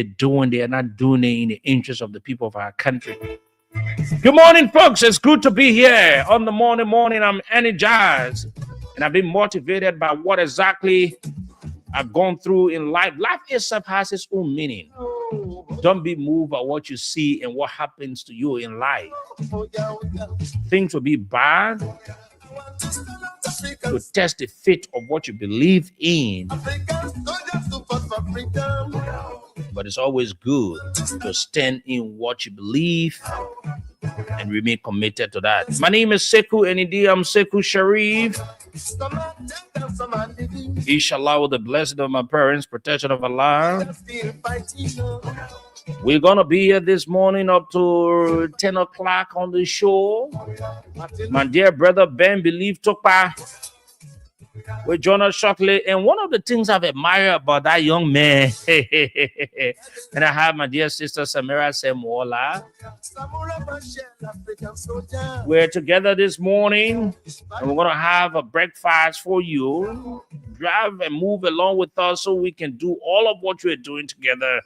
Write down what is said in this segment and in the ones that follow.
doing, they are not doing it in the interest of the people of our country. Good morning, folks. It's good to be here on the morning. I'm energized and I've been motivated by what exactly I've gone through in life. Life itself has its own meaning. Don't be moved by what you see and what happens to you in life. Things will be bad to test the fit of what you believe in. But it's always good to stand in what you believe and remain committed to that. My name is Sekou Enidi. I'm Sekou Sharif. Inshallah, with the blessing of my parents, protection of Allah, we're going to be here this morning up to 10 o'clock on the show. My dear brother Ben Believe Tokpa will join us shortly. And one of the things I've admired about that young man, and I have my dear sister Samira Semola. We're together this morning, and we're going to have a breakfast for you. Drive and move along with us so we can do all of what we're doing together.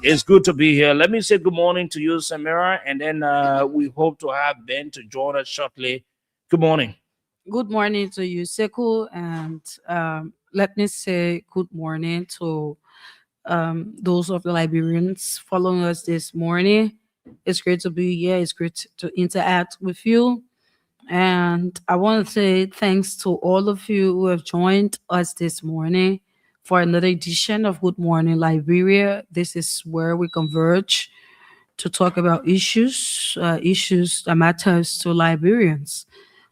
It's good to be here. Let me say good morning to you, Samira, and then we hope to have Ben to join us shortly. Good morning. Good morning to you, Sekou, and let me say good morning to those of the Liberians following us this morning. It's great to be here. It's great to interact with you. And I want to say thanks to all of you who have joined us this morning for another edition of Good Morning Liberia. This is where we converge to talk about issues that matters to Liberians.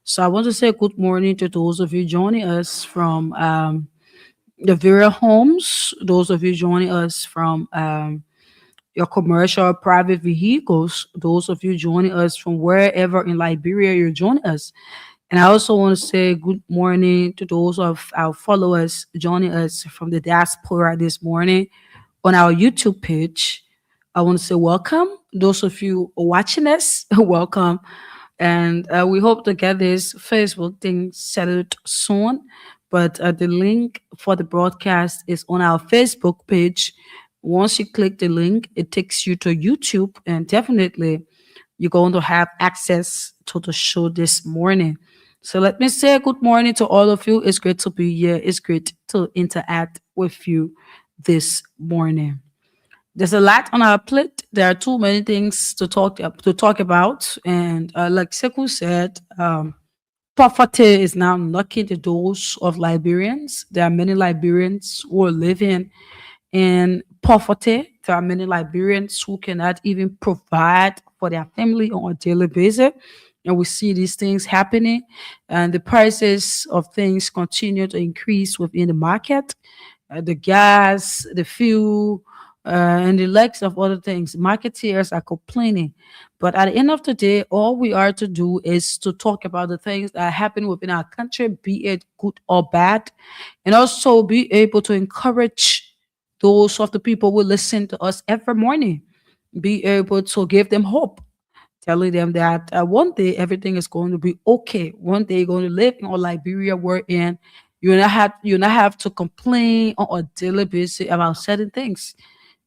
So I want to say good morning to those of you joining us from the various homes, those of you joining us from your commercial or private vehicles, those of you joining us from wherever in Liberia you're joining us. And I also want to say good morning to those of our followers joining us from the diaspora this morning on our YouTube page. I want to say welcome. Those of you watching us, welcome. And we hope to get this Facebook thing settled soon. But the link for the broadcast is on our Facebook page. Once you click the link, it takes you to YouTube. And definitely, you're going to have access to the show this morning. So let me say good morning to all of you. It's great to be here. It's great to interact with you this morning. There's a lot on our plate. There are too many things to talk about, and like Sekou said, poverty is now knocking the doors of Liberians. There are many Liberians who are living in poverty. There are many Liberians who cannot even provide for their family on a daily basis, and we see these things happening, and the prices of things continue to increase within the market. The gas, the fuel, and the likes of other things. Marketeers are complaining. But at the end of the day, all we are to do is to talk about the things that happen within our country, be it good or bad, and also be able to encourage those of the people who listen to us every morning, be able to give them hope, telling them that one day everything is going to be okay. One day you're going to live in a Liberia we're in. You not have to complain on a daily basis about certain things,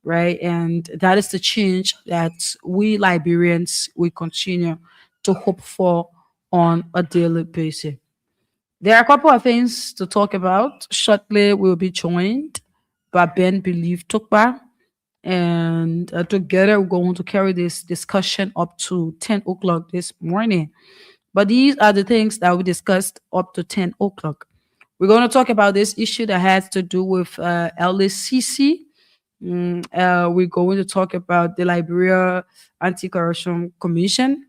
right? And that is the change that we Liberians we continue to hope for on a daily basis. There are a couple of things to talk about. Shortly, we'll be joined by Ben Believe Tokpa, and together we're going to carry this discussion up to 10 o'clock this morning. But these are the things that we discussed up to 10 o'clock. We're going to talk about this issue that has to do with LACC. We're going to talk about the Liberia Anti-Corruption Commission.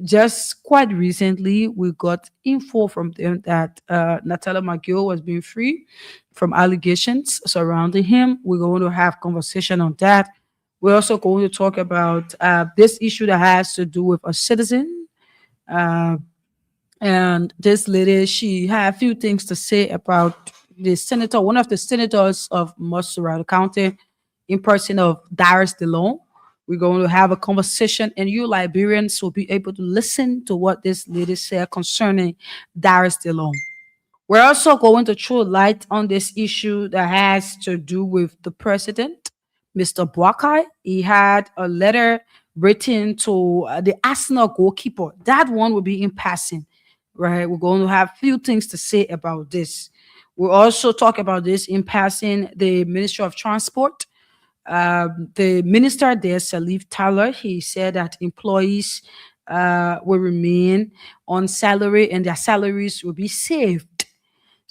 Just quite recently, we got info from them that Natalia McGill was being free from allegations surrounding him. We're going to have conversation on that. We're also going to talk about this issue that has to do with a citizen. And this lady, she had a few things to say about the senator, one of the senators of Montserrat County, in person of Darius DeLong. We're going to have a conversation, and you Liberians will be able to listen to what this lady said concerning Darius DeLong. We're also going to throw light on this issue that has to do with the president, Mr. Boakai. He had a letter written to the Arsenal goalkeeper. That one will be in passing, right? We're going to have few things to say about this. We'll also talk about this in passing. The Ministry of Transport, the minister there, Salif Tyler, he said that employees will remain on salary and their salaries will be saved.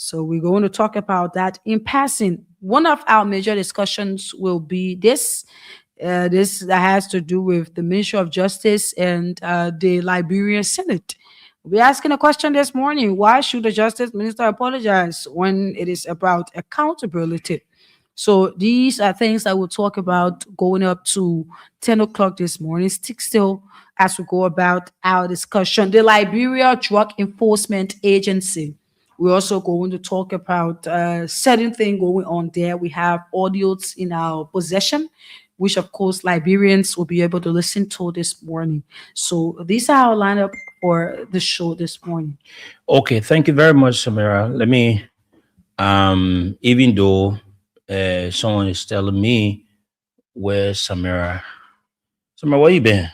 So we're going to talk about that in passing. One of our major discussions will be this. This that has to do with the Ministry of Justice and the Liberian Senate. We're asking a question this morning. Why should the Justice Minister apologize when it is about accountability? So these are things that we'll talk about going up to 10 o'clock this morning. Stick still as we go about our discussion. The Liberia Drug Enforcement Agency. We're also going to talk about certain thing going on there. We have audios in our possession, which of course Liberians will be able to listen to this morning. So these are our lineup for the show this morning. Okay, thank you very much, Samira. Let me, even though someone is telling me where Samira, where you been?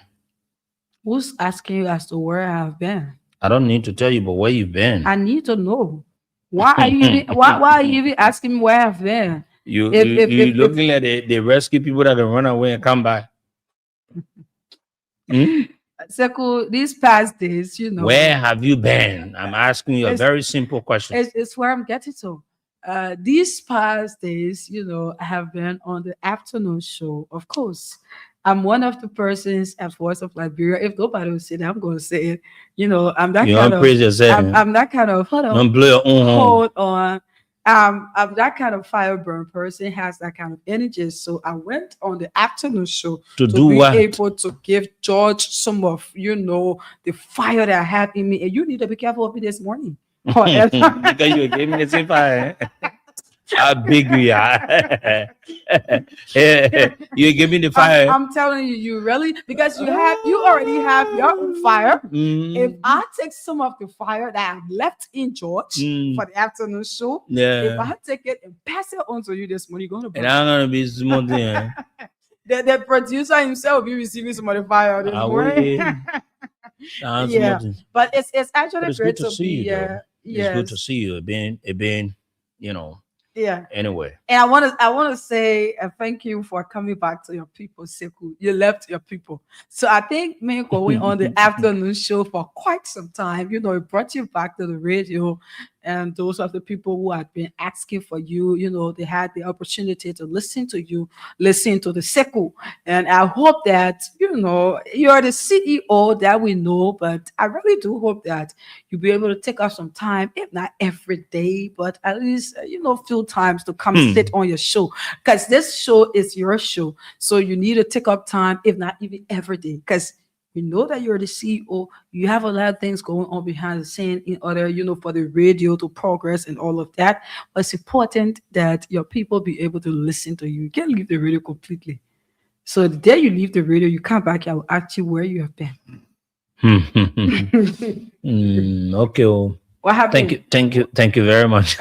Who's asking you as to where I have been? I don't need to tell you, but where you been? I need to know. Why are you even asking me where I've been? You looking at the rescue people that can run away and come back. Seku, these past days, you know. Where have you been? I'm asking you a very simple question. It's where I'm getting to. These past days, you know, I have been on the afternoon show. Of course, I'm one of the persons at Voice of Liberia. If nobody will say that, I'm going to say it. You know, I'm that you kind of. Praise yourself. I'm that kind of. Hold on. Hold on. I'm that kind of fire burn person, has that kind of energy. So I went on the afternoon show to do be what? able to give George some of, you know, the fire that I have in me. And you need to be careful of me this morning. Because you gave me the same fire. How big we are. You give me the fire. I'm telling you, you really, because you already have your own fire. If I take some of the fire that I left in George for the afternoon show, if I take it and pass it on to you this morning, you're gonna burn. And I'm gonna be smoothing. The producer himself will be receiving some of the fire this morning. Yeah, but it's actually great to see you. Yeah, it's good to see you. It been, you know. Yeah. Anyway, and I want to say thank you for coming back to your people, Seku. You left your people, so I think me going on the afternoon show for quite some time. You know, it brought you back to the radio, and those of the people who had been asking for you, you know, they had the opportunity to listen to you, listen to the Seku, and I hope that you know you're the CEO that we know, but I really do hope that you'll be able to take up some time, if not every day, but at least you know few times to come sit on your show, because this show is your show. So you need to take up time, if not even every day, because you know that you're the CEO. You have a lot of things going on behind the scene in order, you know, for the radio to progress and all of that. But it's important that your people be able to listen to you. You can't leave the radio completely. So the day you leave the radio, you come back, I will ask you where you have been. Okay. Well, what happened? Thank you very much.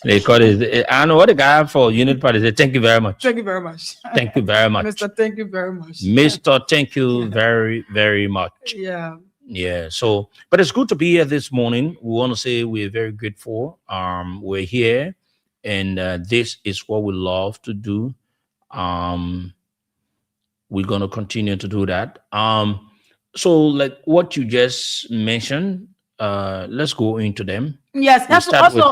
They call it. I don't know what the guy for unit party said. Thank you very much. Thank you very much. Thank you very much, Mr. Thank you very much. Mr. Thank you very very much. Yeah. Yeah. So, but it's good to be here this morning. We want to say we're very grateful. We're here, and this is what we love to do. We're gonna continue to do that. So like what you just mentioned, let's go into them. Yes, that's also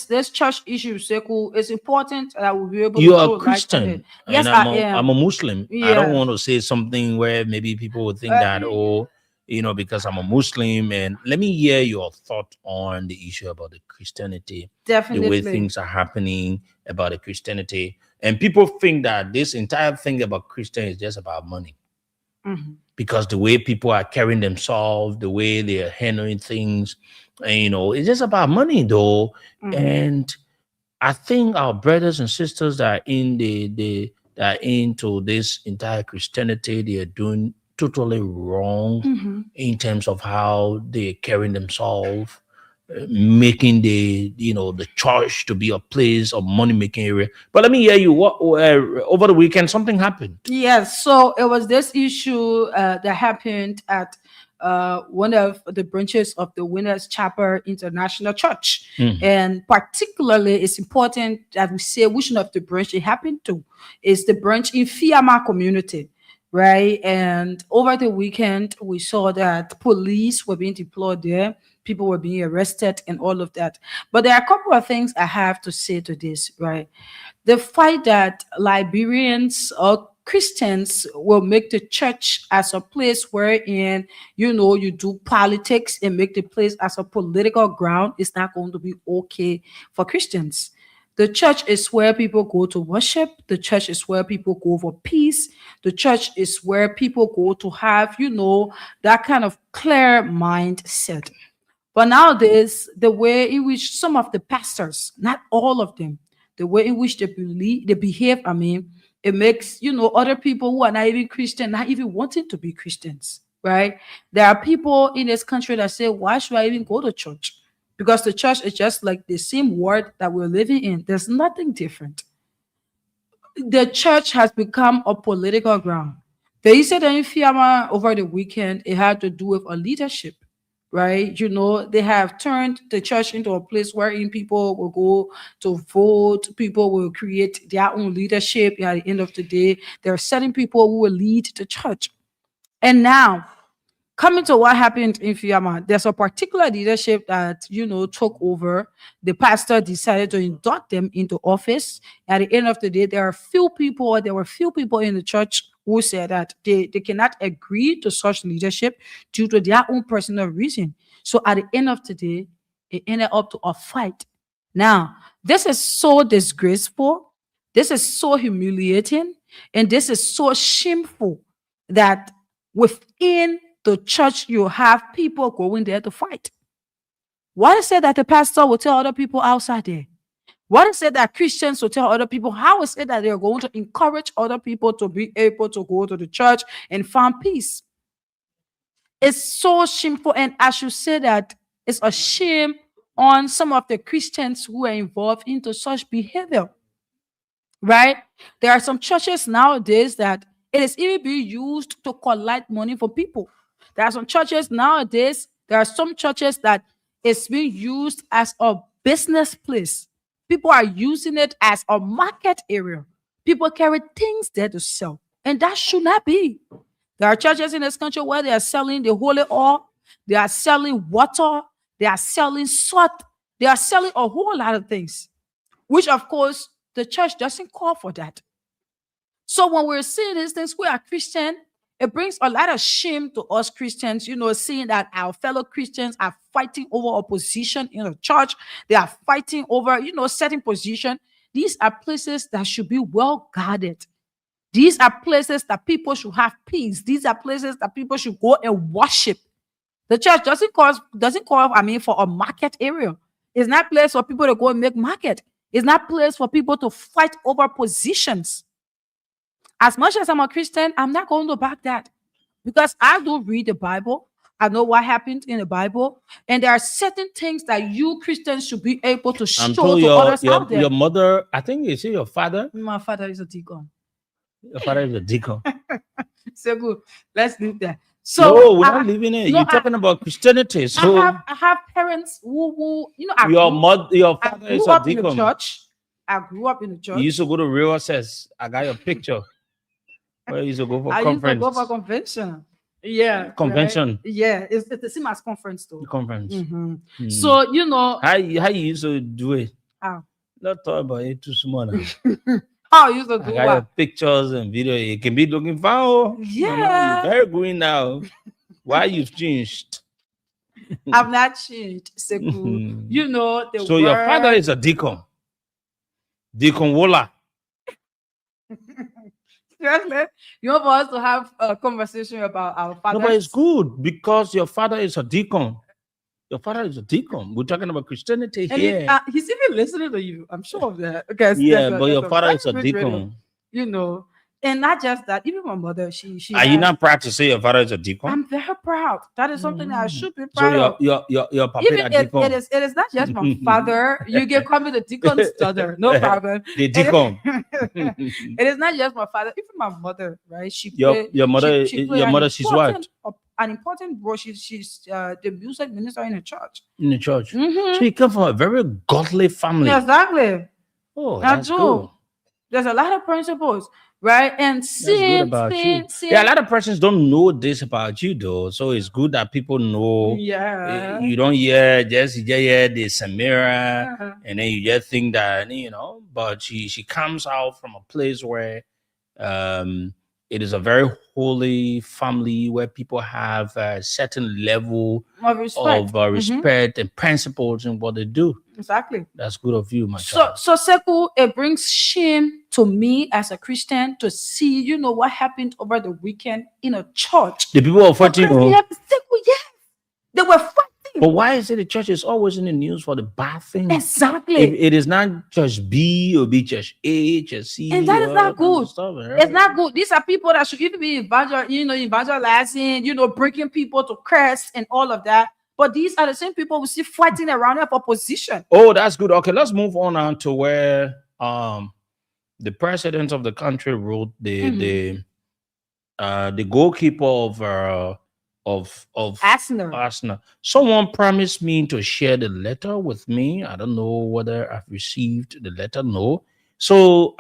this church issue, Seku. It's important that we'll be able you to. You are a Christian. Yes, and I am. I'm a Muslim. Yeah. I don't want to say something where maybe people would think that, you know, because I'm a Muslim. And let me hear your thought on the issue about the Christianity. Definitely. The way things are happening about the Christianity. And people think that this entire thing about Christian is just about money. Because the way people are carrying themselves, the way they are handling things, and, you know, it's just about money though. And I think our brothers and sisters that are that are into this entire Christianity, they are doing totally wrong in terms of how they're carrying themselves. making the church to be a place of money making area. But let me hear you. What over the weekend something happened? Yes, so it was this issue that happened at one of the branches of the Winners Chapel International Church. And particularly, it's important that we say which one of the branch it happened to. Is the branch in Fiama community, right? And over the weekend, we saw that police were being deployed there. People were being arrested and all of that. But there are a couple of things I have to say to this, right? The fact that Liberians or Christians will make the church as a place wherein you do politics and make the place as a political ground is not going to be okay for Christians. The church is where people go to worship. The church is where people go for peace. The church is where people go to have, that kind of clear mindset. But nowadays, the way in which some of the pastors, not all of them, the way in which they behave, it makes, other people who are not even Christian, not even wanting to be Christians, right? There are people in this country that say, why should I even go to church? Because the church is just like the same world that we're living in. There's nothing different. The church has become a political ground. They said that in Fiamma over the weekend, it had to do with a leadership, right? They have turned the church into a place wherein people will go to vote, people will create their own leadership. And at the end of the day, there are certain people who will lead the church. And now, coming to what happened in Fiamma, there's a particular leadership that, took over. The pastor decided to induct them into office. At the end of the day, there were few people in the church who said that they cannot agree to such leadership due to their own personal reason. So at the end of the day, it ended up to a fight. Now, this is so disgraceful. This is so humiliating. And this is so shameful that within the church, you have people going there to fight. What is it that the pastor will tell other people outside there? What is it that Christians will tell other people? How is it that they're going to encourage other people to be able to go to the church and find peace? It's so shameful. And I should say that it's a shame on some of the Christians who are involved into such behavior. Right? There are some churches nowadays that it is even being used to collect money from people. There are some churches nowadays, there are some churches that it's being used as a business place. People are using it as a market area. People carry things there to sell. And that should not be. There are churches in this country where they are selling the holy oil, they are selling water, they are selling salt, they are selling a whole lot of things, which of course the church doesn't call for that. So when we're seeing these things, we are Christian, it brings a lot of shame to us Christians, seeing that our fellow Christians are fighting over a position in a church. They are fighting over, certain position. These are places that should be well guarded. These are places that people should have peace. These are places that people should go and worship. The church doesn't call for a market area. It's not a place for people to go and make market. It's not a place for people to fight over positions. As much as I'm a Christian, I'm not going to back that because I do read the Bible. I know what happened in the Bible, and there are certain things that you Christians should be able to show to others out there. Your mother, I think you see your father. My father is a deacon. Your father is a deacon. So good. Let's leave that. So no, we're not leaving it. You're talking about Christianity. So I have parents who your father is a deacon. In the church. I grew up in the church. You used to go to Real Access. I got your picture. Where you used to go for conference. I used to go for convention. Yeah. Convention. Right? Yeah. It's the same as conference though. Conference. Mm-hmm. So, how you used to do it? How? Not talk about it too small now. How you used to do I got your pictures and video. You can be looking fine. Yeah. You're very green now. Why you've changed? I've not changed. So your father is a deacon. Deacon Wola. Seriously, you want us to have a conversation about our father? No, but it's good because your father is a deacon. Your father is a deacon. We're talking about Christianity here. He's even listening to you. I'm sure of that. Okay. Yeah, but your father is a deacon. And not just that, even my mother, she Are you has. not proud to say your father is a deacon? I'm very proud. That is something that I should be So proud of. your papa Even a deacon. it is not just my father. You can call me the deacon's daughter, no problem. The It deacon. it is not just my father, even my mother, right? Your mother, She play she's what an important role. She's the music minister in the church. in the church. Mm-hmm. So you come from a very godly family. Exactly. Oh, I that's do. good. There's a lot of principles, right? And That's good about you. Yeah, a lot of persons don't know this about you though. So it's good that people know. Yeah. You don't hear the Samira, Uh-huh. and then you just think that But she comes out from a place where it is a very holy family where people have a certain level Of respect. of respect and principles in what they do. Exactly. That's good of you, my So, child. so Seku, it brings shame to me as a Christian to see, what happened over the weekend in a church. The people are fighting. Seku, yes, they were fighting. But why is it the church is always in the news for the bad things? Exactly. It is not church B or be church A, church C, and that is not good. Stuff, right? It's not good. These are people that should even be evangelizing, breaking people to Christ and all of that. But these are the same people we see fighting around there for position. Oh, that's good. Okay, let's move on to where the president of the country wrote the goalkeeper of Arsenal. Someone promised me to share the letter with me. I don't know whether I've received the letter. No. So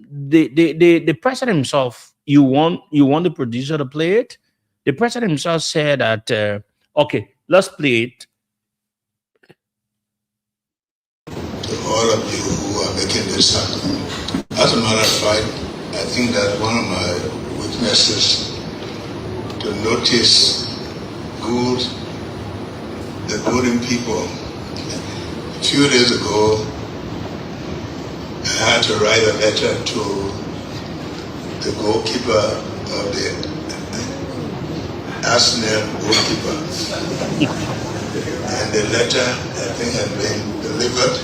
the president himself, you want the producer to play it? The president himself said that okay, let's play it. To all of you who are making this happen. As a matter of fact, I think that one of my weaknesses to notice the good in people. A few days ago, I had to write a letter to the goalkeeper of the Arsenal goalkeeper. And the letter, I think, had been delivered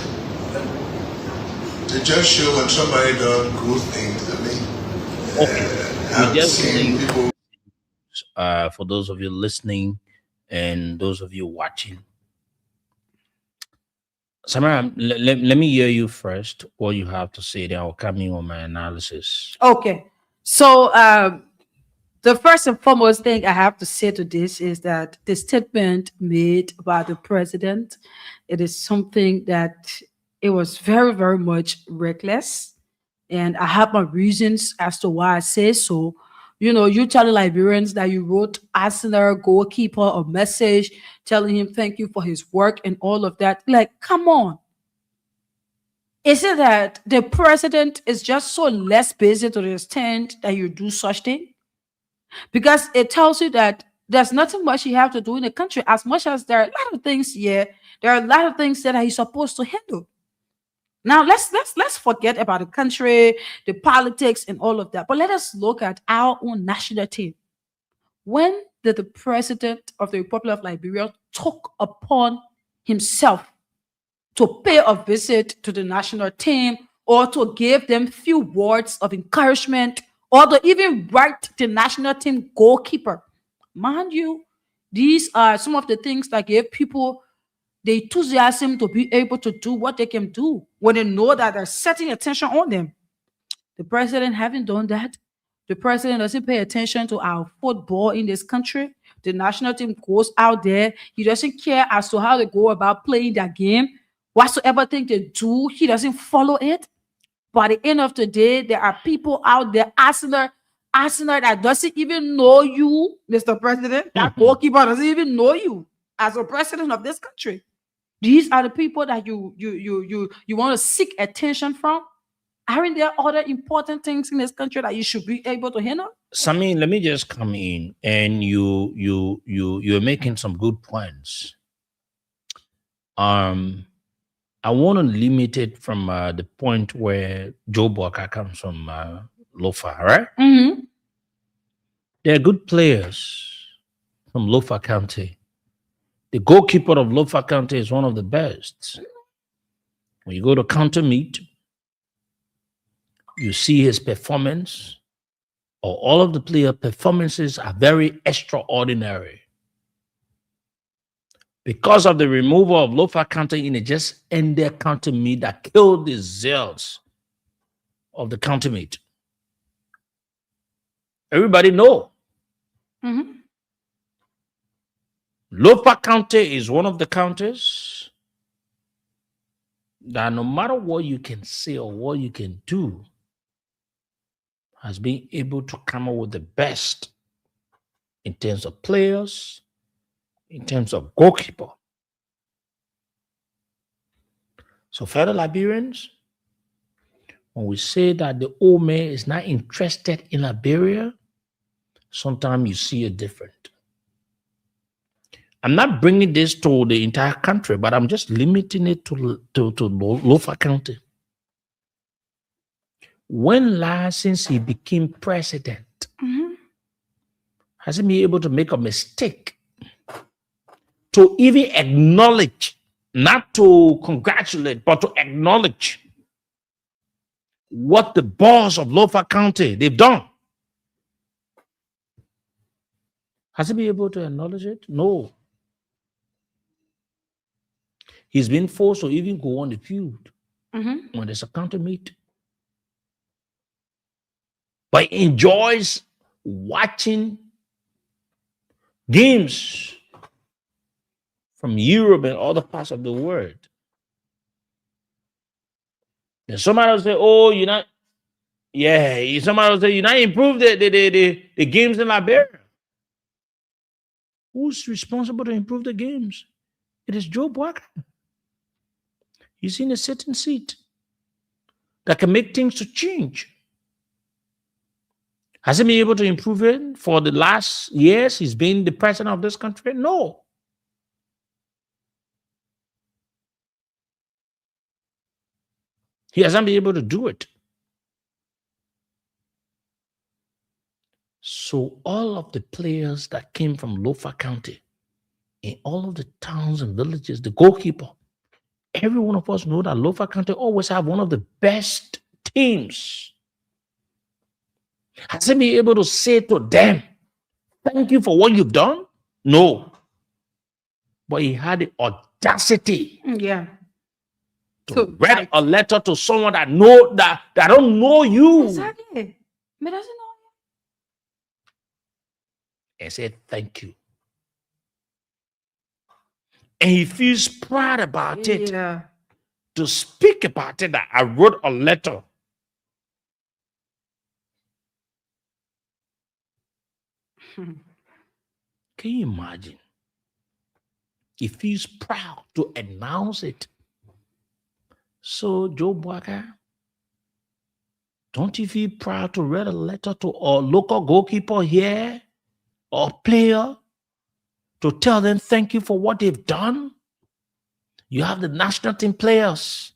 to just show when somebody does good things. I mean, I've seen people. For those of you listening and those of you watching, Samara, let me hear you first. What you have to say, then I'll come in on my analysis. Okay, so the first and foremost thing I have to say to this is that the statement made by the president, it is something that it was very, very much reckless. And I have my reasons as to why I say so. You telling Liberians that you wrote Arsenal goalkeeper a message telling him thank you for his work and all of that. Like, come on. Is it that the president is just so less busy to the extent that you do such thing? Because it tells you that there's nothing much you have to do in the country, as much as there are a lot of things here. There are a lot of things that he's supposed to handle. Now let's forget about the country, the politics, and all of that. But let us look at our own national team. When did the president of the Republic of Liberia took upon himself to pay a visit to the national team or to give them few words of encouragement or to even write the national team goalkeeper? Mind you, these are some of the things that give people the enthusiasm to be able to do what they can do when they know that they're setting attention on them. The president haven't done that. The president doesn't pay attention to our football in this country. The national team goes out there. He doesn't care as to how they go about playing their game. Whatsoever thing they do, he doesn't follow it. By the end of the day, there are people out there, Arsenal that doesn't even know you, Mr. President. That goalkeeper doesn't even know you as a president of this country. These are the people that you want to seek attention from. Aren't there other important things in this country that you should be able to handle? Sami, let me just come in, and you're making some good points. I want to limit it from the point where Joe Walker comes from, Lofa, right? Mm-hmm. They're good players from Lofa County. The goalkeeper of Lofa County is one of the best. When you go to counter meet, you see his performance, or all of the player performances are very extraordinary. Because of the removal of low-fat counting, it just ended counter meat that killed the zeals of the counter meat. Everybody know. Low-fat counter is one of the counters that no matter what you can say or what you can do, has been able to come up with the best in terms of players, in terms of goalkeeper. So fellow Liberians, when we say that the old man is not interested in Liberia, sometimes you see it different. I'm not bringing this to the entire country, but I'm just limiting it to Lofa County. When last since he became president, has he been able to make a mistake to even acknowledge, not to congratulate, but to acknowledge what the boss of Lofa County they've done? Has he been able to acknowledge it? No. He's been forced to even go on the field when there's a counter meet. But he enjoys watching games from Europe and other parts of the world. And somebody will say, oh, you're not, yeah, somebody will say, you're not improved the games in Liberia. Who's responsible to improve the games? It is Joe Walker. He's in a certain seat that can make things to change. Has he been able to improve it for the last years he's been the president of this country? No. He hasn't been able to do it. So all of the players that came from Lofa County, in all of the towns and villages, the goalkeeper, every one of us know that Lofa County always have one of the best teams. Has he been able to say to them, thank you for what you've done? No. But he had the audacity to write a letter to someone that don't know you. Exactly. But doesn't know you. And said thank you. And he feels proud about it. To speak about it, that I wrote a letter. Can you imagine? He feels proud to announce it. So, Joe Walker, don't you feel proud to write a letter to a local goalkeeper here or player to tell them thank you for what they've done? You have the national team players.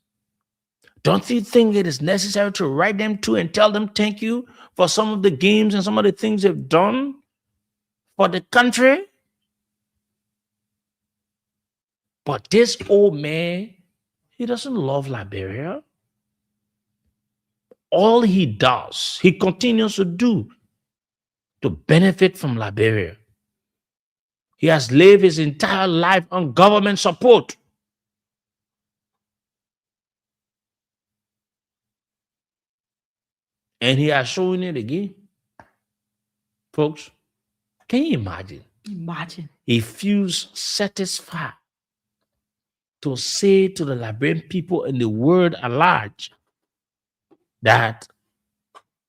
Don't you think it is necessary to write them to and tell them thank you for some of the games and some of the things they've done for the country? But this old man, he doesn't love Liberia. All he does, he continues to do to benefit from Liberia. He has lived his entire life on government support. And he has shown it again. Folks, can you imagine? He feels satisfied to say to the Liberian people and the world at large that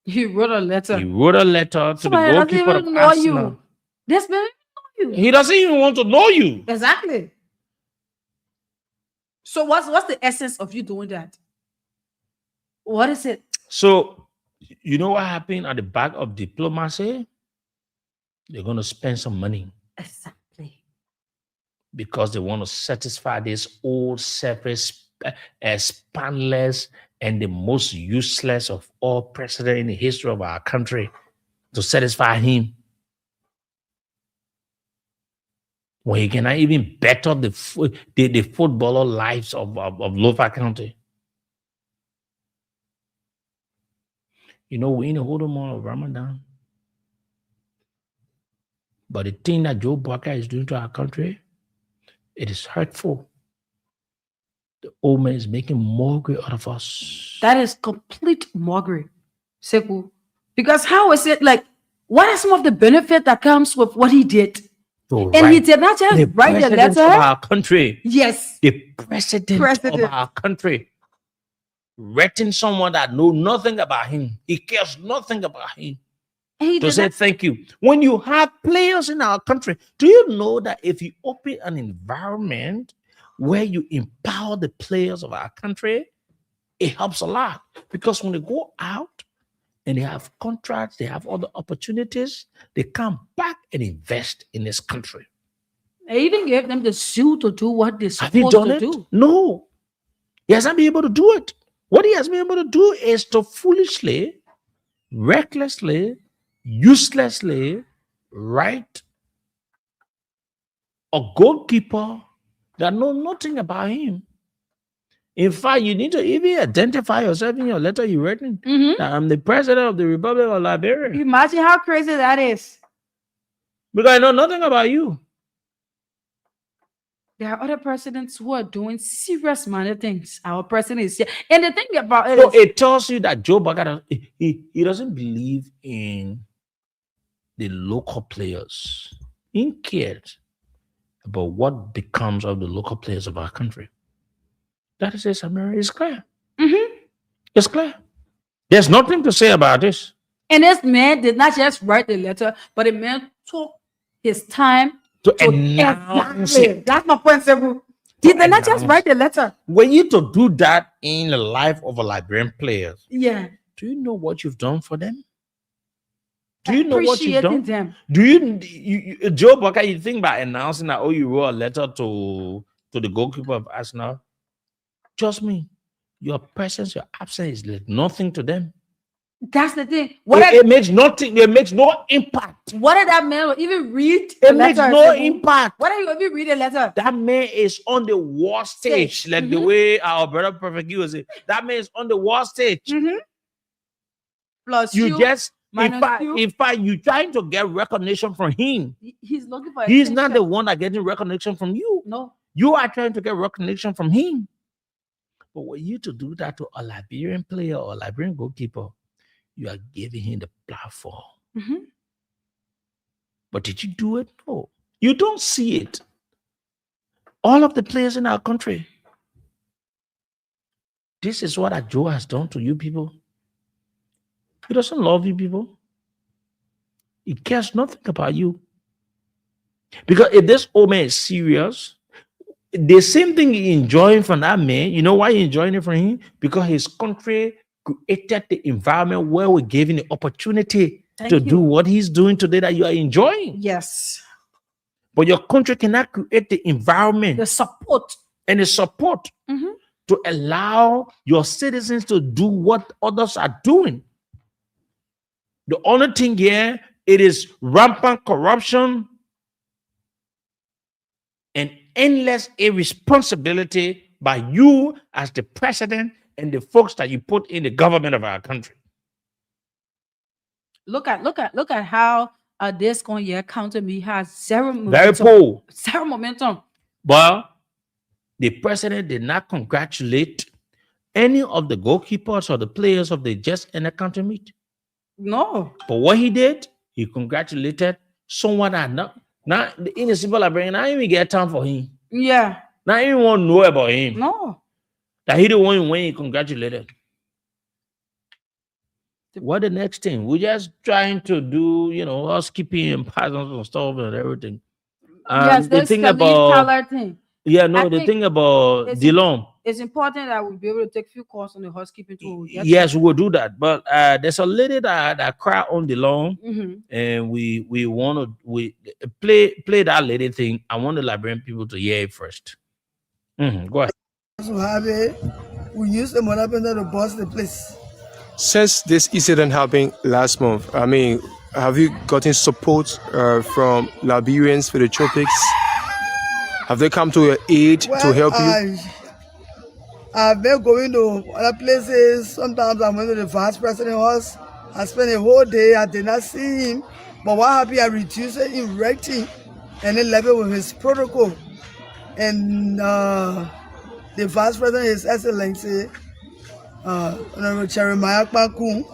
he wrote a letter. He wrote a letter to the goalkeeper of Arsenal. This man doesn't know you. He doesn't even want to know you. Exactly. So what's the essence of you doing that? What is it? So you know what happened at the back of diplomacy? They're going to spend some money. Exactly. Because they want to satisfy this old, selfish, spineless, and the most useless of all president in the history of our country, to satisfy him. When he cannot even better the footballer lives of Lofa County. You know, we're in the whole month of Ramadan. But the thing that Joe Barker is doing to our country, it is hurtful. The old man is making mockery out of us. That is complete mockery, Sekou. Because how is it like? What are some of the benefit that comes with what he did? And he did not just write the letter. Of our country. Yes. The president of our country. Writing someone that knows nothing about him. He cares nothing about him. To say thank you. When you have players in our country, do you know that if you open an environment where you empower the players of our country, it helps a lot. Because when they go out and they have contracts, they have other opportunities, they come back and invest in this country. They even gave them the suit to do what they're supposed to do. No. He hasn't been able to do it. What he has been able to do is to foolishly, recklessly, uselessly write a goalkeeper that knows nothing about him. In fact, you need to even identify yourself in your letter you written. That I'm the president of the Republic of Liberia. Imagine how crazy that is. Because I know nothing about you. There are other presidents who are doing serious minor things. Our president is here. And the thing about it So is, it tells you that Joe Barker, he doesn't believe in the local players. He cares about what becomes of the local players of our country. That is it, Samira. It's clear. It's clear. There's nothing to say about this. And this man did not just write the letter, but the man took his time to announce it. That's my point, Sekou. He did not just write the letter. When you to do that in the life of a Liberian player, yeah. Do you know what you've done for them? Do you know what you've done? Them. Do you Joe Barker, you think by announcing that, oh, you wrote a letter to the goalkeeper of Arsenal? Trust me, your presence, your absence is like nothing to them. That's the thing. It makes nothing. It makes no impact. What did that man even read? It makes no impact. What did you even read the letter? That man is on the war stage, like the way our brother Perfect was saying. That man is on the war stage. Plus you just, in fact, you trying to get recognition from him. He's looking for. He's not the one that getting recognition from you. No, you are trying to get recognition from him. But for you to do that to a Liberian player or a Liberian goalkeeper, you are giving him the platform. But did you do it? No. You don't see it. All of the players in our country. This is what Joe has done to you people. He doesn't love you people. He cares nothing about you. Because if this old man is serious, the same thing he enjoying from that man, you know why he enjoying it from him? Because his country created the environment where we gave him the opportunity to do what he's doing today that you are enjoying. Yes. But your country cannot create the environment, the support, to allow your citizens to do what others are doing. The only thing here, it is rampant corruption and endless irresponsibility by you as the president and the folks that you put in the government of our country. Look at how this year counter me has zero momentum. Very poor. Zero momentum. But the president did not congratulate any of the goalkeepers or the players of the just and the counter meet. No. But what he did, he congratulated someone that not in the civil Liberian, I even get time for him. Yeah. Not even want to know about him. No. That he the one when he congratulated. What the next thing? We're just trying to do, housekeeping and patterns and stuff and everything. Yes, the thing about thing. Yeah, no, the thing about Dillon. It's important that we'll be able to take a few calls on the housekeeping too. Yes, we will do that. But there's a lady that cried on Dillon, and we want to play that lady thing. I want the Liberian people to hear it first. Go ahead. We used the money to bust the place. Since this incident happened last month, I mean, have you gotten support from Liberians for the tropics? Have they come to your aid to help you? I've been going to other places. Sometimes I'm going to the vice president's house. I spent a whole day. I did not see him. But what happened, I reduced it in writing and then left it with his protocol. And the Vice President, His Excellency, Honorable Jeremiah Kpankun,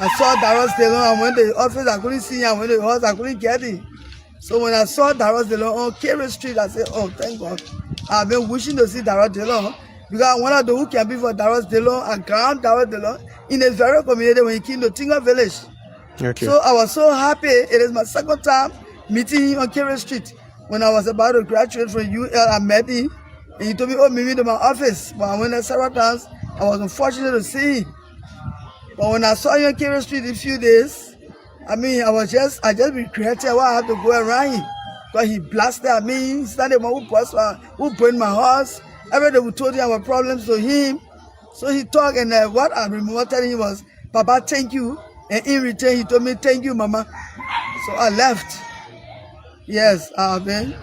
I saw Daros Delon. I went to the office, I couldn't see him. I went to the house, I couldn't get him. So when I saw Daros Delon on Kerry Street, I said, oh, thank God. I've been wishing to see Daros Delon because one of the who can be for Daros Delon and ground Daros Delon in a very community when he came to Tinga Village. Okay. So I was so happy. It is my second time meeting him on Kerry Street. When I was about to graduate from UL, I met him and he told me, oh, meet me to my office. But I went there several times. I was unfortunate to see him. But when I saw him on Kerry Street in a few days, I just regretted why I had to go around him. Because he blasted at me. He started who burned my house. Everything we told him our problems to him. So he talked, and what I remember telling him was, Papa, thank you. And in return, he told me, thank you, Mama. So I left. Yes, I've been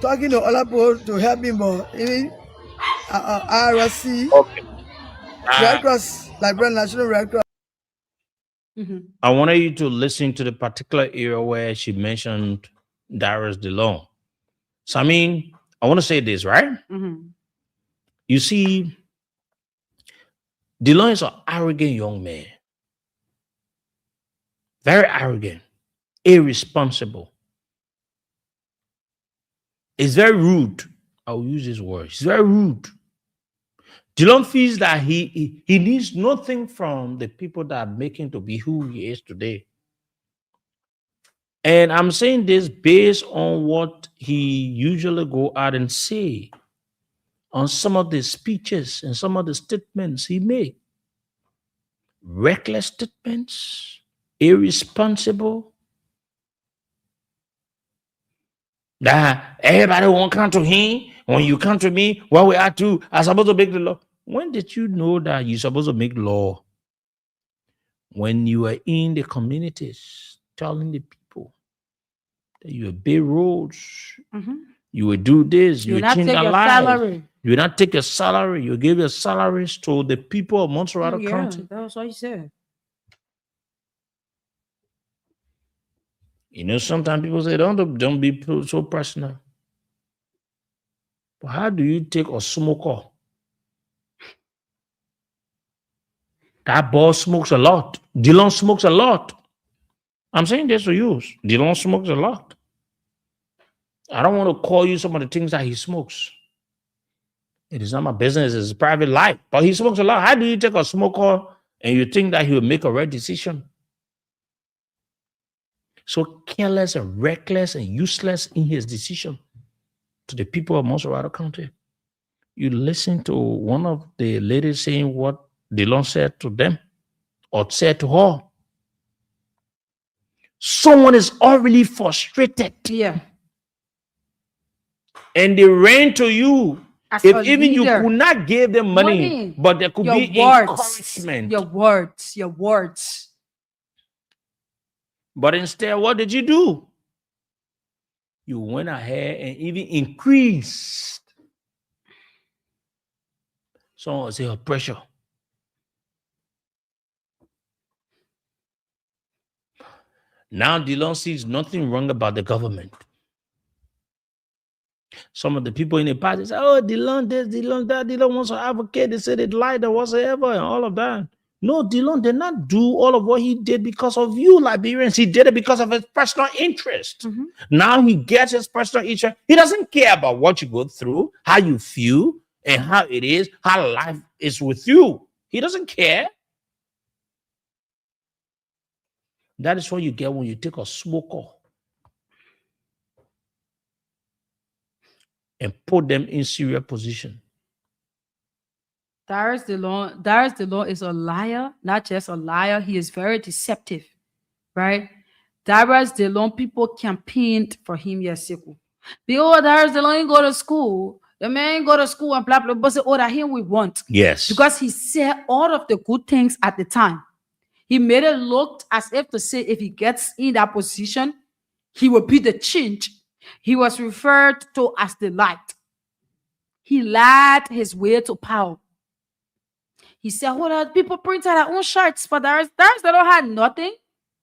talking to other people to help him, but even IRC, Okay. Red Cross, Liberia National Red Cross. I wanted you to listen to the particular area where she mentioned Darius DeLong. So, I want to say this, right? You see, DeLong is an arrogant young man. Very arrogant, irresponsible. It's very rude. I'll use this word. It's very rude. DeLong feels that he needs nothing from the people that make him to be who he is today. And I'm saying this based on what he usually go out and say on some of the speeches and some of the statements he made. Reckless statements, irresponsible. That everybody won't come to him. When you come to me, what we have to, I'm supposed to make the law. When did you know that you're supposed to make law? When you are in the communities, telling the people that you will build roads, you will do this, you will change their lives. You will not take your salary. You give your salaries to the people of Montserrat County. That's what you said. You know, sometimes people say, don't be so personal. But how do you take a smoker? That boss smokes a lot. DeLong smokes a lot. I'm saying this to you. DeLong smokes a lot. I don't want to call you some of the things that he smokes. It is not my business. It's private life. But he smokes a lot. How do you take a smoker and you think that he will make a right decision? So careless and reckless and useless in his decision to the people of Montserrat County. You listen to one of the ladies saying what DeLong said to them or said to her. Someone is already frustrated. Yeah. And they ran to you. As If a even you leader, could not give them money, but there could be encouragement. Your words. But instead, what did you do? You went ahead and even increased some of the pressure. Now DeLong sees nothing wrong about the government. Some of the people in the party say, oh, DeLong this, DeLong that, DeLong wants to advocate. They said it lied or whatsoever and all of that. No, DeLong did not do all of what he did because of you, Liberians. He did it because of his personal interest. Now he gets his personal interest. He doesn't care about what you go through, how you feel, and how it is, how life is with you. He doesn't care. That is what you get when you take a smoker and put them in serious position. Darius DeLong is a liar, not just a liar. He is very deceptive, right? Darius DeLong, people campaigned for him yesterday. Because Darius DeLong ain't go to school. The man ain't go to school and blah, blah, blah. But that him we want. Yes. Because he said all of the good things at the time. He made it look as if to say if he gets in that position, he will be the change. He was referred to as the light. He lied his way to power. He said, hold on, people printed their own shirts, but there's they don't have nothing.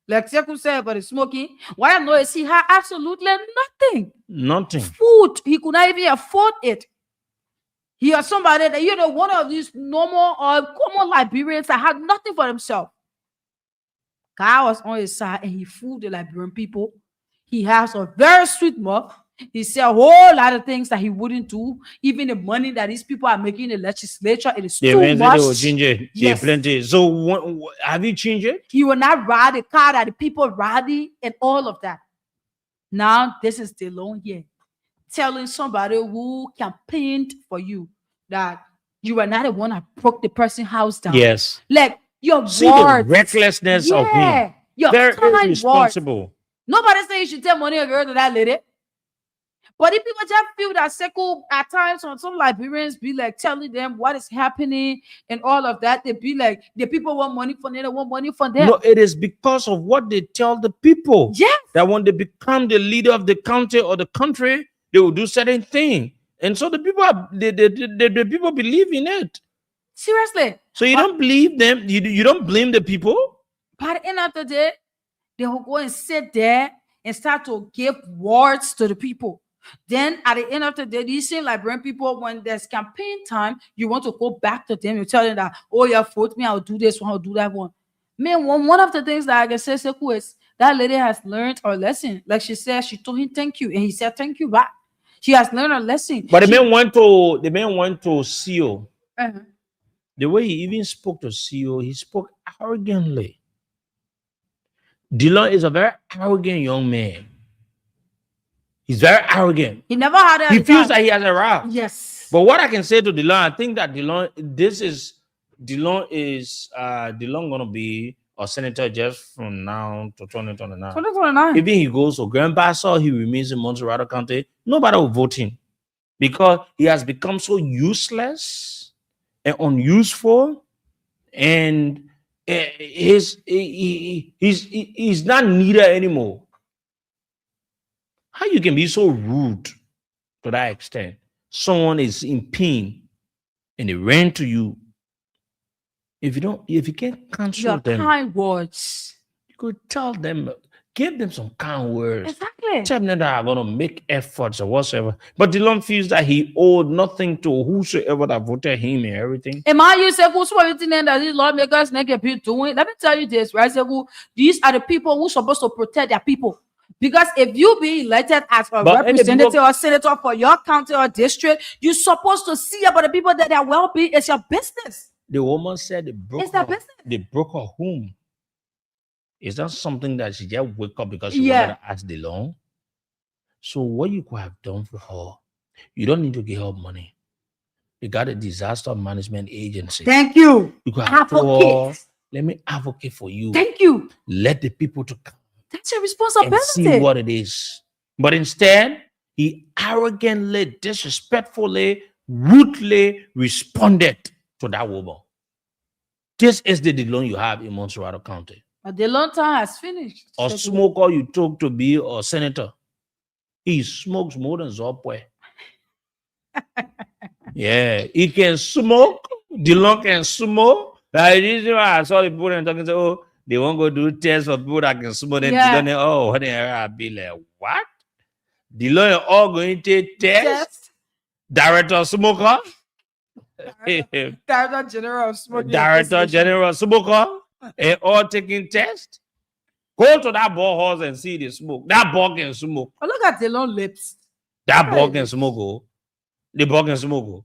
Like Sekou said, but it's smoking. What I know is he had absolutely nothing. Nothing. Food. He could not even afford it. He was somebody that, you know, one of these normal or common Liberians that had nothing for themselves. God was on his side and he fooled the Liberian people. He has a very sweet mouth. He said a whole lot of things that he wouldn't do. Even the money that these people are making in the legislature, it is too much. They will change it. Yes. Plenty. So have you changed it? He will not ride the car that the people ride and all of that. Now, this is DeLon here telling somebody who campaigned for you that you are not the one that broke the person's house down. Yes. Like your See words. the recklessness of him. Your Very kind words. irresponsible. Nobody say you should take money or girl to that lady. But if people just feel that Sekou at times on some Liberians be like telling them what is happening and all of that, they be like the people want money for them, they want money for them. No, it is because of what they tell the people. Yes. That when they become the leader of the county or the country, they will do certain thing. And so the people the people believe in it. Seriously. So you don't believe them, you don't blame the people. By the end of the day, they will go and sit there and start to give words to the people. Then at the end of the day, these same Liberian people, when there's campaign time, you want to go back to them. You tell them that, oh, yeah, vote me, I'll do this one, I'll do that one. Man, one of the things that I can say, Sekou, is that lady has learned her lesson. Like she said, she told him thank you, and he said thank you back. She has learned her lesson. But the man went to CEO. The way he even spoke to CEO, he spoke arrogantly. DeLon is a very arrogant young man. He's very arrogant. He never had it. He feels that he has arrived. Yes. But what I can say to DeLon, I think that DeLon gonna be a senator just from now to 2029. 2029. Even he goes to Grandpa, so he remains in Montserrat County, nobody will vote him because he has become so useless and unuseful, and he's not needed anymore. How you can be so rude to that extent? Someone is in pain and they ran to you. If you can't cancel them, kind words. You could tell them, give them some kind words. Exactly. Tell them that are gonna make efforts or whatsoever. But DeLon feels that he owed nothing to whosoever that voted him and everything. Am I you say who's everything that these lawmakers can be doing? Let me tell you this, right? These are the people who are supposed to protect their people. Because if you be elected as a representative or senator for your county or district, you're supposed to see about the people that their well-being is your business. The woman said they broke her home. Is that something that she just wake up because she wanted to ask the loan? So what you could have done for her, you don't need to give her money. You got a disaster management agency. Thank you. You could have told her, let me advocate for you. Thank you. Let the people to come. That's your responsibility. And see what it is. But instead, he arrogantly, disrespectfully, rudely responded to that woman. This is the DeLon you have in Montserrat County. But the long time has finished. A smoker you took to be a senator. He smokes more than Zopwe. Yeah, he can smoke. DeLon can smoke. That is why I saw the people talking, say, oh, they won't go do tests for people that can smoke. Then DeLon, oh, what the hell? I'll be like, what? DeLon are all going to take tests? Director smoker? Director General smoker. Director General smoker? And all taking tests? Go to that ball horse and see the smoke. That ball can smoke. Oh, look at the long lips. That ball can smoke. Oh. The ball can smoke. Oh.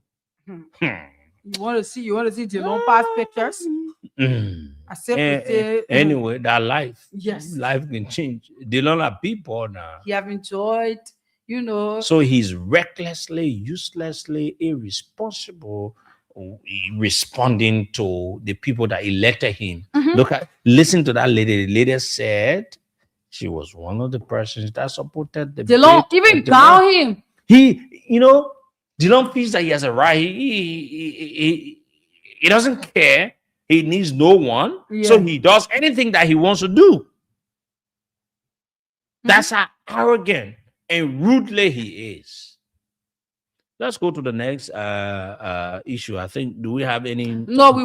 You want to see the long past pictures? Anyway, that life. Yes. Life can change. They don't have people now. He have enjoyed, you know. So he's recklessly, uselessly, irresponsible, responding to the people that elected him. Listen to that lady. The lady said she was one of the persons that supported the DeLon even bow him. DeLon feels that he has a right. He doesn't care. He needs no one. So he does anything that he wants to do. That's how arrogant and rudely he is. Let's go to the next issue. I think, do we have any? No, we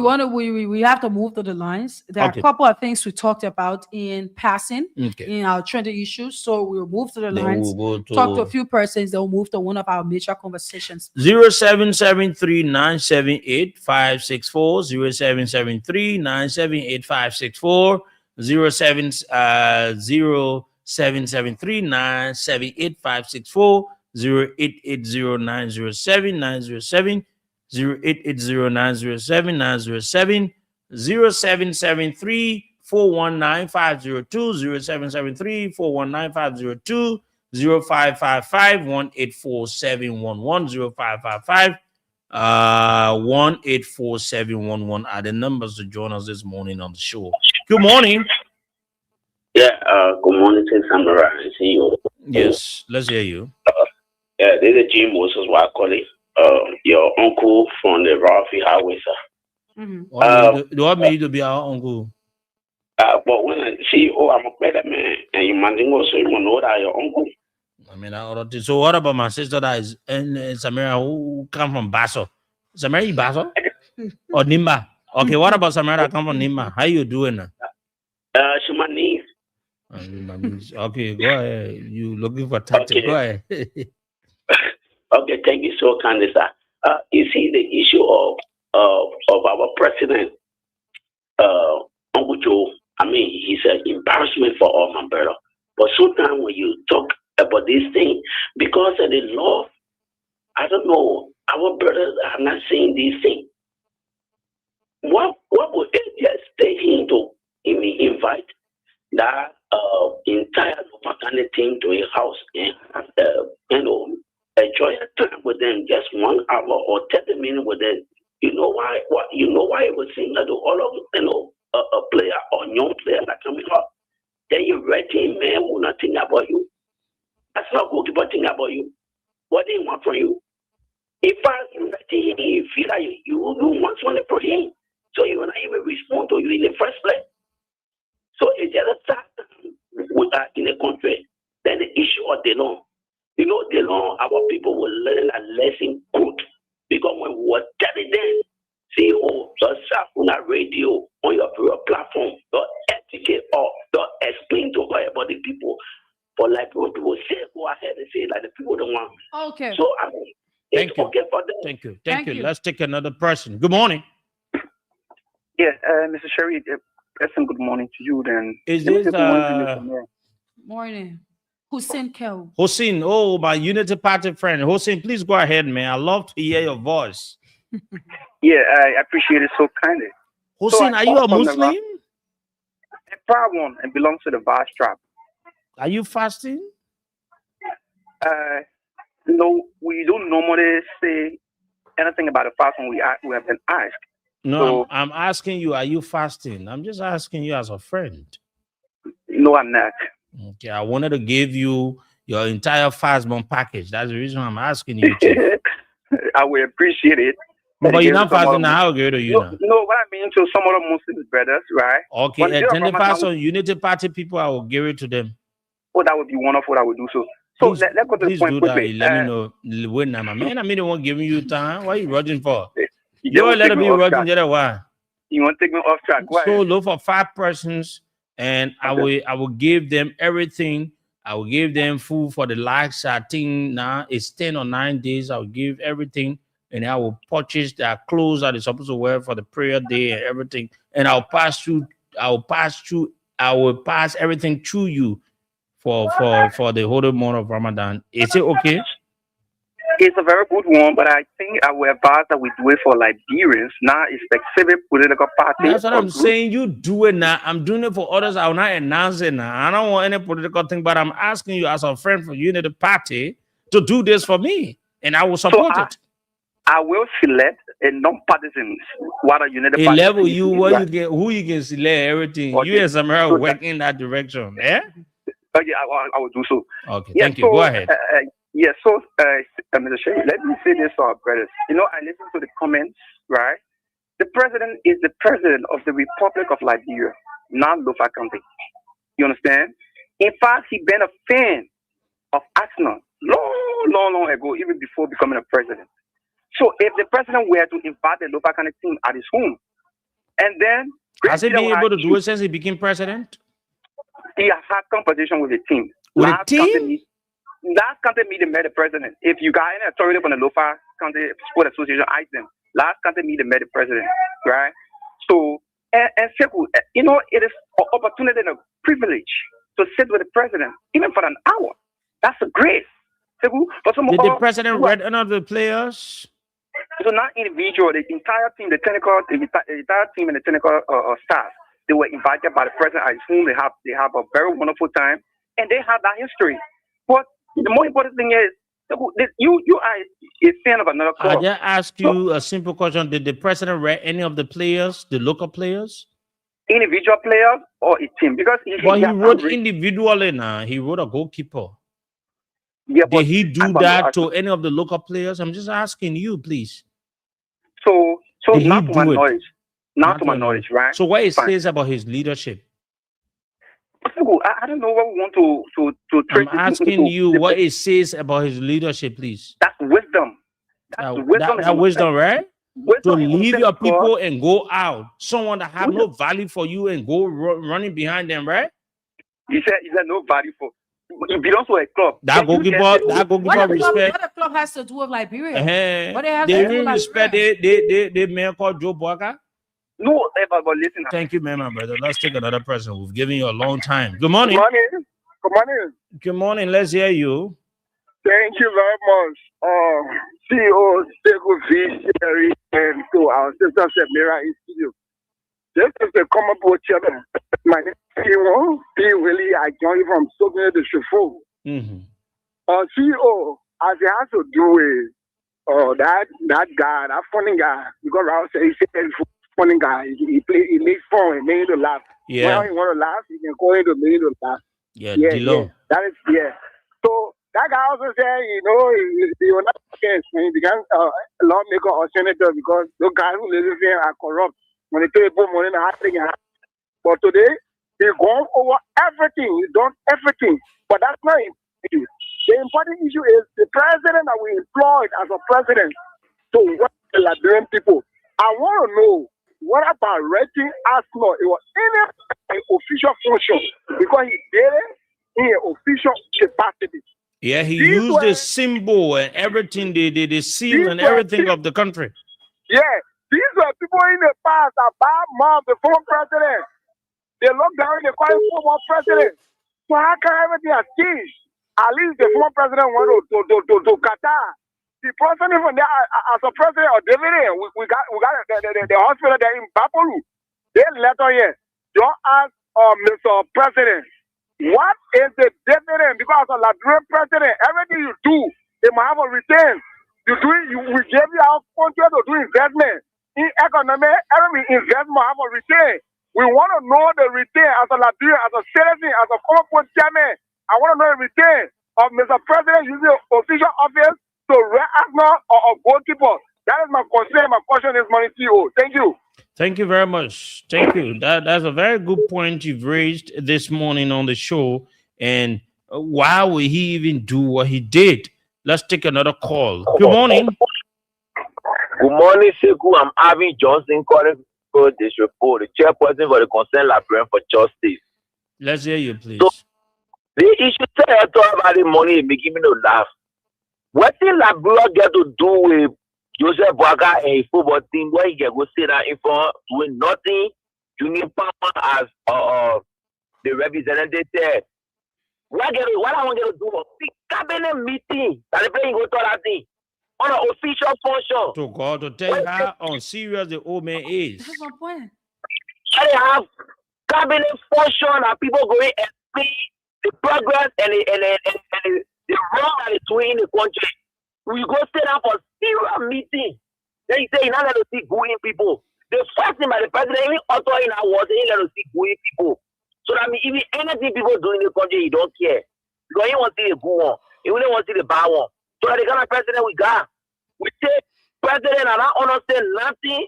have to move to the lines. There are a couple of things we talked about in passing in our trending issues. So we'll move to the lines, we'll talk to a few persons, then we'll move to one of our major conversations. 0773-978-564, 0773-978-564, 0773-978-564, 0880-907-907, 0880-907-907, 0773-419-502, 0773-419-502, 0555-184-711, 0555 184-711 are the numbers to join us this morning on the show. Good morning. Yeah, good morning to Samara and CEO. Yes, let's hear you. Yeah, this is Jim Moses Wakoli, your uncle from the Rafi Highway, sir. Do I mean to be our uncle? But when I see you, I'm a better man, and you man also you know that your uncle. I mean, so what about my sister that is in Samara who come from Basso? Samara is Basso or Nimba? Okay, what about Samara that come from Nimba? How you doing? She my niece. Okay, go ahead. You looking for tactics? Okay. Go ahead. Okay, thank you so kindly, sir. You see the issue of our president, Uncle Joe. I mean, he's an embarrassment for all my brother. But sometimes when you talk about this thing, because of the law, I don't know, our brothers are not saying this thing. What would they just take him to invite that entire Nopakane team to a house and enjoy a time with them, just 1 hour or 30 minutes with them? You know why? You know why it was saying that to all of a player or young player that coming up? Then you ready man who not think about you. That's not goalkeeper think about you. What do you want from you? If I ready, you feel like you want something for him, so you will not even respond to you in the first place. So it's just a time we are in a country. Then the issue of the law. You know, the law, our people will learn a lesson good. Because when we were telling them, see, just on a radio, on your platform, don't educate or don't explain to her about the people. For like when people say, go ahead and say, like the people don't want. Okay. So, I mean, Thank you. Okay for them. Thank you. Let's take another person. Good morning. Yeah, Mr. Sherry, good morning to you. Then is this morning? Hussein Kel. Hussein, my Unity Party friend. Hussein, please go ahead, man. I love to hear your voice. Yeah, I appreciate it so kindly. Hussein, are you a Muslim? A proud one and belongs to the Vast tribe. Are you fasting? No, we don't normally say anything about the fast when we have been asked. No, so, I'm asking you, are you fasting? I'm just asking you as a friend. No, I'm not. Okay, I wanted to give you your entire fast month package. That's the reason I'm asking you to. I will appreciate it. But you're not fasting now. How good are you now? No, what I mean to some other Muslim brothers, right? Okay, then the fast on Unity Party people, I will give it to them. Oh, that would be wonderful. I would do so. So let's go to the point quickly. Let me know when I'm man. I mean, they won't giving you time. Why are you rushing for? You don't let me rushing the other why? You want to take me off track? Why? So look for 5 persons, and okay. I will give them everything. I will give them food for the likes. I think now it's 10 or 9 days. I will give everything, and I will purchase their clothes that they're supposed to wear for the prayer day and everything. And I will pass everything to you for the whole month of Ramadan. Is it okay? It's a very good one, but I think I will advise that we do it for Liberians, not a specific political party. That's what I'm saying. You do it now. I'm doing it for others. I will not announce it now. I don't want any political thing, but I'm asking you as a friend for Unity Party to do this for me, and I will support it. I will select a non-partisan what a Unity Party. Level you where you get who you can select everything. Okay. You and Samara so work in that direction. Yeah. Okay, I will do so. Okay, thank you. Go ahead. Yes, so, Mr. Sherry, let me say this to our brothers. You know, I listen to the comments, right? The president is the president of the Republic of Liberia, not Lofa County. You understand? In fact, he been a fan of Arsenal long long ago, even before becoming a president. So if the president were to invite the local county team at his home, and then has he been able to do it since he became president? He has had competition with the team. With a team? Last county meeting met the president. If you got any authority from the local county sport association, ask them. Last county meeting met the president, right? So, and you know, it is an opportunity and a privilege to sit with the president, even for an hour. That's a grace. Did the president read any of the players? So not individual, the entire team, the entire team and the technical staff, they were invited by the president at his home. They have a very wonderful time, and they have that history. But the more important thing is, you are a fan of another club. I just ask you a simple question. Did the president read any of the players, the local players? Individual players or a team? Because he wrote individually now. He wrote a goalkeeper. Yeah, did he do that to any of the local players? I'm just asking you, please. So not to my knowledge. Not to my knowledge, right? So what it says about his leadership? I don't know what we want to I'm asking you what it says about his leadership, please. That's wisdom. That's wisdom, right? To leave your people and go out. Someone that have no value for you and go running behind them, right? He said no value for. It belongs to a club. That goalkeeper respect. What the club has to do with Liberia? What they have to do with respect the man called Joe Boaga? No, but listen. Thank you, man, my brother. Let's take another person. We've given you a long time. Good morning. Good morning. Good morning. Good morning. Let's hear you. Thank you very much. CEO Sego V. Sherry and to our sister Samira in studio. This is the common board chairman. My name is CEO. Really, I joined you from Soviet to Shufo. CEO, as it has to do with that guy, that funny guy, because I say he said funny guy. He makes fun and made to laugh. Yeah. When you want to laugh, you can go into make to laugh. Yeah. That is So that guy also said, you know, he will not change when he began lawmaker or senator because those guys who live here are corrupt. When they pay people money, but today they've gone over everything. He's done everything, but that's not important. The important issue is the president that we employed as a president to work the Liberian people. I want to know what about rating asthma? It was in an official function because he did it in an official capacity. Yeah, he used the symbol and everything, the seal and everything of the country. Yeah. These were people in the past that bad mom, the former president. They looked down and they call him former president. So how can everything has changed? At least the former president went to Qatar. The president from there as a president of dividend, we got the hospital there in Bapolu. They letter here. Don't ask Mr. President, what is the dividend? Because as a Liberian president, everything you do, they might have a return. We gave you our country to do investment. In economy, every investment have a return. We want to know the return as a Liberian, as a citizen, as a former chairman. I want to know the return of Mr. President using official office to react or goalkeeper. That is my concern. My question is money CEO. Thank you. Thank you very much. Thank you. That's a very good point you've raised this morning on the show. And why would he even do what he did? Let's take another call. Good morning. Good morning, Sekou. I'm Avi Johnson calling for this report, the chairperson for the Concerned Liberian for Justice. Let's hear you, please. So, the issue I talk about the money is making me no laugh. What did Liberia get to do with Joseph Boaga and his football team where he can go sit down in front doing nothing? Junior Palmer as the representative there. What I want to do is a cabinet meeting that they play go to that thing. On an official function. To God, to tell you how unserious the old man is. That's my point. They have cabinet function and people going and see the progress and the wrong that is doing in the country. We go sit down for serious meeting. Then you say, you're not going to see going people. The first thing by the president, even author in our words, you're going to see going people. So that means even anything people do in the country, you don't care. Because you want to see the good one. You don't want to see the bad one. So the kind of president we got, we take president and I don't understand nothing.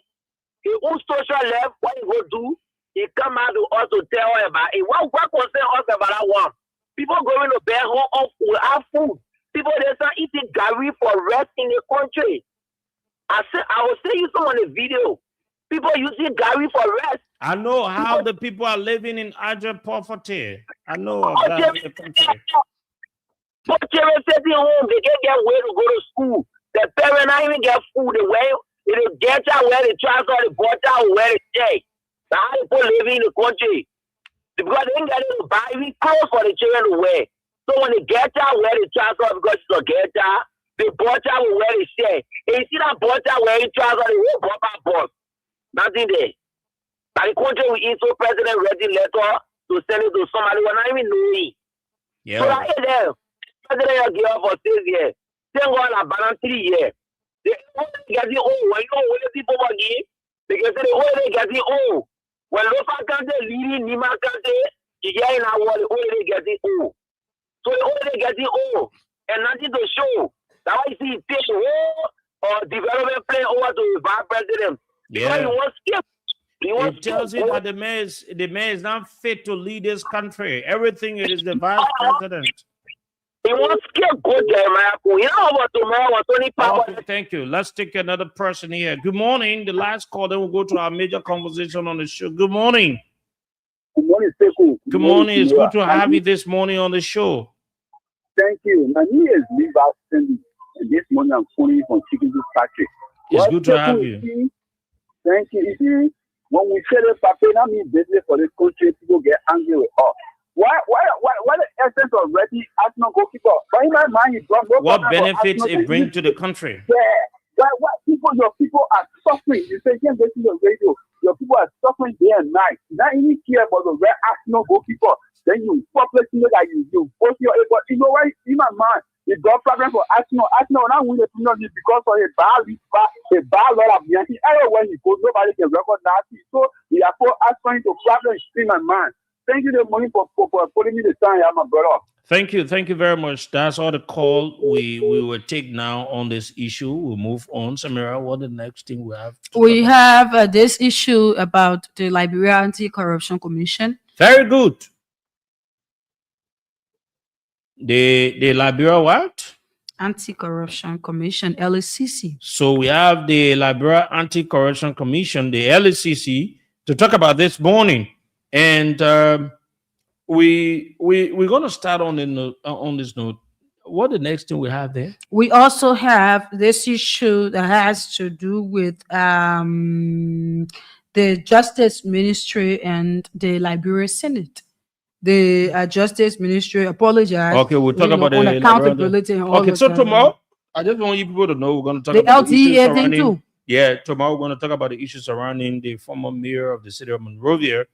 He who social left, what he go do, he come out to us to tell us about it. What concern us about that one? People going to bed home with our food. People they start eating Gary for rest in the country. I will send you some on the video. People using Gary for rest. I know how the people are living in utter poverty. I know of that in the country. But children sitting home, they can't get where to go to school. The parents not even get food. They get out where they transfer the butter where they stay. Now people living in the country. Because they ain't getting to buy even clothes for the children to wear. So when they get out where they transfer because it's a get out, the butter will where they stay. And you see that butter where they transfer the whole bumper box. Nothing there. But the country will issue president ready letter to send it to somebody who not even know it. Yeah. So right there, president give up for 6 years. Then go on a balance 3 years. They get the old. When you know when the people give, they can say the old they get the old. When local country leading Nima country, you get in our world, the old they get the old. So the old they get the old. And nothing to show. That's why you see it take or development plan over to the vice president. Because you want skip. It tells you that the mayor is not fit to lead this country. Everything it is the vice president. He wants to go Jeremiah. You know what tomorrow was only power. Okay, thank you. Let's take another person here. Good morning. The last call, then we'll go to our major conversation on the show. Good morning. Good morning, Sekou. Good morning. It's good to have you this morning on the show. Thank you. My name is Liva Cindy. And this morning I'm calling from Chicken Factory. It's good to have you. Thank you. You see, when we say the paper, that means business for this country, people get angry with us. Why the essence of ready Arsenal goalkeeper? Why in my mind you don't know what benefits it brings to the country? Yeah. Why your people are suffering? You say again, this is the radio. Your people are suffering day and night. Not even care about the red Arsenal goalkeeper. Then you populate that you post your but you know why in my mind the got problem for Arsenal. Arsenal now win the Premier League because of a bad lot of Yankee. Everywhere you go, nobody can record that. So we are for Arsenal to problem in my mind. Thank you the morning for putting me the time, my brother. Thank you very much. That's all the call we will take now on this issue. We'll move on. Samira, what the next thing we have? We have this issue about the Liberia Anti-Corruption Commission. Very good. The Liberia what? Anti-Corruption Commission, LACC. So we have the Liberia Anti-Corruption Commission, the LACC, to talk about this morning. And we're going to start on this note. What the next thing we have there? We also have this issue that has to do with the Justice Ministry and the Liberia Senate. The Justice Ministry apologized. Okay, we'll talk about on the accountability. And all okay, so tomorrow, I just want you people to know we're going to talk about the issues surrounding. Yeah, tomorrow we're going to talk about the issues surrounding the former mayor of the city of Monrovia,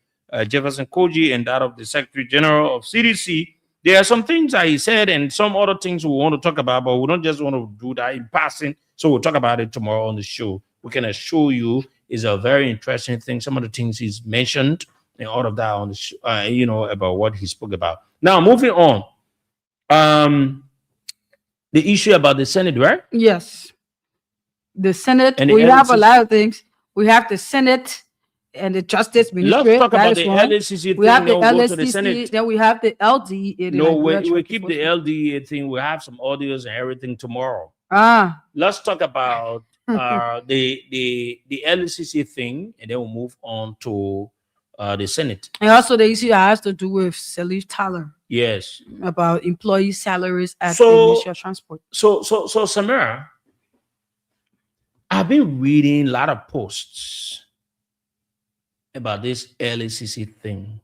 Jefferson Koji, and that of the Secretary General of CDC. There are some things that he said and some other things we want to talk about, but we don't just want to do that in passing. So we'll talk about it tomorrow on the show. We can assure you it's a very interesting thing. Some of the things he's mentioned and all of that on the show, about what he spoke about. Now, moving on. The issue about the Senate, right? Yes. The Senate, and we have a lot of things. We have the Senate and the Justice Ministry. Let's talk about the LACC. We have the LACC, then we have the LDA. No, we keep the LDA thing. We have some audios and everything tomorrow. Let's talk about the LACC thing, and then we'll move on to the Senate. And also the issue that has to do with Salif Tyler. Yes. About employee salaries at the Ministry of Transport. So Samira, I've been reading a lot of posts about this LACC thing.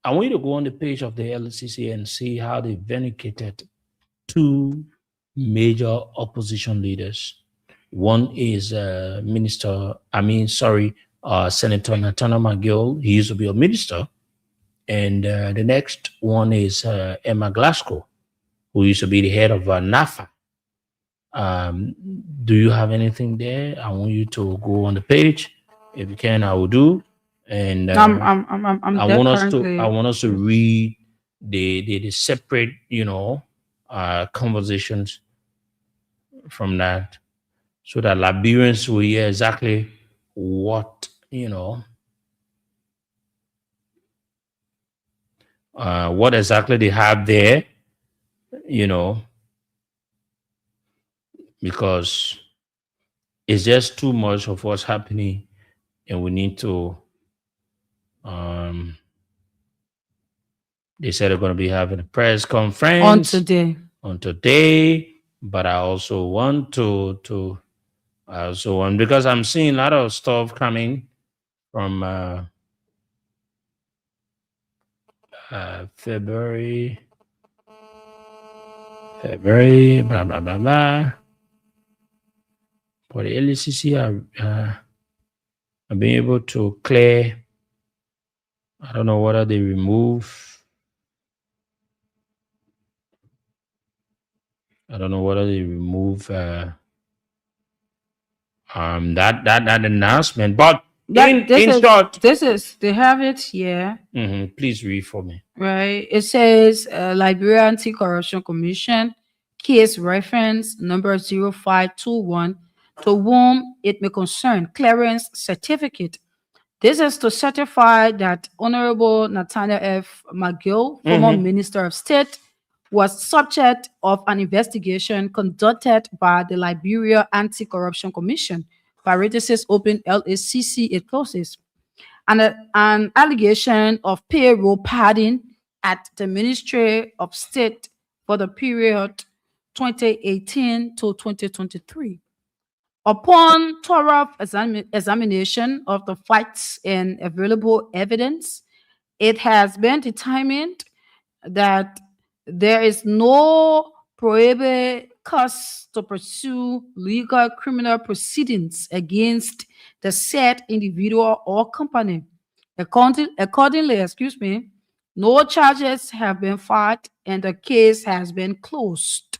I want you to go on the page of the LACC and see how they vindicated two major opposition leaders. One is Senator Nathaniel McGill. He used to be a minister. And the next one is Emma Glasgow, who used to be the head of NAFA. Do you have anything there? I want you to go on the page. If you can, I will do. And I want us to read the separate, conversations from that, so that Liberians will hear exactly what what exactly they have there, because it's just too much of what's happening, and we need to. They said they're going to be having a press conference on today, but I also want because I'm seeing a lot of stuff coming from February, blah blah blah blah. For the LCC, I've been able to clear. I don't know whether they remove. I don't know whether they remove that announcement. But in short, they have it here. Please read for me. Right. It says Liberia Anti-Corruption Commission case reference number 0521 to whom it may concern clearance certificate. This is to certify that Honorable Nathaniel F. McGill, former Minister of State, was subject of an investigation conducted by the Liberia Anti-Corruption Commission, parenthesis open LACC, it closes, and an allegation of payroll padding at the Ministry of State for the period 2018 to 2023. Upon thorough examination of the facts and available evidence, it has been determined that there is no prohibited cause to pursue legal criminal proceedings against the said individual or company. Accordingly, no charges have been filed and the case has been closed.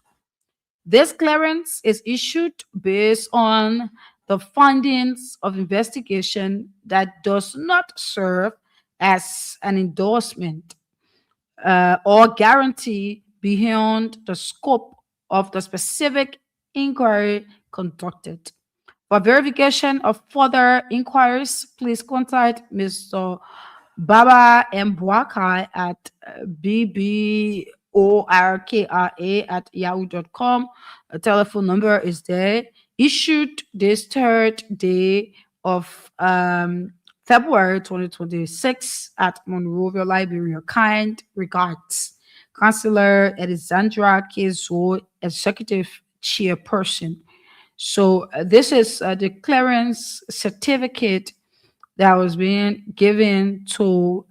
This clearance is issued based on the findings of investigation that does not serve as an endorsement or guarantee beyond the scope of the specific inquiry conducted. For verification of further inquiries, please contact Mr. Baba Mbwaka at BBORKRA@yahoo.com. A telephone number is there. Issued this third day of February 2026 at Monrovia, Liberia. Kind regards, Councillor Alexandra Kezo, Executive Chairperson. So this is the clearance certificate that was being given to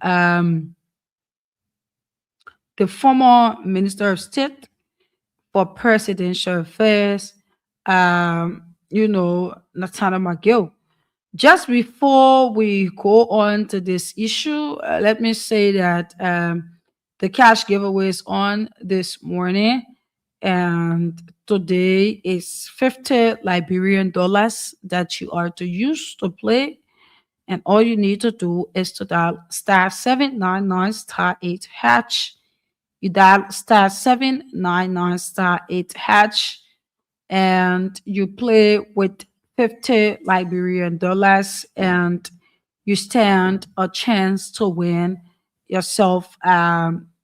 the former Minister of State for Presidential Affairs, Nathaniel McGill. Just before we go on to this issue, let me say that the cash giveaway is on this morning, and today is 50 Liberian dollars that you are to use to play. And all you need to do is to dial *799*8#. You dial *799*8#, and you play with 50 Liberian dollars, and you stand a chance to win yourself.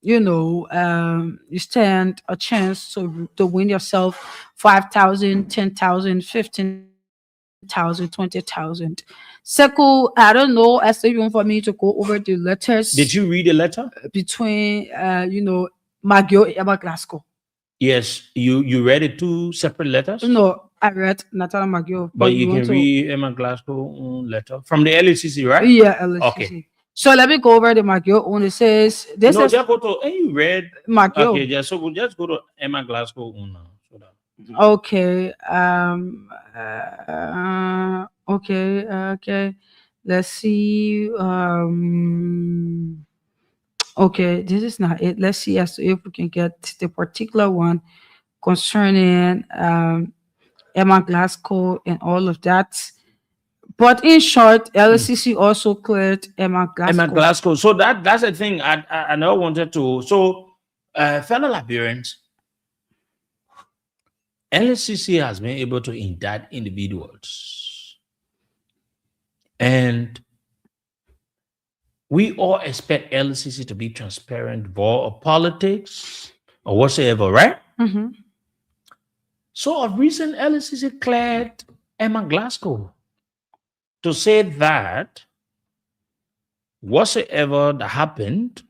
You stand a chance to win yourself 5,000, 10,000, 15,000, 20,000. Sekou, I don't know, as you want for me to go over the letters. Did you read the letter between Magio and Emma Glasgow? Yes, you read it, two separate letters? No, I read Nathaniel McGill. But you can read Emma Glasgow letter from the LCC, right? Yeah, LCC. Okay. So let me go over the McGill one. It says this is just go to you read McGill. Okay, so we'll just go to Emma Glasgow one now. Okay. Okay. Let's see. Okay, this is not it. Let's see as to if we can get the particular one concerning Emma Glasgow and all of that. But in short, LCC also cleared Emma Glasgow. Emma Glasgow. So that's the thing I now wanted to. So, fellow Liberians, LCC has been able to indict individuals, and we all expect LCC to be transparent, war or politics or whatsoever, right? So of recent, LCC cleared Emma Glasgow to say that whatsoever that happened,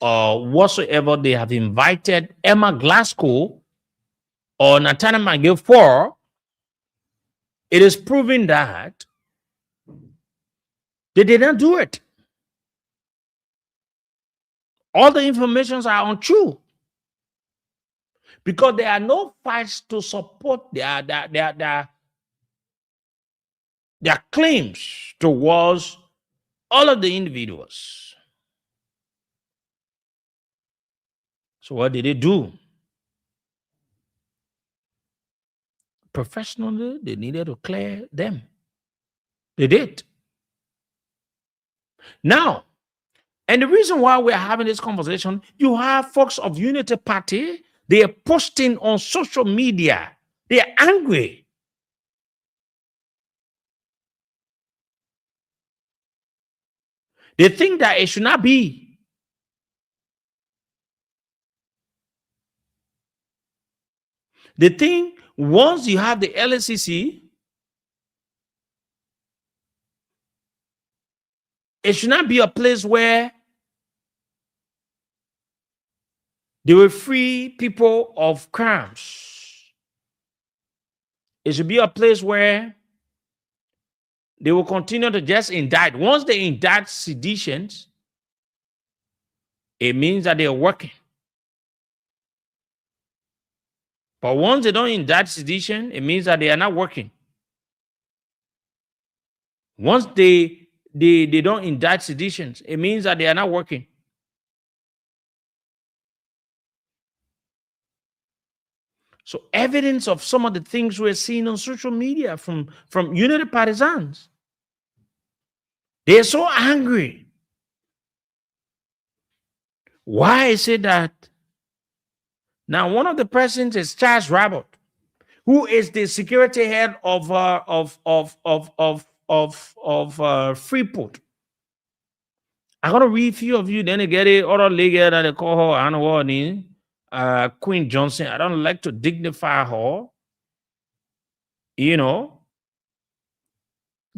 or whatsoever they have invited Emma Glasgow or Nathaniel McGill for, it is proving that they did not do it. All the informations are untrue because there are no facts to support their claims towards all of the individuals. So what did they do? Professionally, they needed to clear them. They did. Now, and the reason why we're having this conversation, you have folks of Unity Party, they are posting on social media. They are angry. They think that it should not be. They think once you have the LSCC, it should not be a place where they will free people of crimes. It should be a place where they will continue to just indict. Once they indict seditions, it means that they are working. But once they don't indict sedition, it means that they are not working. Once they don't indict seditions, it means that they are not working. So evidence of some of the things we're seeing on social media from Unity partisans. They're so angry. Why is it that now one of the persons is Charles Rabot, who is the security head of Freeport. I'm gonna read a few of you, then they get it other legal that they call her Queen Johnson. I don't like to dignify her. You know,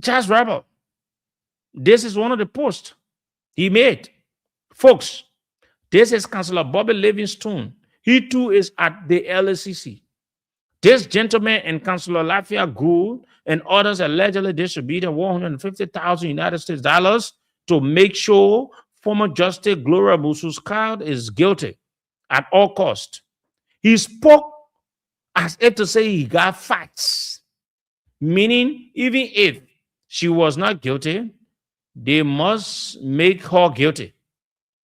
Charles Rabot. This is one of the posts he made. Folks, this is Councillor Bobby Livingstone. He too is at the LSCC. This gentleman and Councillor Lafayette Gould and others allegedly distributed $150,000 United States dollars to make sure former Justice Gloria Musu's child is guilty at all costs. He spoke as if to say he got facts, meaning even if she was not guilty, they must make her guilty.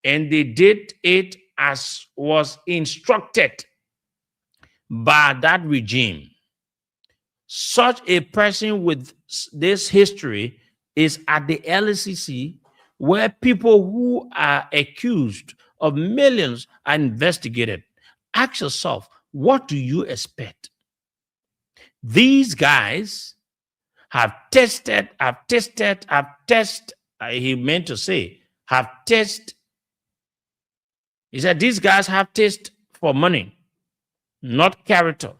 And they did it as was instructed by that regime. Such a person with this history is at the LSCC, where people who are accused of millions are investigated. Ask yourself, what do you expect? These guys have tested, he meant to say, have tested. He said these guys have taste for money, not character.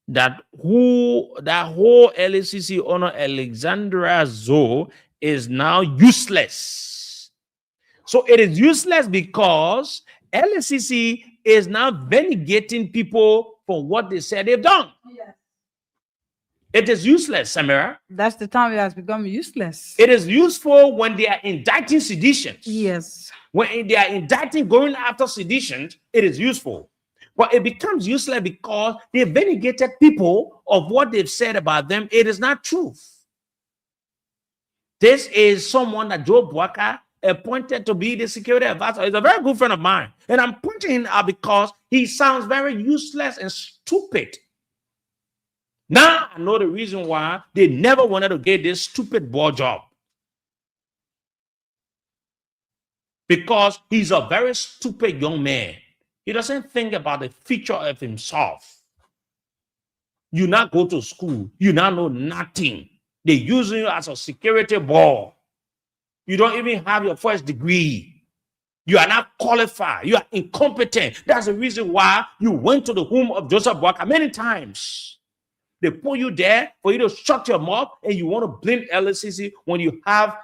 That whole LSCC owner Alexandra Zoe is now useless. So it is useless because LSCC is now vindicating people for what they said they've done. Yes. It is useless, Samira. That's the time it has become useless. It is useful when they are indicting seditions. Yes. When they are indicting, going after seditions, it is useful. But it becomes useless because they vindicated people of what they've said about them. It is not truth. This is someone that Joe Bwaka appointed to be the security advisor. He's a very good friend of mine. And I'm pointing him out because he sounds very useless and stupid. Now I know the reason why they never wanted to get this stupid boy job. Because he's a very stupid young man. He doesn't think about the future of himself. You not go to school. You not know nothing. They use you as a security boy. You don't even have your first degree. You are not qualified. You are incompetent. That's the reason why you went to the home of Joseph Boakai many times. They put you there for you to shut your mouth, and you want to blame LCC when you have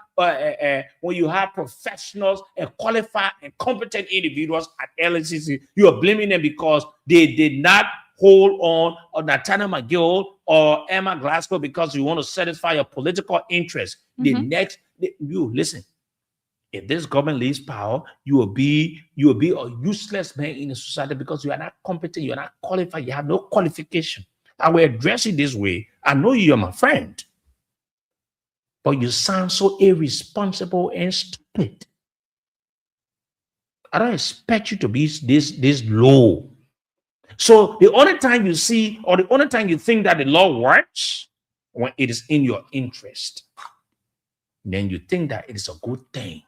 professionals and qualified and competent individuals at LCC. You are blaming them because they did not hold on Nathaniel McGill or Emma Glasgow because you want to satisfy your political interest. Listen. If this government leaves power, you will be a useless man in the society because you are not competent, you are not qualified, you have no qualification. I will address it this way. I know you are my friend, but you sound so irresponsible and stupid. I don't expect you to be this low. So the only time you see, or the only time you think that the law works, when it is in your interest, then you think that it is a good thing.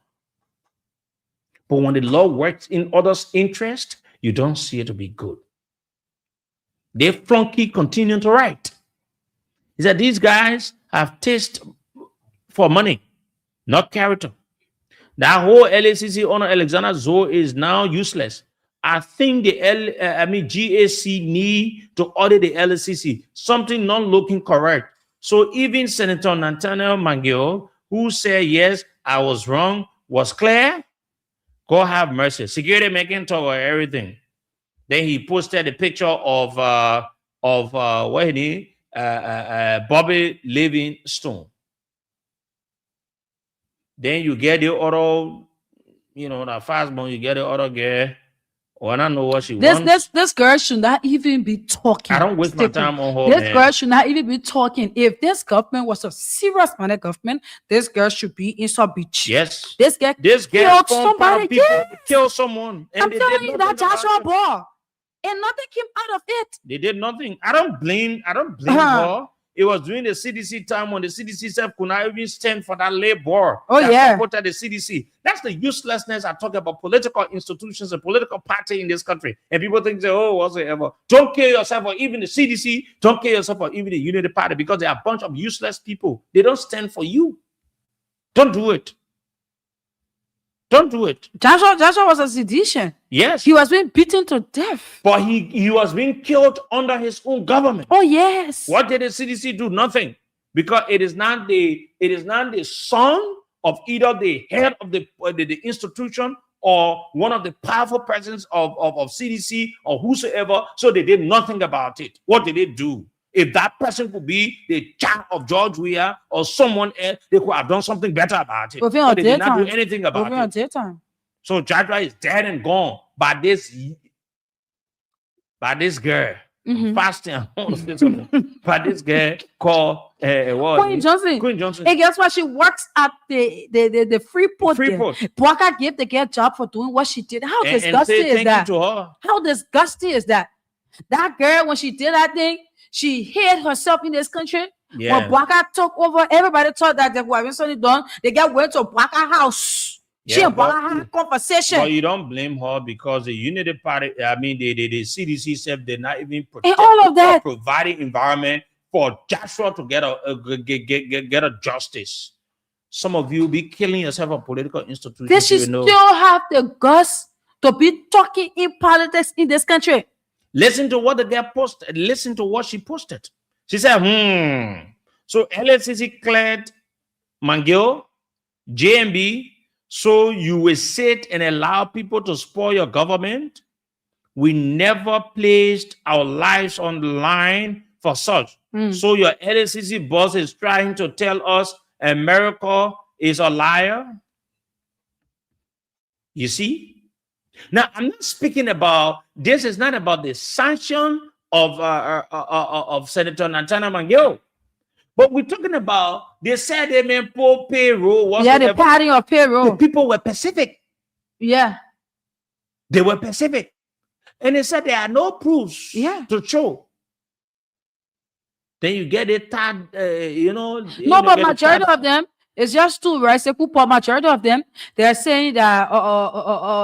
But when the law works in others' interest, you don't see it to be good. They flunky continue to write. He said these guys have taste for money, not character. That whole LACC owner Alexander Zoe is now useless. I think the GAC need to audit the LACC, something not looking correct. So even Senator Nathaniel McGill, who said yes, I was wrong, was clear. God have mercy. Security making talk of everything. Then he posted a picture of Bobby Livingstone. Then you get the other, the fast one, you get the other girl. Oh, I don't know what she wants. This girl should not even be talking. I don't waste my time on her. This girl should not even be talking. If this government was a serious-minded government, this girl should be in some beach. Yes. This girl killed somebody. Killed someone. And I'm telling you that Joshua ball. And nothing came out of it. They did nothing. I don't blame her. It was during the CDC time when the CDC self could not even stand for that labor. Supported the CDC. That's the uselessness I talk about political institutions and political party in this country. And people think, whatsoever. Don't kill yourself or even the CDC. Don't kill yourself or even the Unity Party because they are a bunch of useless people. They don't stand for you. Don't do it. Don't do it. Joshua was a sedition. Yes. He was being beaten to death. But he was being killed under his own government. Oh, yes. What did the CDC do? Nothing. Because it is not the son of either the head of the institution or one of the powerful presidents of CDC or whosoever. So they did nothing about it. What did they do? If that person could be the child of George Weah or someone else, they could have done something better about it. But they did not do anything about it. So Joshua is dead and gone by this girl. Fasting. I want to say something. By this girl called Queen Johnson. Queen Johnson. Hey, guess what? She works at the Freeport. Boakai gave the girl a job for doing what she did. How disgusting is that? How disgusting is that? That girl, when she did that thing, she hid herself in this country. Yeah. When Boakai took over, everybody thought that they were recently done. They went to Boakai house. She and Boakai had a conversation. But you don't blame her because the Unity Party, the CDC said they're not even providing environment for Joshua to get a justice. Some of you be killing yourself on political institutions. They should still have the guts to be talking in politics in this country. Listen to what the girl posted. Listen to what she posted. She said, So LSCC cleared McGill, JMB, so you will sit and allow people to spoil your government? We never placed our lives on the line for such. So your LSCC boss is trying to tell us America is a liar? You see? Now, I'm not speaking about, this is not about the sanction of Senator Nathaniel McGill. But we're talking about, they said they meant poor payroll. Yeah, the padding of payroll. The people were Pacific. Yeah. They were Pacific. And they said there are no proofs to show. Then you get it, No, but majority of them, it's just two, right? So, majority of them, they're saying that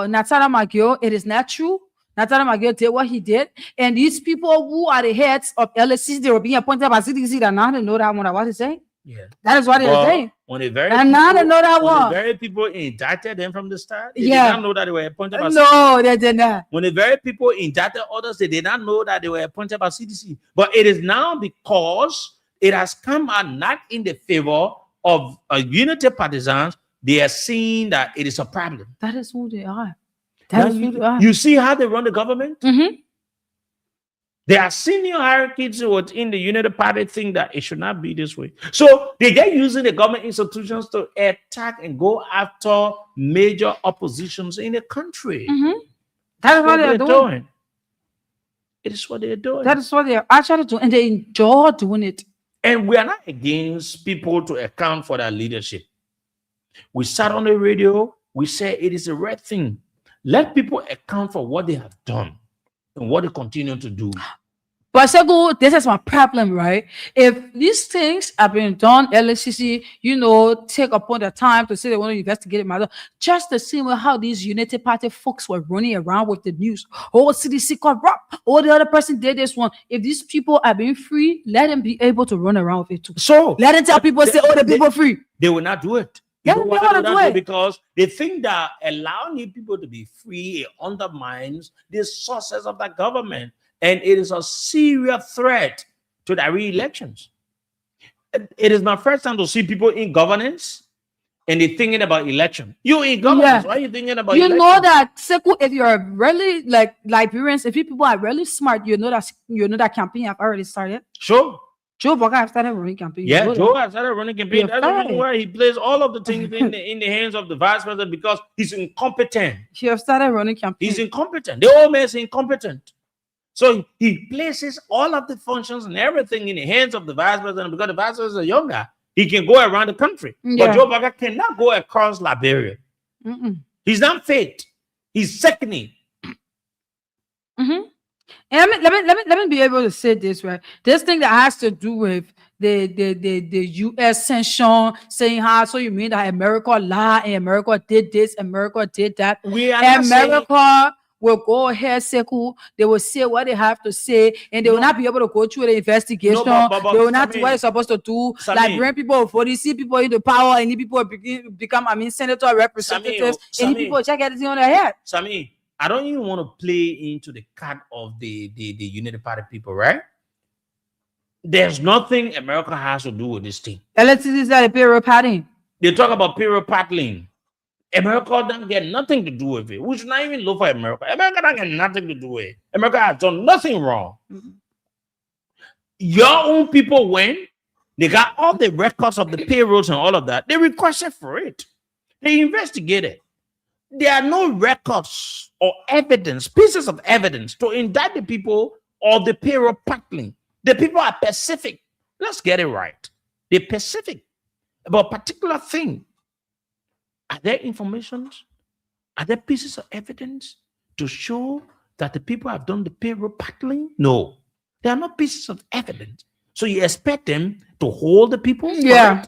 Nathaniel McGill, it is not true. Nathaniel McGill did what he did. And these people who are the heads of LSC, they were being appointed by CDC that now they know that what to say. Yeah. That is what they're saying. When the very And now they know that when the one. very people indicted them from the start, they Yeah. did not know that they were appointed by No, they did not. When the very people indicted others, they did not know that they were appointed by CDC. But it is now because it has come out not in the favor of unity partisans. They are seeing that it is a problem. That is who they are. You see how they run the government? Mm-hmm. There are senior hierarchies within the Unity Party think that it should not be this way. So they get using the government institutions to attack and go after major oppositions in the country. Mm-hmm. That is what they're doing. It is what they're doing. That is what they're actually doing, and they enjoy doing it. And we are not against people to account for their leadership. We sat on the radio, we said it is the right thing. Let people account for what they have done and what they continue to do. But Segu, this is my problem, right? If these things have been done, LCC, take upon the time to say they want to investigate it matter, just the same way how these Unity Party folks were running around with the news. Oh, CDC corrupt. Oh, the other person did this one. If these people are being free, let them be able to run around with it too. So let them tell people, say, oh, the people free. They will not do it. Let them do it. Because they think that allowing people to be free undermines the sources of the government. And it is a serious threat to the re-elections. It is my first time to see people in governance and they're thinking about election. You in governance, why are you thinking about election? You know that, Seku, if you're really like Liberians, if people are really smart, you know that campaign have already started. Sure. Joe Biden have started running campaign. Yeah, Joe has started running campaign. That's the reason why he plays all of the things in the hands of the vice president, because he's incompetent. He have started running campaign. He's incompetent. The old man is incompetent. So he places all of the functions and everything in the hands of the vice president, because the vice president is a young guy. He can go around the country. Yeah. But Joe Biden cannot go across Liberia. He's not fit. He's sickening. And let me be able to say this, right? This thing that has to do with the U.S. sanction, saying how, so you mean that America lied and America did this, America did that. America will go ahead, Seku. They will say what they have to say, and they will not be able to go through the investigation. They will not do what they're supposed to do. Like bring people for the see people into power, and people become, senator representatives, and people check everything on their head. Sami, I don't even want to play into the card of the Unity Party people, right? There's nothing America has to do with this thing. Let's see, this is a payroll padding. They talk about payroll paddling. America don't get nothing to do with it. We should not even look for America. America don't get nothing to do with it. America has done nothing wrong. Your own people went. They got all the records of the payrolls and all of that. They requested for it. They investigated. There are no records or evidence, pieces of evidence to indict the people of the payroll paddling. The people are specific. Let's get it right. They're specific about a particular thing. Are there informations? Are there pieces of evidence to show that the people have done the payroll paddling? No. There are no pieces of evidence. So you expect them to hold the people? Yeah.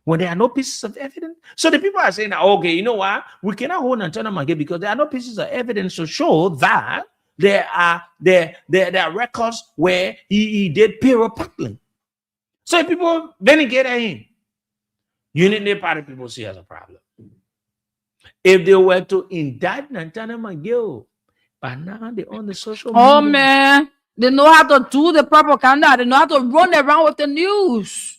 When there are no pieces of evidence? So the people are saying, okay, you know what? We cannot hold Antonio Mange because there are no pieces of evidence to show that there are records where he did payroll paddling. So people then get at him. Unity Party people see as a problem. If they were to indict Nantana Magil, but now they're on the social media. Oh man, they know how to do the propaganda. They know how to run around with the news.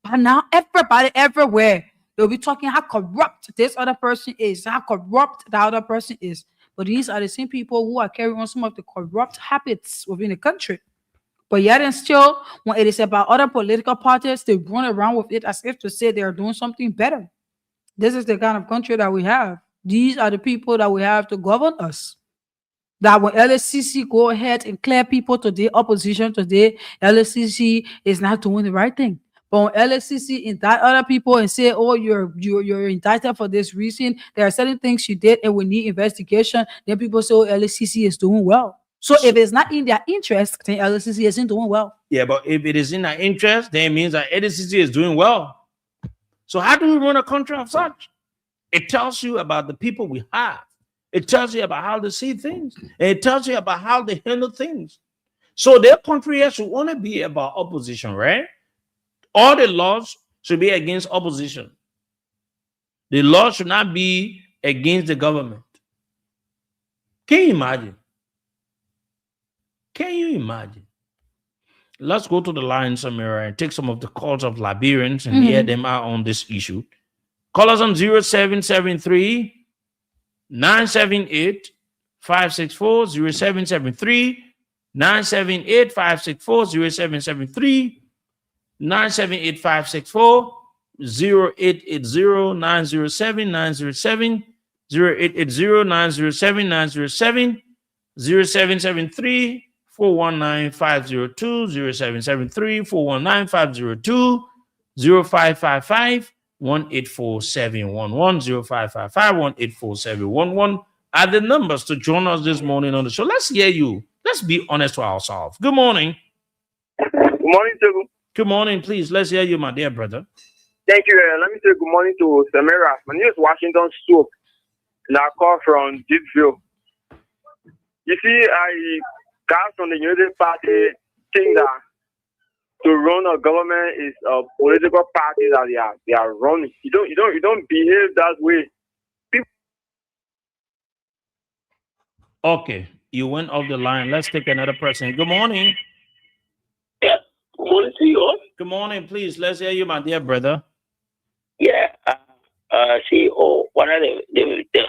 But now everybody everywhere, they'll be talking how corrupt this other person is, how corrupt the other person is. But these are the same people who are carrying on some of the corrupt habits within the country. But yet and still, when it is about other political parties, they run around with it as if to say they are doing something better. This is the kind of country that we have. These are the people that we have to govern us. That when LSCC go ahead and clear people today, opposition today, LSCC is not doing the right thing. But when LSCC indict other people and say, oh, you're indicted for this reason, there are certain things you did and we need investigation, then people say, oh, LSCC is doing well. So if it's not in their interest, then LSCC isn't doing well. Yeah, but if it is in their interest, then it means that LSCC is doing well. So how do we run a country of such? It tells you about the people we have. It tells you about how they see things. And it tells you about how they handle things. So their country should only be about opposition, right? All the laws should be against opposition. The law should not be against the government. Can you imagine? Can you imagine? Let's go to the line, Samira, and take some of the calls of Liberians and hear them out on this issue. Call us on 0773 978 564 0773 978 564 0773 978 564 0880 907 907 0880 907 907 0773 419 502 0773 419 502 0555 184 0555 184 711 are the numbers to join us this morning on the show. Let's hear you. Let's be honest to ourselves. Good morning. Good morning, Segu. Good morning, please. Let's hear you, my dear brother. Thank you. Let me say good morning to Samira. My name is Washington Soap, and I call from Deepville. You see, I got from the United Party think that to run a government is a political party that they are running. You don't behave that way. Okay, you went off the line. Let's take another person. Good morning. Yeah, good morning to you all. Good morning, please. Let's hear you, my dear brother. Yeah, see, what are they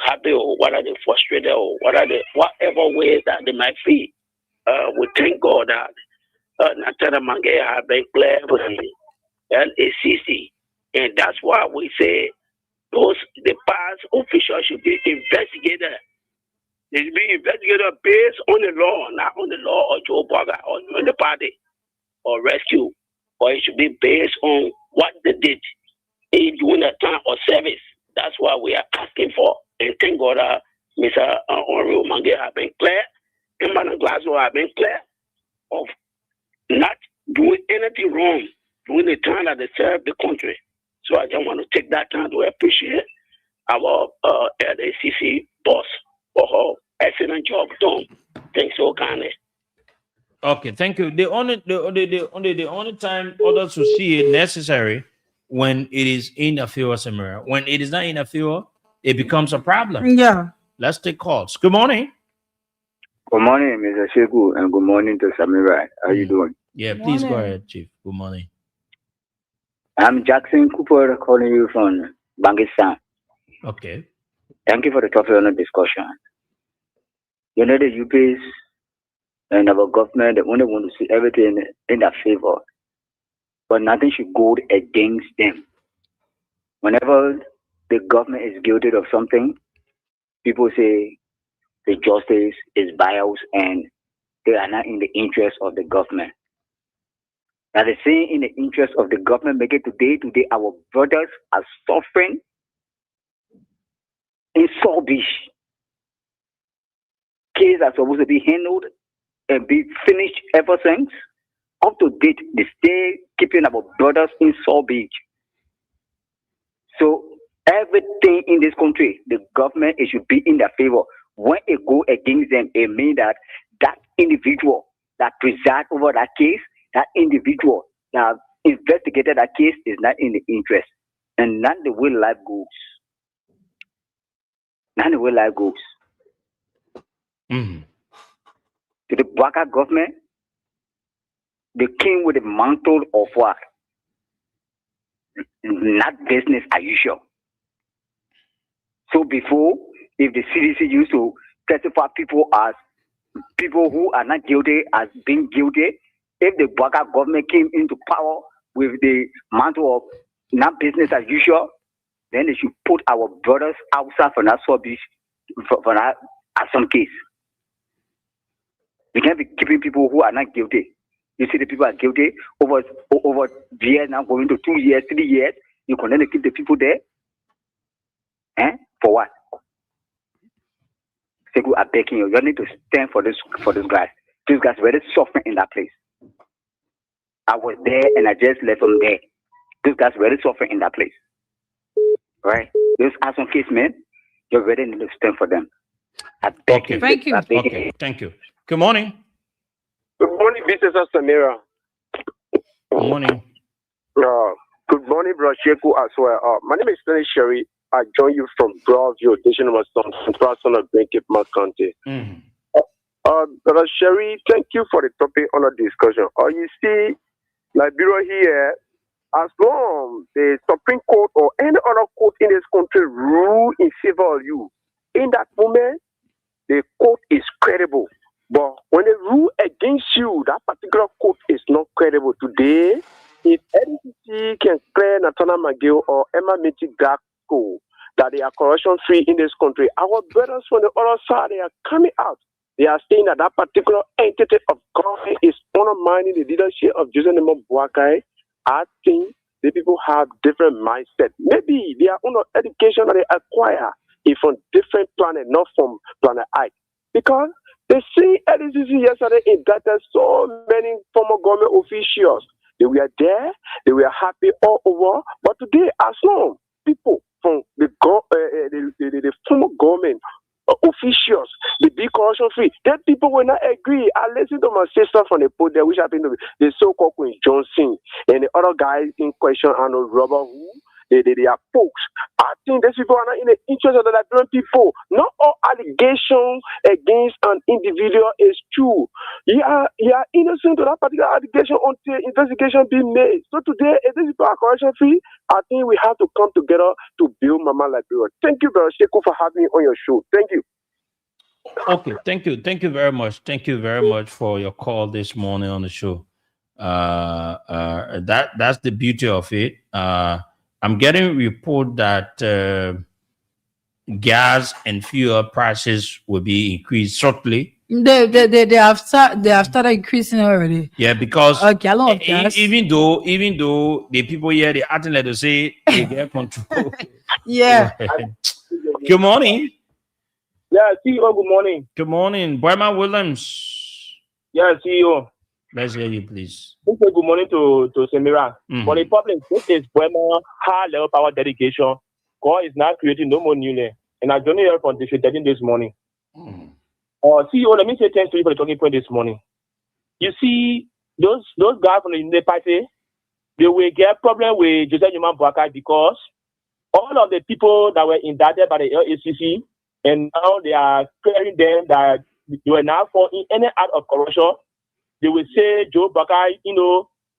happy, or what are they frustrated, or what are the whatever ways that they might feel. We thank God that Natana Mange have been clear with the LACC, and that's why we say the past officials should be investigated. They should be investigated based on the law, not on the law of Joe Bugger or the party or rescue, or it should be based on what they did during the time of service. That's what we are asking for. And thank God Mr. Henry Mange have been clear, and Madam Glasgow have been clear of not doing anything wrong during the time that they serve the country. So I just want to take that time to appreciate our LACC boss for her excellent job done. Thanks so kindly. Okay, thank you. The only time others will see it necessary when it is interfere, Samira. When it is not interfere, it becomes a problem. Yeah. Let's take calls. Good morning. Good morning, Mr. Sheku, and good morning to Samira. How you doing? Yeah, Good please go morning. ahead, Chief. Good morning. I'm Jackson Cooper calling you from Bangistan. Okay. Thank you for the topic on the discussion. You know, the UPs and our government, they only want to see everything in their favor, but nothing should go against them. Whenever the government is guilty of something, people say the justice is biased and they are not in the interest of the government. Now they say in the interest of the government, make it today, our brothers are suffering in South Beach. Cases are supposed to be handled and be finished ever since. Up to date, they stay keeping our brothers in South Beach. So everything in this country, the government, it should be in their favor. When it go against them, it means that that individual that presides over that case, that individual that investigated that case is not in the interest. And not the way life goes. Not the way life goes. Mm-hmm. To the Baka government, they came with a mantle of what? Not business as usual. So before, if the CDC used to classify people as people who are not guilty as being guilty, if the Baka government came into power with the mantle of not business as usual, then they should put our brothers outside for that service for that at some case. We can't be keeping people who are not guilty. You see the people are guilty over years now, going to 2 years, 3 years. You continue to keep the people there. For what? Segu, I'm begging you. You need to stand for this guy. This guy's very suffering in that place. I was there and I just left him there. This guy's very suffering in that place. Right? Those are some case, man. You really need to stand for them. I beg Okay. you. Thank you. I beg you. Okay, thank you. Good morning. Good morning, Mrs. Samira. Good morning. Good morning, bro. Sheku as well. My name is Stanley Sherry. I join you from Broadview, Station number Central Son of Cape County. Brother Sherry, thank you for the topic on the discussion. You see, Liberia here, as long the Supreme Court or any other court in this country rule in favor of you, in that moment, the court is credible. But when they rule against you, that particular court is not credible. Today, if NCC can clear Natana McGill or Emma Mitty Gakko that they are corruption-free in this country, our brothers from the other side, they are coming out. They are saying that that particular entity of government is undermining the leadership of Joseph Nemo Boakai. I think the people have different mindset. Maybe they are under education that they acquire is from different planet, not from planet I. Because they see NCC yesterday indicted so many former government officials. They were there, they were happy all over. But today, as long people from the former government officials, the big corruption free, then people will not agree. I listen to my sister from the podium, which happened to be the so-called Queen Johnson and the other guys in question, I know Robert who. They are folks. I think these people are not in the interest of the Liberian people. Not all allegations against an individual is true. You are innocent to that particular allegation until investigation be made. So today, if these people are corruption free, I think we have to come together to build Mama Liberia. Thank you, Brother Sheku, for having me on your show. Thank you. Okay, thank you. Thank you very much. Thank you very much for your call this morning on the show. That's the beauty of it. I'm getting a report that gas and fuel prices will be increased shortly. They have started increasing already. Yeah, because a gallon of gas. Even though the people here they acting like to say they get control. Yeah. Good morning. Yeah, CEO. Good morning. Good morning, Boyman Williams. Yeah, CEO. Let's hear you, please. Good morning to Samira. But the problem is Boyman high level power dedication. God is not creating no more new land. And I joined here from the 13 this morning. CEO, let me say thanks to you for the talking point this morning. You see, those guys from the party, they will get problem with Joseph Newman Boakai because all of the people that were indicted by the LACC and now they are clearing them that they were now for in any act of corruption. They will say Joe Boakai,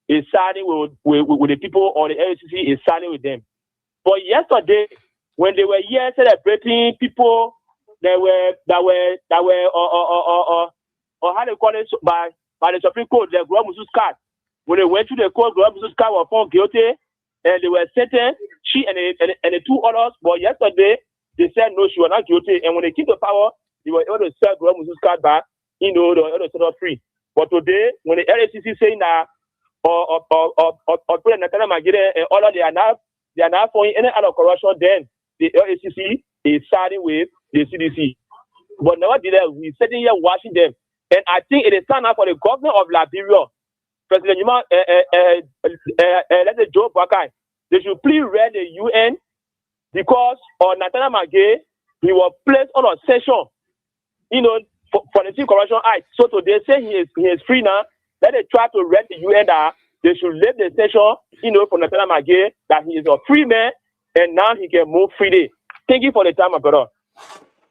is siding with the people, or the LACC is siding with them. But yesterday, when they were here celebrating people that were how they call it by the Supreme Court, the Grand Musu's card. When they went to the court, Grand Musu's card was found guilty, and they were sentenced. She and the two others. But yesterday, they said no, she was not guilty. And when they keep the power, they were able to sell Grand Musu's card back. They were able to set her free. But today, when the LACC saying that or President Natana Magide and all of they are not following any other corruption, then the LACC is siding with the CDC. But nevertheless, we're sitting here watching them. And I think it is time now for the governor of Liberia, President Newman, Joe Boakai, they should please read the UN because Natana Magide, he was placed on a session, for the Corruption Act. So today say he is free now. Let they try to read the UN that they should leave the session, for Natana Magide, that he is a free man and now he can move freely. Thank you for the time, my brother.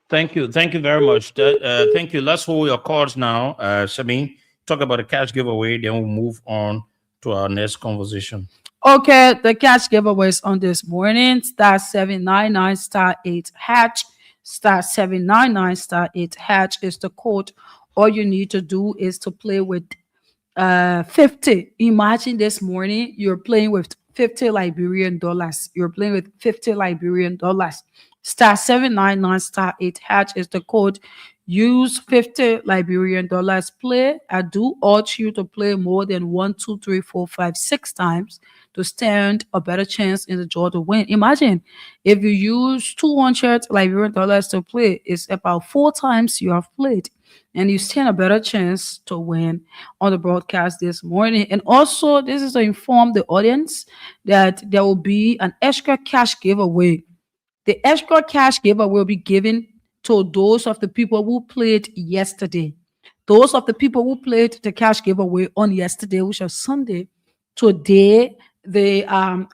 Thank you. Thank you very much. Thank you. Let's hold your calls now. Sabine, talk about the cash giveaway, then we'll move on to our next conversation. Okay, the cash giveaways on this morning, *799 *8 hatch. *799 *8 hatch is the code. All you need to do is to play with 50. Imagine this morning you're playing with 50 Liberian dollars. You're playing with 50 Liberian dollars. *799 *8 hatch is the code. Use 50 Liberian dollars. Play. I do urge you to play more than 1, 2, 3, 4, 5, 6 times to stand a better chance in the draw to win. Imagine if you use 200 Liberian dollars to play, it's about 4 times you have played, and you stand a better chance to win on the broadcast this morning. And also, this is to inform the audience that there will be an extra cash giveaway. The extra cash giveaway will be given to those of the people who played yesterday. Those of the people who played the cash giveaway on yesterday, which was Sunday, today the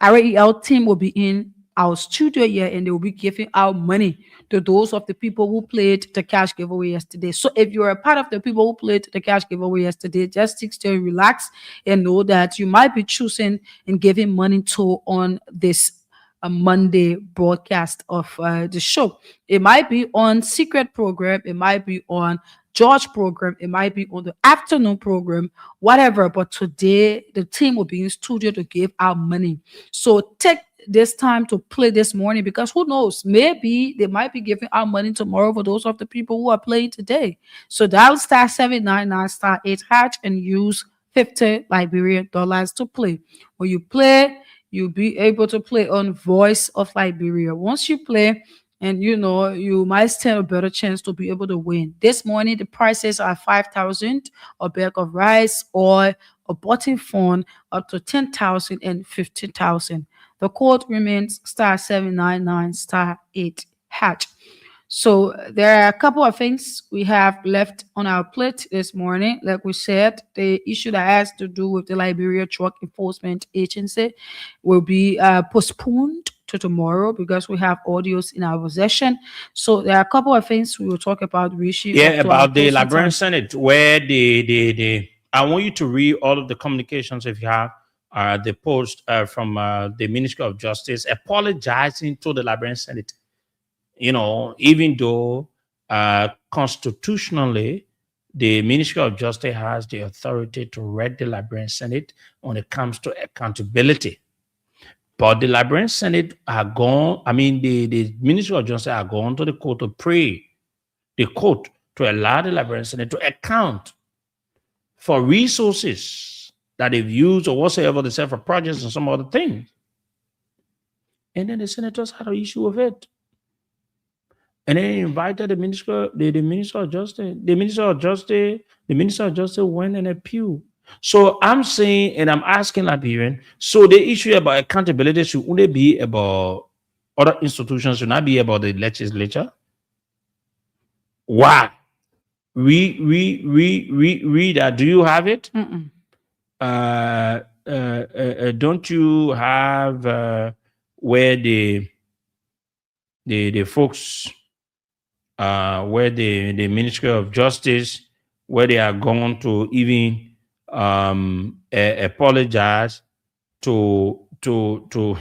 REL team will be in our studio here, and they will be giving out money to those of the people who played the cash giveaway yesterday. So if you're a part of the people who played the cash giveaway yesterday, just sit still and relax and know that you might be choosing and giving money to on this Monday broadcast of the show. It might be on secret program, it might be on George program, it might be on the afternoon program, whatever. But today the team will be in studio to give out money. So take this time to play this morning, because who knows, maybe they might be giving out money tomorrow for those of the people who are playing today. So dial star 799 star 8 hatch and use $50 Liberian to play. When you play, you'll be able to play on Voice of Liberia. Once you play, and you know, you might stand a better chance to be able to win. This morning, the prices are 5,000, a bag of rice, or a button phone up to 10,000 and 15,000. The code remains star 799 star 8 hatch. So there are a couple of things we have left on our plate this morning. Like we said, the issue that has to do with the Liberia Drug Enforcement Agency will be postponed to tomorrow because we have audios in our possession. So there are a couple of things we will talk about, Rishi. Yeah, about the Liberian Senate, where I want you to read all of the communications if you have the post from the Ministry of Justice apologizing to the Liberian Senate. You know, even though constitutionally the Ministry of Justice has the authority to read the Liberian Senate when it comes to accountability. But the Liberian Senate are gone, the Ministry of Justice are gone to the court to pray the court to allow the Liberian Senate to account for resources that they've used or whatsoever they say for projects and some other things. And then the senators had an issue with it. And then invited the Minister of Justice. The Minister of Justice went and appealed. So I'm saying, and I'm asking Liberian, so the issue about accountability should only be about other institutions, should not be about the legislature. Why? Read that. Do you have it? Don't you have where the folks where the Ministry of Justice, where they are going to even apologize to the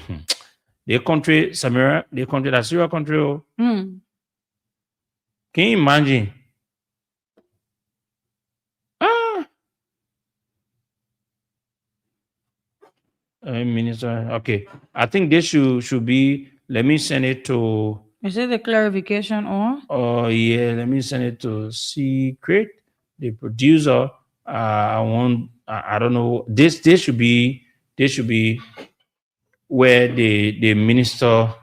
country, Samira, the country that's your country. Can you imagine? Minister, okay. I think this should be. Let me send it to. Is it the clarification or? Oh yeah, let me send it to Secret, the producer. I don't know. This should be where the minister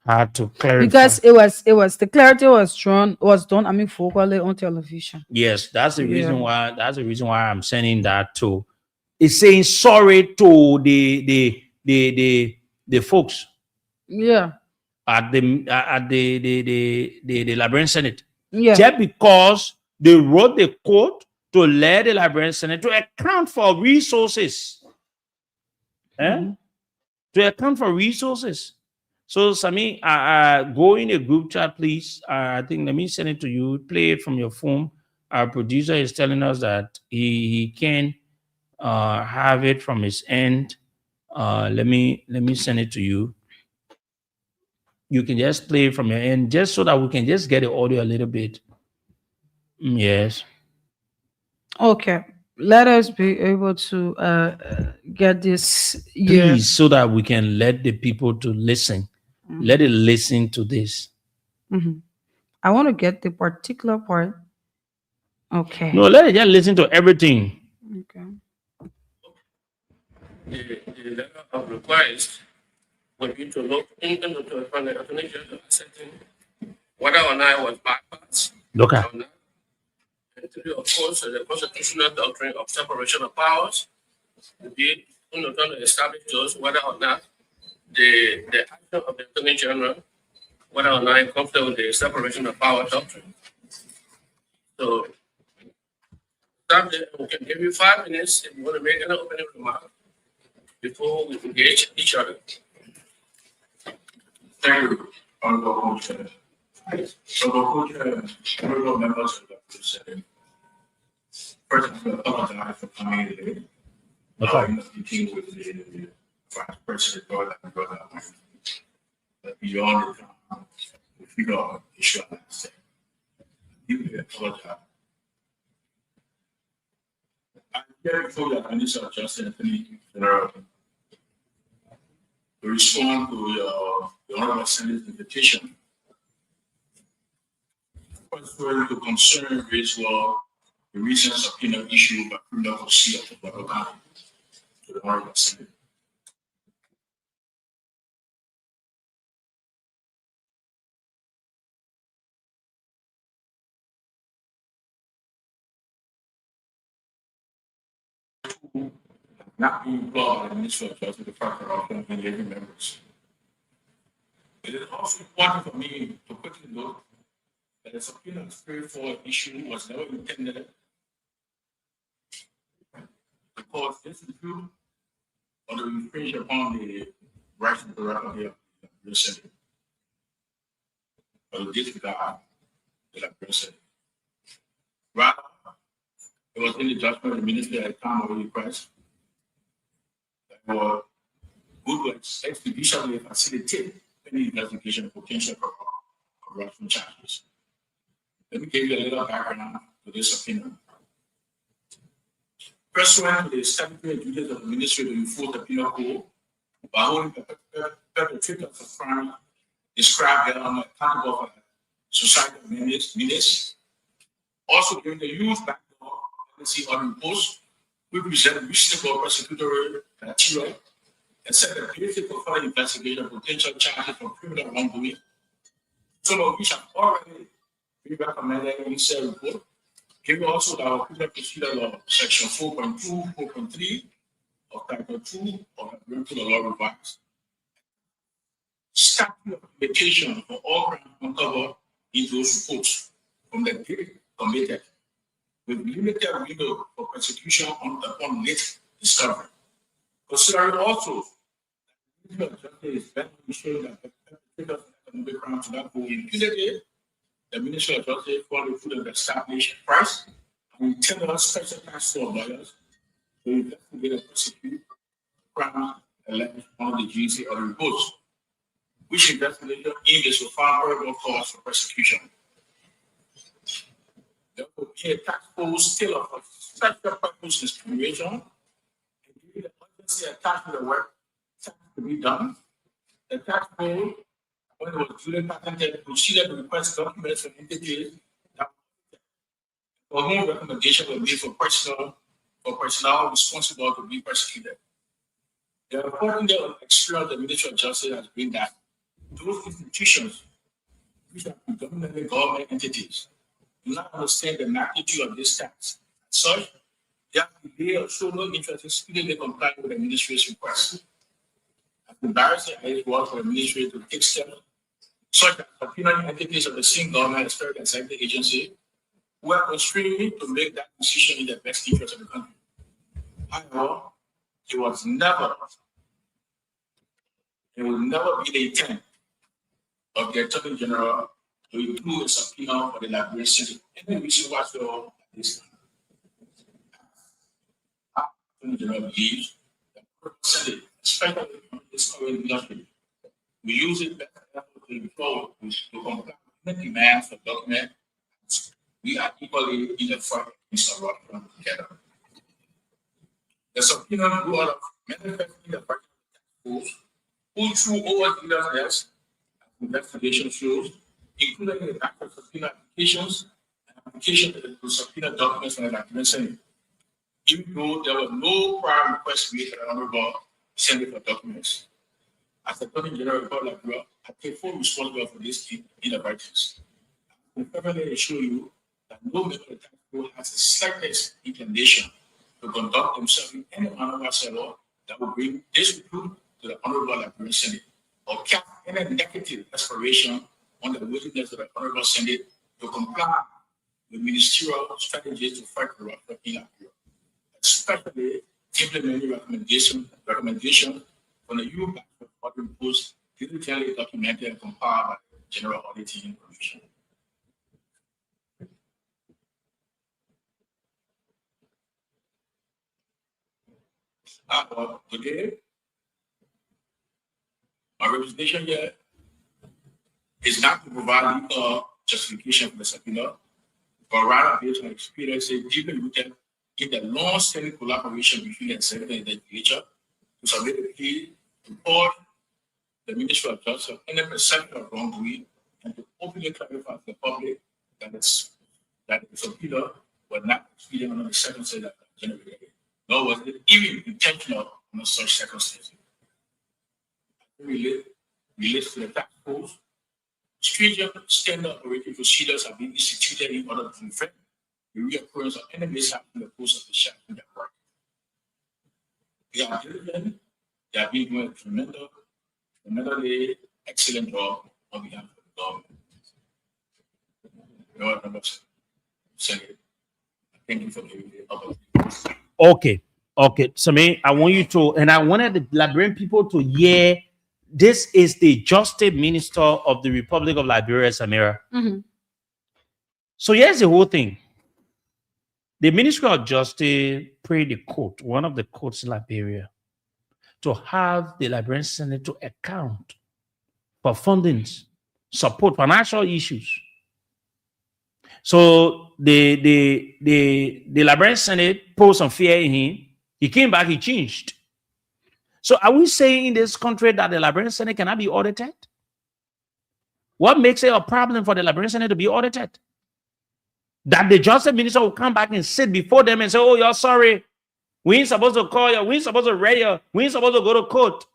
had to clarify. Because it was the clarity was done focally on television. Yes, that's the reason why. That's the reason why I'm sending that to. It's saying sorry to the folks. Yeah. At the Liberian Senate. Yeah. Just because they wrote the code to let the Liberian Senate to account for resources. To account for resources. So Sami, go in a group chat, please. I think let me send it to you. Play it from your phone. Our producer is telling us that he can have it from his end. Let me send it to you. You can just play it from your end, just so that we can just get the audio a little bit. Yes. Okay. Let us be able to get this. Please, so that we can let the people to listen. Let it listen to this. I want to get the particular part. Okay. No, let it just listen to everything. Okay. The letter of request would be to look into the Attorney General setting whether or not it was bypassed. Look at. And to do, of course, the constitutional doctrine of separation of powers to be going to establish those whether or not the action of the Attorney General, whether or not it conflicts with the separation of power doctrine. So, we can give you 5 minutes if you want to make an opening remark. before we engage each other. Thank you, Honorable Co-Chair. Honorable Co-Chair, honorable members of the Senate. First, I apologize for coming today. I'm meeting with the Vice President and brother, but beyond the time, we figure out the issue I understand. You apologize. I'm here before the Minister of Justice, Anthony General, to respond to the Honorable Senate's invitation. First, to concern raised law, the recent subpoena issued by criminal proceedings of the County to the Honorable Senate. Not being involved in the Ministry of Justice, the Department of and the members. It is also important for me to quickly note that the subpoena straightforward issue was never intended to cause dispute or to infringe upon the rights of the record of the Senate, or to disregard the Senate. Rather, it was in the judgment of the minister at the time of the request that were good to expeditiously facilitate any investigation of potential corruption charges. Let me give you a little background to this subpoena. Pursuant to the statutory duties of the ministry to enforce the penal code by holding perpetrators of crime described thereon accountable for societal menace, also during the use backdoor policy on imposed, we present reasonable prosecutorial material and set the basis for further investigation of potential charges for criminal wrongdoing, some of which have already been recommended in the said report. Give you also our criminal procedure law, section 4.2, 4.3 of Title 2 of the criminal law revised. Statute of limitation for all crimes uncovered in those reports from the date committed, with limited window for prosecution upon late discovery. Considering also that the justice is better ensuring that the perpetrators of economic crimes do not go impunity, the Ministry of Justice followed through the established price and intended special task force lawyers to investigate and prosecute crimes alleged on the GC or the reports, which investigation aims to find probable cause for prosecution. There will be a task force still of special purpose discrimination, and given the urgency attached to the work to be done, the task force, when it was duly patented, proceeded to request documents from entities that for whom recommendation will be for personnel responsible to be prosecuted. The important experience the Ministry of Justice has been that those institutions, which are predominantly government entities, do not understand the magnitude of this tax. As such, they have delay or show no interest in speedily complying with the ministry's request. As embarrassing as it was for the ministry to take steps such that subpoenaing entities of the same government as federal executive agency were constrained to make that decision in the best interest of the country. However, it will never be the intent of the Attorney General to include a subpoena for the Liberian Senate. Any reason whatsoever at this time. Attorney General believes that the Senate, especially in this current industry, we use it better to improve to comply with the demands of government. We are equally in the fight against corruption together. The subpoena grew out of manifesting the practice of the task force, who through over the years, investigation shows, including the back of subpoena applications and application to subpoena documents from the Liberian Senate, even though there was no prior request made to the Honorable Senate for documents. As the Attorney General of Liberia, I take full responsibility for this inadvertence. I can firmly assure you that no member of the task force has the slightest inclination to conduct themselves in any manner whatsoever that will bring disrepute to the Honorable Liberian Senate or cast any negative aspiration on the willingness of the Honorable Senate to comply with ministerial strategies to fight corruption in Liberia, especially implementing recommendation from the EU Backward Post diligently documented and compiled by the General Auditing Commission. Today, my representation here is not to provide legal justification for the subpoena, but rather based on experience deeply rooted in the long-standing collaboration between the executive and the legislature to submit a plea to all the Ministry of Justice and the perception of wrongdoing, and to openly clarify to the public that the subpoena was not executed under the circumstances that were generated, nor was it even intentional under such circumstances. Relates to the tax force, stringent standard operating procedures have been instituted in order to prevent the reoccurrence of any mishap in the course of the shop in their work. They are diligent, they have been doing a tremendously excellent job on behalf of the government. Thank you for giving the opportunity. Okay. Sami, I want you to, and I wanted the Liberian people to hear. This is the Justice Minister of the Republic of Liberia, Samira. So here's the whole thing. The Ministry of Justice prayed the court, one of the courts in Liberia, to have the Liberian Senate to account for fundings, support, financial issues. So the Liberian Senate posed some fear in him. He came back, he changed. So are we saying in this country that the Liberian Senate cannot be audited? What makes it a problem for the Liberian Senate to be audited? That the Justice Minister will come back and sit before them and say, oh, you're sorry. We ain't supposed to call you. We ain't supposed to raid you. We ain't supposed to go to court.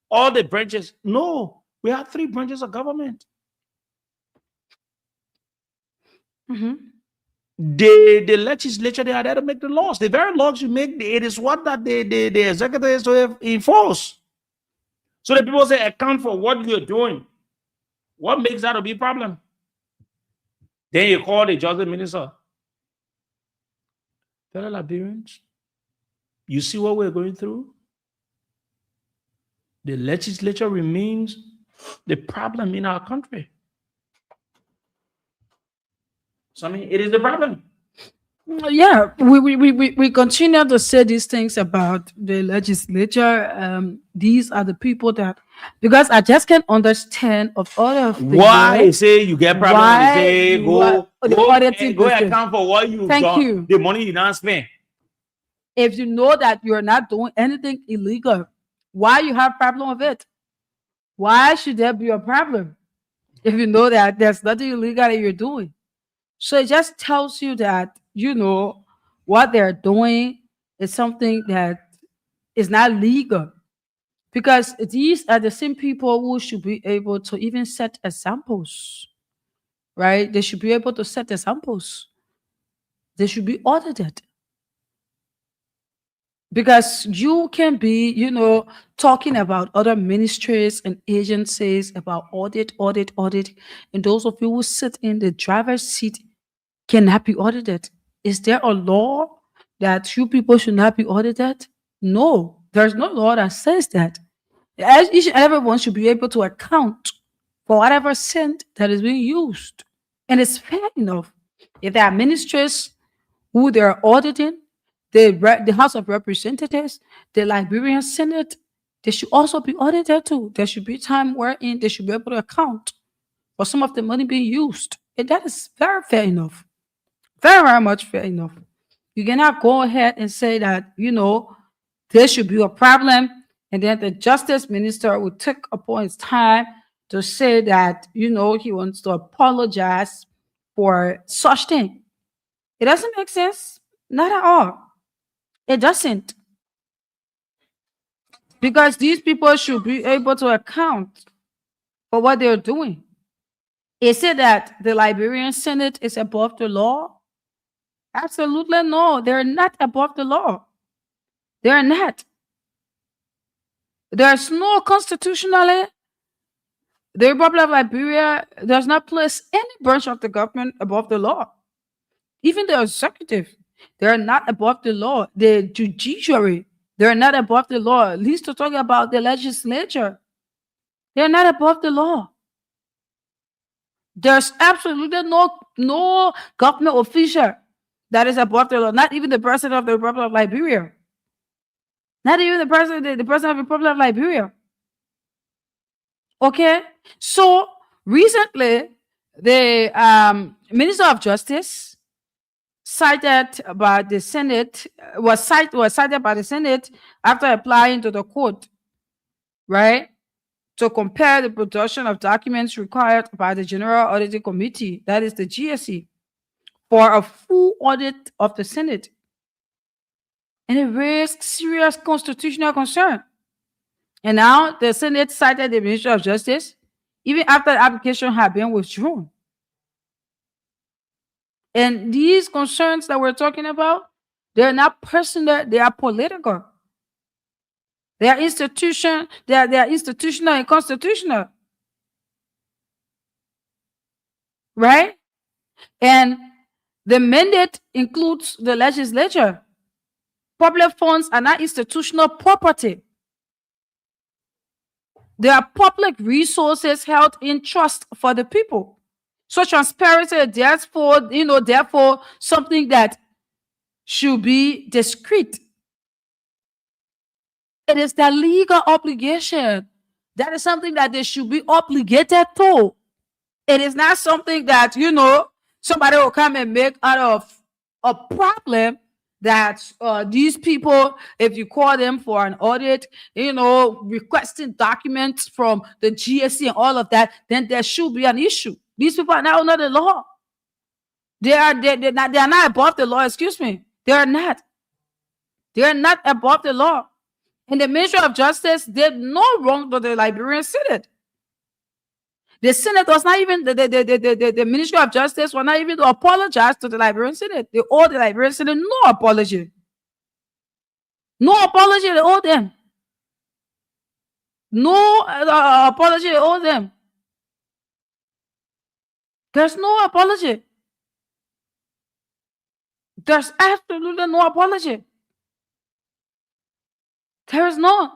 All the branches. No, we have 3 branches of government. The legislature, they are there to make the laws. The very laws you make, it is what that the executive is to enforce. So the people say account for what you're doing. What makes that to be a problem? Then you call the Justice Minister. Fellow Liberians, you see what we're going through? The legislature remains the problem in our country. So I mean, it is the problem. Yeah, we continue to say these things about the legislature. These are the people that, because I just can't understand of all of the why say you get problem. Why say go account for what you've done. Thank you. The money you don't spend. If you know that you're not doing anything illegal, why you have problem with it? Why should there be a problem if you know that there's nothing illegal that you're doing? So it just tells you that, you know, what they're doing is something that is not legal. Because these are the same people who should be able to even set examples, right? They should be able to set examples. They should be audited. Because you can be, you know, talking about other ministries and agencies about audit. And those of you who sit in the driver's seat cannot be audited. Is there a law that you people should not be audited? No, there's no law that says that. Each and everyone should be able to account for whatever cent that is being used. And it's fair enough. If there are ministries who they're auditing, the House of Representatives, the Liberian Senate, they should also be audited too. There should be time wherein they should be able to account for some of the money being used. And that is very fair enough. Very, very much fair enough. You cannot go ahead and say that, you know, there should be a problem, and then the Justice Minister would take upon his time to say that, you know, he wants to apologize for such thing. It doesn't make sense. Not at all. It doesn't. Because these people should be able to account for what they're doing. Is it that the Liberian Senate is above the law? Absolutely no. They're not above the law. They're not. There's no constitutionally, the Republic of Liberia does not place any branch of the government above the law. Even the executive, they're not above the law. The judiciary They're not above the law. At least to talk about the legislature. They're not above the law. There's absolutely no government official that is above the law. Not even the president of the Republic of Liberia. Not even the president of the Republic of Liberia. Okay? So recently, the Minister of Justice cited by the Senate was cited by the Senate after applying to the court, right, to compare the production of documents required by the General Auditing Committee, that is the GSC, for a full audit of the Senate. And it raised serious constitutional concern. And now the Senate cited the Ministry of Justice even after the application had been withdrawn. And these concerns that we're talking about, they're not personal, they are political. They are institutional and constitutional. Right? And the mandate includes the legislature. Public funds are not institutional property. They are public resources held in trust for the people. So transparency, therefore, something that should be discreet. It is the legal obligation. That is something that they should be obligated to. It is not something that, somebody will come and make out of a problem that these people, if you call them for an audit, requesting documents from the GSC and all of that, then there should be an issue. These people are not under the law. They are not above the law, excuse me. They are not. They are not above the law. And the Ministry of Justice did no wrong to the Liberian Senate. The Senate was not even, the Ministry of Justice was not even to apologize to the Liberian Senate. They owe the Liberian Senate no apology. No apology they owe them. No apology they owe them. There's no apology. There's absolutely no apology. There is none.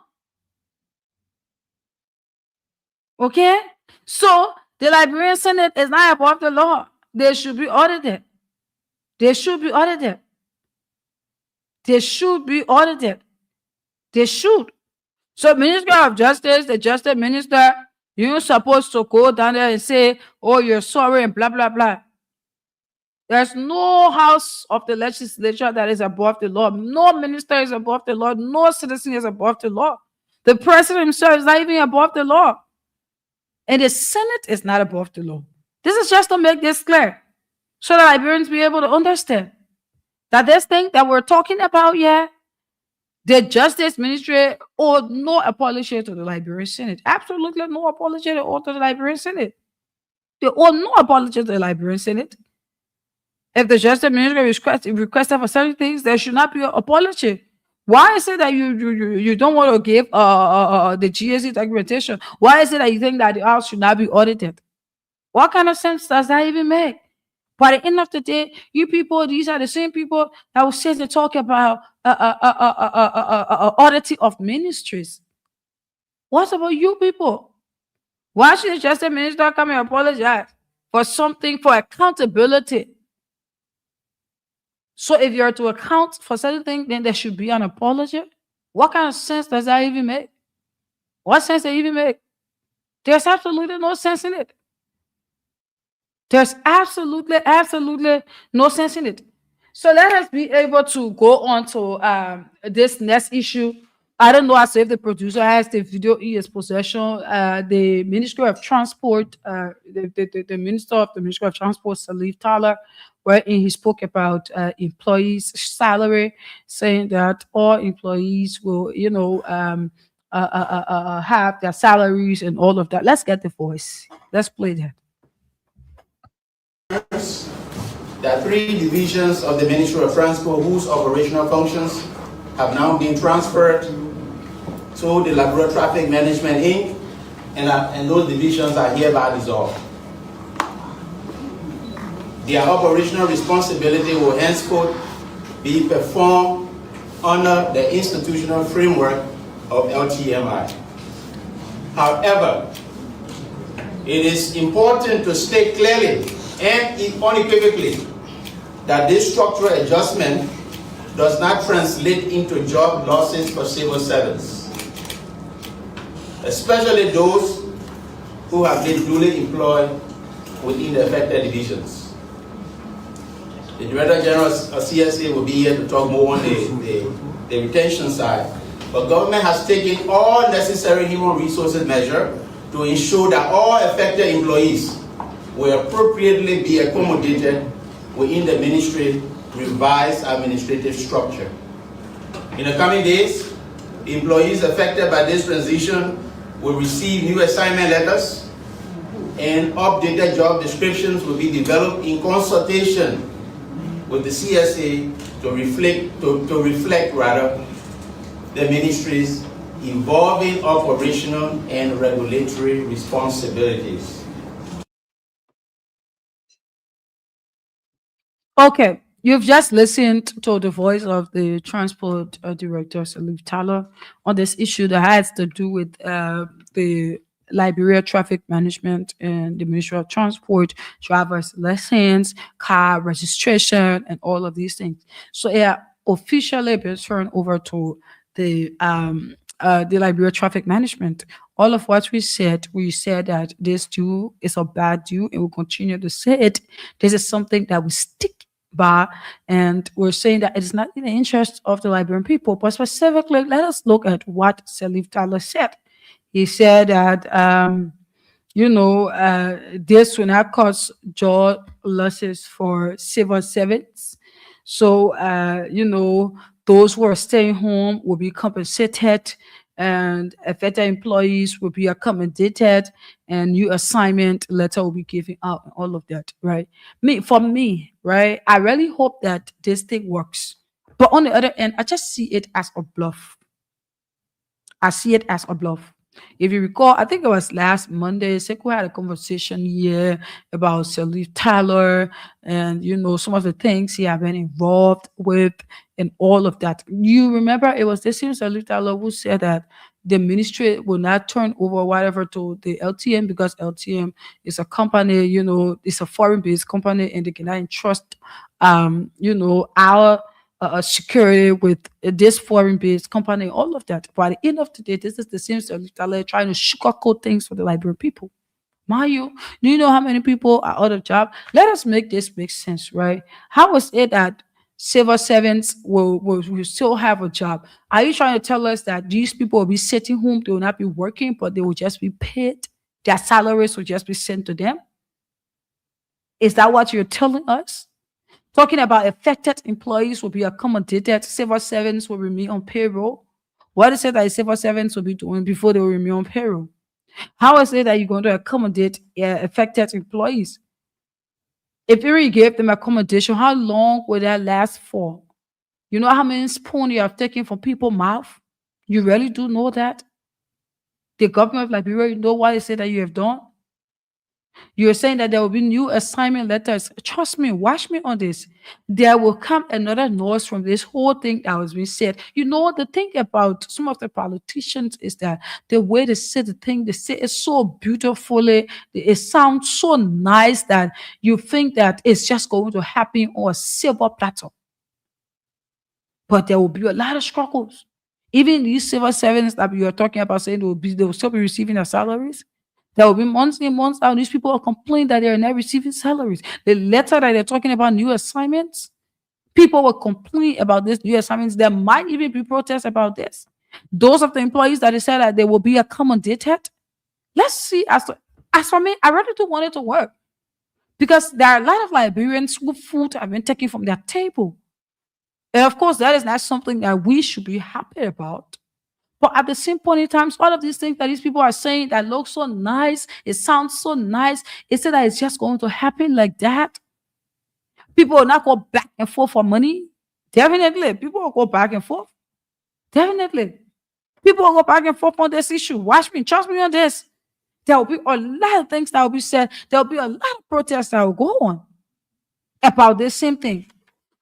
Okay? So, the Liberian Senate is not above the law. They should be audited. They should be audited. They should be audited. They should. So, Minister of Justice, the Justice Minister, you're supposed to go down there and say, oh, you're sorry and blah, blah, blah. There's no house of the legislature that is above the law. No minister is above the law. No citizen is above the law. The president himself is not even above the law. And the Senate is not above the law. This is just to make this clear, so that Liberians be able to understand that this thing that we're talking about here, the Justice Ministry owed no apology to the Liberian Senate. Absolutely no apology they owe to the Liberian Senate. They owe no apology to the Liberian Senate. If the Justice Ministry requested for certain things, there should not be an apology. Why is it that you don't want to give the GSC documentation? Why is it that you think that the house should not be audited? What kind of sense does that even make? By the end of the day, you people, these are the same people that will sit and talk about auditing of ministries. What about you people? Why should the Justice Minister come and apologize for something, for accountability? So if you're to account for certain things, then there should be an apology. What kind of sense does that even make? What sense does it even make? There's absolutely no sense in it. There's absolutely no sense in it. So let us be able to go on to this next issue. I don't know as if the producer has the video in his possession. The Ministry of Transport, the Minister of the Ministry of Transport, Salif Tyler, wherein he spoke about employees' salary, saying that all employees will, have their salaries and all of that. Let's get the voice. Let's play that. There are 3 divisions of the Ministry of Transport whose operational functions have now been transferred to the Liberia Traffic Management Inc. and those divisions are hereby dissolved. Their operational responsibility will henceforth be performed under the institutional framework of LTMI. However, it is important to state clearly and unequivocally that this structural adjustment does not translate into job losses for civil servants, especially those who have been duly employed within the affected divisions. The Director General of CSA will be here to talk more on the retention side, but government has taken all necessary human resources measures to ensure that all affected employees will appropriately be accommodated within the ministry revised administrative structure. In the coming days, employees affected by this transition will receive new assignment letters, and updated job descriptions will be developed in consultation with the CSA to reflect the ministry's evolving operational and regulatory responsibilities. Okay, you've just listened to the voice of the Transport Director, Salif Tyler, on this issue that has to do with the Liberia traffic management and the Ministry of Transport, driver's license, car registration, and all of these things. So yeah, officially been turned over to the Liberia traffic management. All of what we said that this due is a bad due, and we'll continue to say it. This is something that we stick by, and we're saying that it is not in the interest of the Liberian people. But specifically, let us look at what Salif Tyler said. He said that this will not cause job losses for civil servants. So those who are staying home will be compensated, and affected employees will be accommodated, and new assignment letter will be given out, and all of that, right? For me, right, I really hope that this thing works. But on the other end, I just see it as a bluff. If you recall, I think it was last Monday, Sekou had a conversation here about Salif Tyler and, some of the things he had been involved with and all of that. You remember it was the same Salif Tyler who said that the ministry will not turn over whatever to the LTM because LTM is a company, it's a foreign-based company, and they cannot entrust, our security with this foreign-based company, all of that. But at the end of the day, this is the same Salif Tyler trying to sugarcoat things for the Liberian people. Mayu, do you know how many people are out of job? Let us make this make sense, right? How is it that civil servants will still have a job? Are you trying to tell us that these people will be sitting home, they will not be working, but they will just be paid? Their salaries will just be sent to them? Is that what you're telling us? Talking about affected employees will be accommodated, civil servants will remain on payroll. What is it that civil servants will be doing before they will remain on payroll? How is it that you're going to accommodate affected employees? If you really gave them accommodation, how long will that last for? You know how many spoons you have taken from people's mouth? You really do know that? The government of Liberia, you know what it said that you have done? You're saying that there will be new assignment letters. Trust me, watch me on this. There will come another noise from this whole thing that was being said. The thing about some of the politicians is that the way they say the thing, they say it so beautifully, it sounds so nice that you think that it's just going to happen on a silver platter. But there will be a lot of struggles. Even these civil servants that you are talking about saying they will still be receiving their salaries. There will be months and months out. These people are complaining that they are not receiving salaries. The letter that they're talking about new assignments, people will complain about this new assignments. There might even be protests about this. Those of the employees that they said that they will be accommodated. Let's see. As for me, I really do want it to work, because there are a lot of Liberians whose food have been taken from their table. And of course, that is not something that we should be happy about. But at the same point in time, all of these things that these people are saying that look so nice, it sounds so nice, is it that it's just going to happen like that? People will not go back and forth for money. Definitely. People will go back and forth. Definitely. People will go back and forth on this issue. Watch me. Trust me on this. There will be a lot of things that will be said. There will be a lot of protests that will go on about this same thing.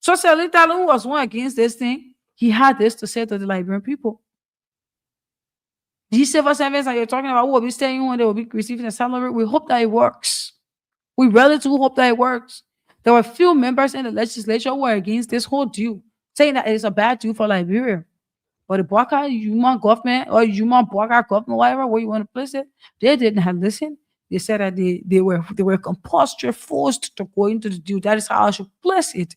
So Salif Tyler, who was one against this thing, he had this to say to the Liberian people. These civil servants that you're talking about who will be staying on, they will be receiving a salary. We hope that it works. We really do hope that it works. There were a few members in the legislature who were against this whole deal, saying that it is a bad deal for Liberia. But the Baka human government or human Baka government, whatever way you want to place it, they didn't have listened. They said that they were compulsory, forced to go into the deal. That is how I should place it.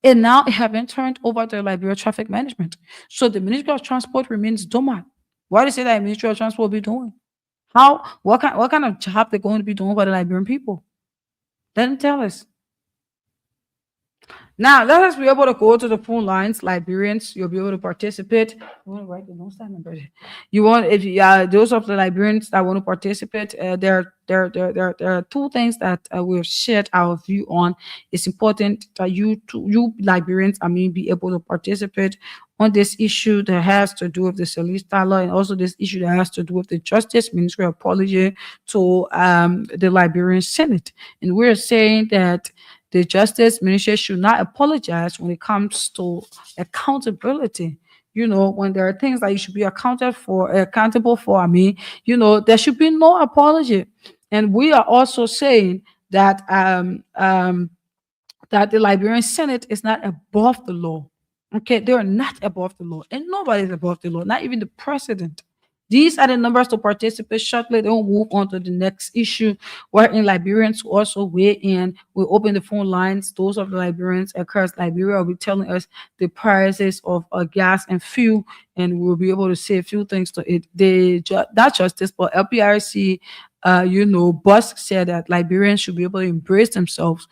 And now it has been turned over to Liberia Traffic Management. So the Ministry of Transport remains dormant. What do you say that the Ministry of Transport will be doing? What kind of job they're going to be doing for the Liberian people? Let them tell us. Now, let us be able to go to the phone lines. Liberians, you'll be able to participate. You want to write the notes down, you want, if you those of the Liberians that want to participate, there are two things that we've shared our view on. It's important that you Liberians, be able to participate on this issue that has to do with the Celesta law, and also this issue that has to do with the Justice Ministry apology to the Liberian Senate. And we're saying that the Justice Ministry should not apologize when it comes to accountability. When there are things that you should be accountable for, there should be no apology. And we are also saying that that the Liberian Senate is not above the law. Okay, they are not above the law, and nobody is above the law, not even the president. These are the numbers to participate. Shortly, they will move on to the next issue, wherein Liberians will also weigh in. We'll open the phone lines. Those of the Liberians across Liberia will be telling us the prices of gas and fuel, and we'll be able to say a few things to it. Not justice, but LPRC, Boss said that Liberians should be able to embrace themselves,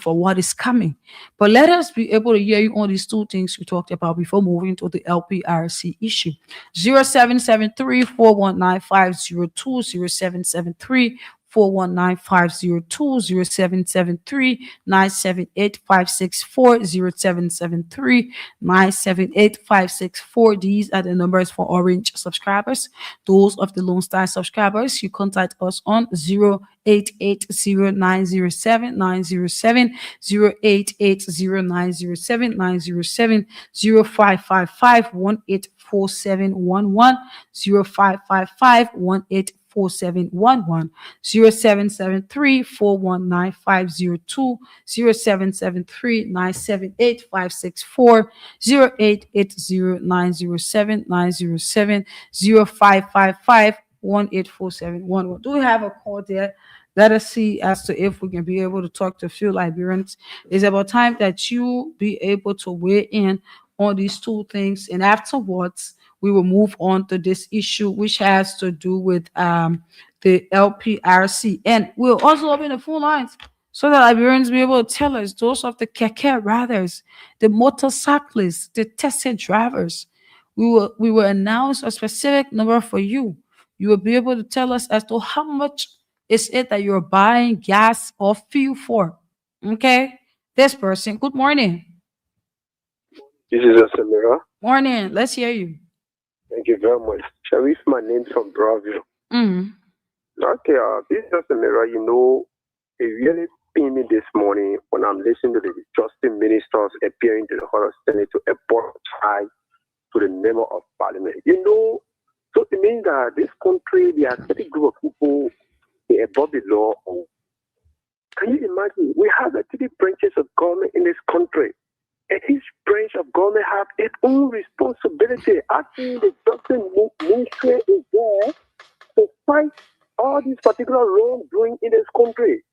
for what is coming. But let us be able to hear you on these two things we talked about before moving to the LPRC issue. 0773-419-502, 0773-419-502, 0773-978-564, 0773-978-564. These are the numbers for Orange subscribers. Those of the Lone Star subscribers, you contact us on 0880-907-907, 0880-907-907, 0555-184711, 0555-184711, 0773-419-502, 0773-978-564, 0880-907-907, 0555-184711. Do we have a call there? Let us see as to if we can be able to talk to a few Liberians. It's about time that you be able to weigh in on these two things, and afterwards we will move on to this issue which has to do with the LPRC. And we'll also open the phone lines so that Liberians be able to tell us, those of the keke riders, the motorcyclists, the taxi drivers. We will announce a specific number for you. You will be able to tell us as to how much is it that you're buying gas or fuel for. Okay? This person, good morning. This is Samira. Morning. Let's hear you. Thank you very much. Sharif, my name's from Bravio. Okay, this is Samira. It really pained me this morning when I'm listening to the Justice Ministers appearing to the House of Senate to apologize to the member of Parliament. So it means that this country, there are a certain group of people above the law. Can you imagine? We have 30 branches of government in this country. And each branch of government have its own responsibility. I think the Justice Ministry is there to fight all these particular wrongdoing in this country.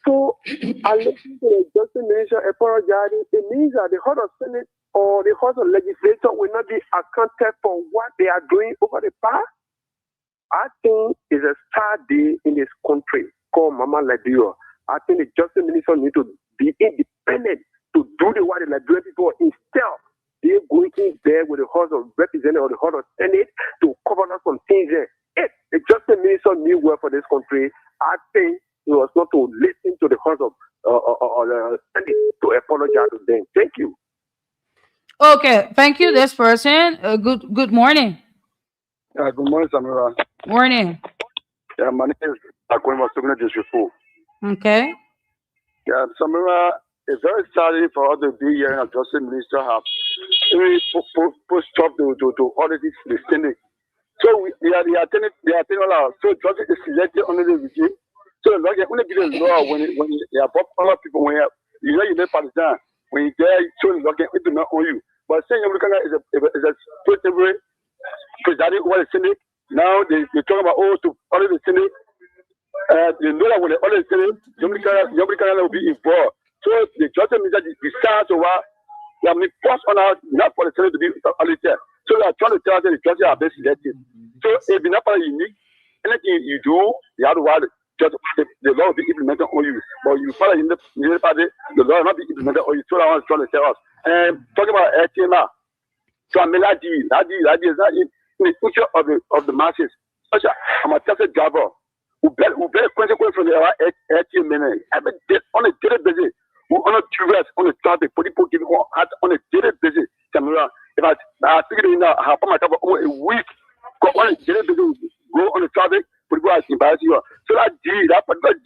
So, I listen to the Justice Minister apologizing. It means that the House of Senate or the House of Legislature will not be accounted for what they are doing over the past. I think it's a sad day in this country called Mama Liberia. I think the Justice Minister needs to be independent to do the what the Liberian people instead. They're going in there with the House of Representatives or the House of Senate to cover up some things there. If the Justice Minister knew well for this country, I think it was not to listen to the House of Senate to apologize to them. Thank you. Okay, thank you, this person. Good morning. Good morning, Samira. Morning. Yeah, my name is Akwema Sugna District 4. Okay. Yeah, Samira, it's very sad for all the big hearing of Justice Minister have Post stop to audit the Senate. So they are telling all. So justice is selected under the regime. So like when they give a law when they are popular people when you know partisan when you there so like it do not own you. But saying you look at is a temporary presiding over the Senate. Now they talk about to audit the Senate. They know that when they audit the Senate, Jamaica will be involved. So the justice means that the stars over. They have been forced on us not for the Senate to be audited. So they are trying to tell us that the judges are best selected. So if it's not unique, anything you do, the other one, the law will be implemented on you. But you follow in the party, the law will not be implemented on you. So I was trying to tell us. And talking about ATMA, so I mean that is not in the future of the masses. Such I'm a tested driver who bear consequence from the ATM every day on a daily basis. On a tourist, on a traffic, people give on a daily basis. If I figure it out, I have my cover a week. Go on a daily basis, go on the traffic, people are embarrassing you. So that particular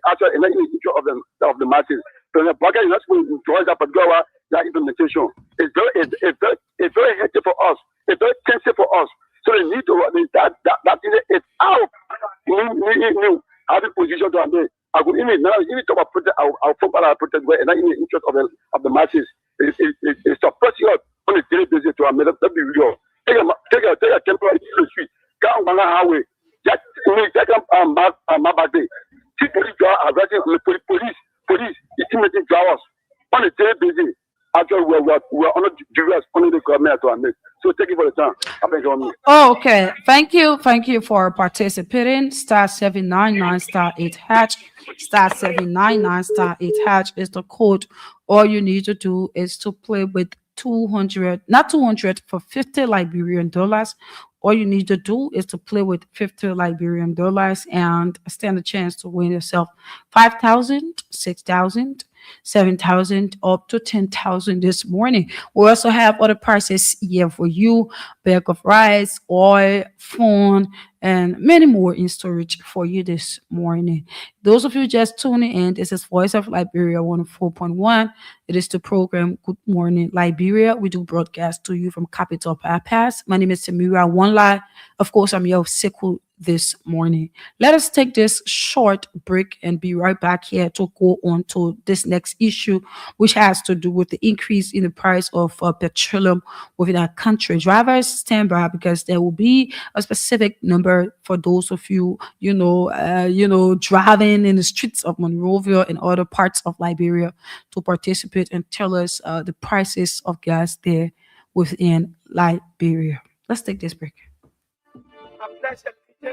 actually in the future of the masses. So the bucket is not supposed to enjoy that particular implementation. It's very hectic for us. It's very tensive for us. So they need to that is out. Having position to make. I could even talk about protect our football protect and not in the interest of the masses. It's suppress you on a daily basis to make that be real. Take a temporary street. Go on the highway. Just take my back day. See police arresting police intimidating drivers on a daily basis. Actually, we're on duress on the government to make. So thank you for the time. Oh, okay. Thank you for participating. *799 *8#. *799 is the code. All you need to do is to play with 200, not 200, for $50 Liberian dollars. All you need to do is to play with $50 Liberian dollars and stand a chance to win yourself 5,000, 6,000, 7,000, up to 10,000 this morning. We also have other prices here for you: bag of rice, oil, phone, and many more in storage for you this morning. Those of you just tuning in, this is Voice of Liberia 104.1. It is the program Good Morning Liberia. We do broadcast to you from Capital Pass. My name is Samira One. Of course, I'm your Sekou this morning. Let us take this short break and be right back here to go on to this next issue, which has to do with the increase in the price of petroleum within our country. Drivers, stand by, because there will be a specific number for those of you, driving in the streets of Monrovia and other parts of Liberia to participate and tell us the prices of gas there within Liberia. Let's take this break. And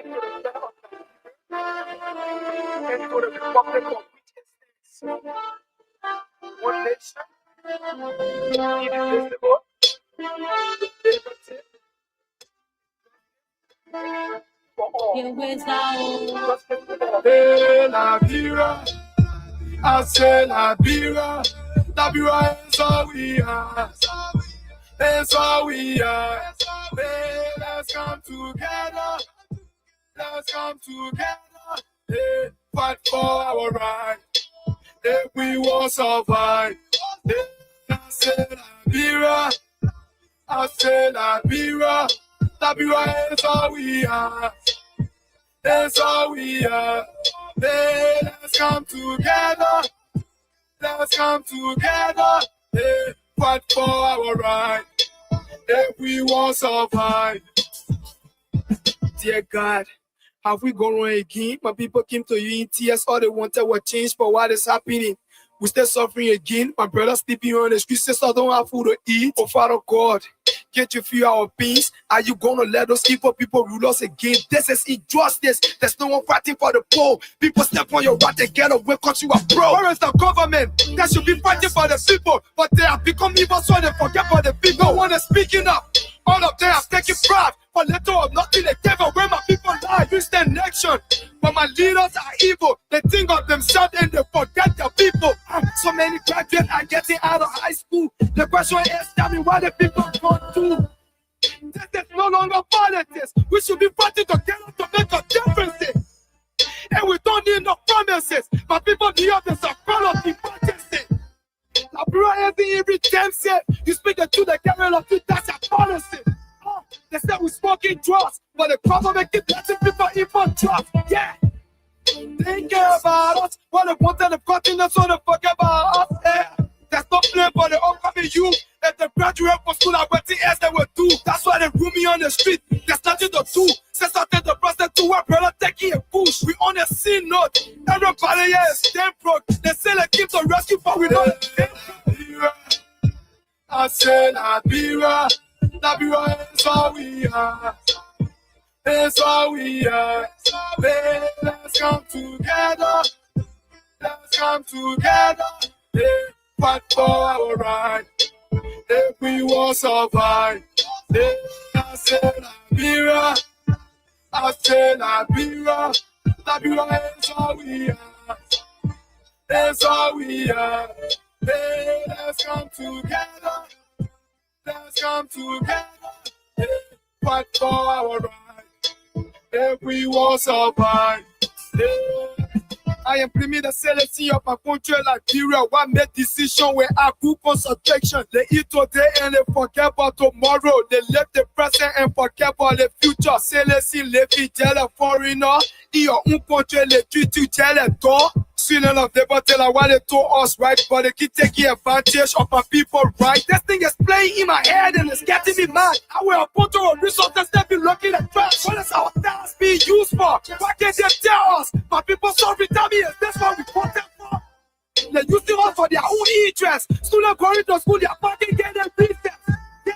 for the Republic of one nation, indivisible, liberty for all. Hey, Liberia, I say Liberia, Liberia is all we are. That's all we are. Hey, let's come together. Let's come together. Hey, fight for our right. If we won't survive. Hey, I say Liberia. I say Liberia. Liberia is all we are. That's all we are. Hey, let's come together. Let's come together. Hey, fight for our right. If we won't survive. Dear God, have we gone wrong again? My people came to you in tears. All they wanted was change, but what is happening? We still suffering again. My brother sleeping on the street. Sisters don't have food to eat. Oh, Father God, can't you feel our pains? Are you going to let those evil people rule us again? This is injustice. There's no one fighting for the poor. People step on your right and get away because you are broke. Where is the government that should be fighting for the people? But they have become evil, so they forget for the people. No one is speaking up. All of them have taken pride. For little or nothing, they gave away my people life. You stand nation, but my leaders are evil. They think of themselves and they forget the people. So many graduates are getting out of high school. The question is, tell me what the people don't do. This is no longer politics. We should be fighting together to make a difference. And we don't need no promises. My people need the support of emergency. Liberia isn't every damn set. You speak the truth, they carry all of you, that's your policy. They said we smoking drugs, but the government keep letting people even drugs. Yeah. They care about us. What they want them cutting us, so they forget about us. Yeah. There's no blame for the upcoming youth. If they graduate from school and what else they will do. That's why they room me on the street. There's nothing to do. Say something to president to our brother taking a push. We on a scene note. Everybody here is damn broke. They say they keep the rescue, but we don't. I say Liberia is all we are. It's all we are. Hey, let's come together. Let's come together. Hey, fight for our right. If we won't survive. Hey, I say Liberia. I say Liberia. Liberia is all we are. It's all we are. Hey, let's come together. Let's come together. Hey, fight for our right. If we won't survive. Hey. I implement the selection of my country Liberia. What make decision where I do consultation. They eat today and they forget about tomorrow. They live the present and forget about the future. Selection live in jail foreigner. In your own country, they treat you jail at door. Soon enough, they tell us what they told us, right? But they keep taking advantage of our people, right? This thing is playing in my head and it's getting me mad. I will put to resources that be looking at trash. What is our talents being used for? Why can't they tell us? My people so rebellious, that's what we want them for. They're using us for their own interest. Students going to school, they're fucking getting recess. Yeah,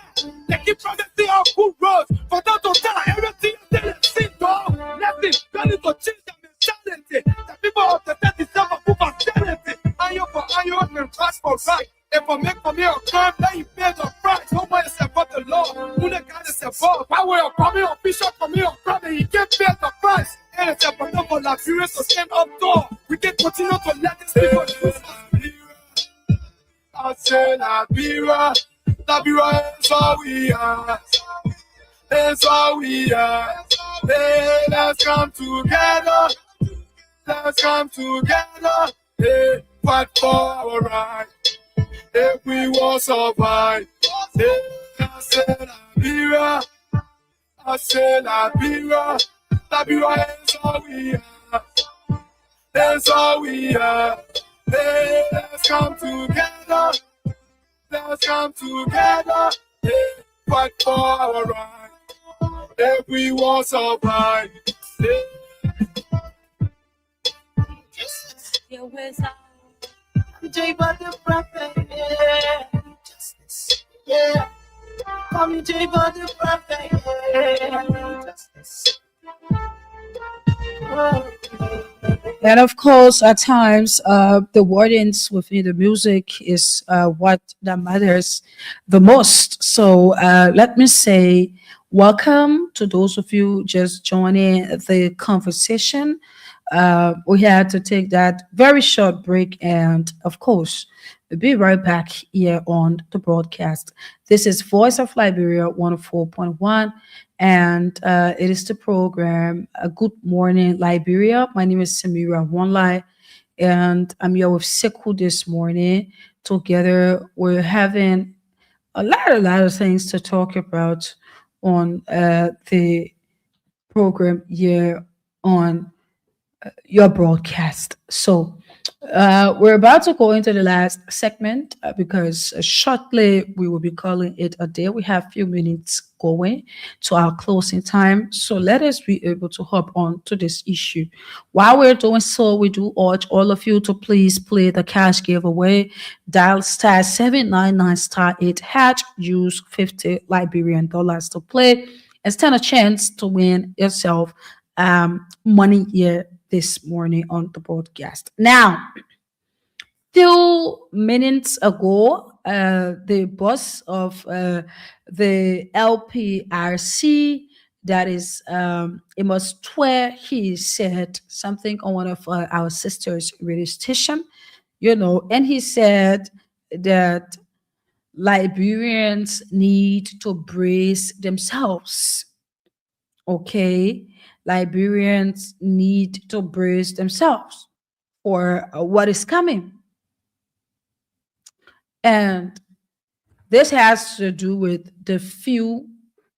they keep promising our good roads. For them to tell everything they see, dog. Nothing, they need to change them. The people of the 37 who are talented. Iron for iron and fast for right. If I make for me a crime, then you pay the price. No one is above the law. Who the God is above? Why will you come here, bishop for me a crime, and he can't pay the price? And it's important for Liberians to stand up tall. We can continue to let these people use us. I say Liberia. Liberia is all we are. It's all we are. Hey, let's come together. Let's come together, hey, fight for our right. If we won't survive, hey, I say Liberia, I say Liberia. Liberia is all we are, it's all we are. Hey, let's come together, let's come together, hey, fight for our right. If we won't survive, hey. Your ways out. J but the prophet, yeah. Justice, yeah. Call me J but the prophet, yeah. Justice. And of course, at times, the wordings within the music is what that matters the most. So let me say welcome to those of you just joining the conversation. We had to take that very short break, and of course, we'll be right back here on the broadcast. This is Voice of Liberia 104.1, and it is the program Good Morning Liberia. My name is Samira Wanlai, and I'm here with Sekou this morning. Together, we're having a lot of things to talk about on the program here on your broadcast. So we're about to go into the last segment because shortly we will be calling it a day. We have a few minutes going to our closing time. So let us be able to hop on to this issue. While we're doing so, we do urge all of you to please play the cash giveaway. Dial star 799 star 8 hatch. Use $50 Liberian dollars to play and stand a chance to win yourself money here this morning on the broadcast. Now, 2 minutes ago, the boss of the LPRC, that is Amos Twe, he said something on one of our sisters' radio station, and he said that Liberians need to brace themselves. Okay, Liberians need to brace themselves for what is coming. And This has to do with the fuel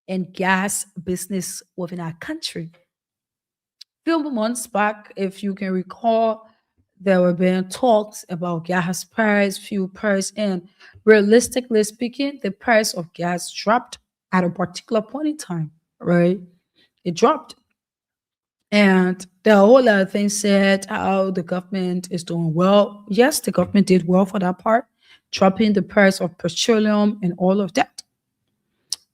and gas business within our country. Few months back, if you can recall, there were been talks about gas price, fuel price, and realistically speaking, the price of gas dropped at a particular point in time, right? It dropped. And there are a whole lot of things said how the government is doing well. Yes, the government did well for that part, dropping the price of petroleum and all of that.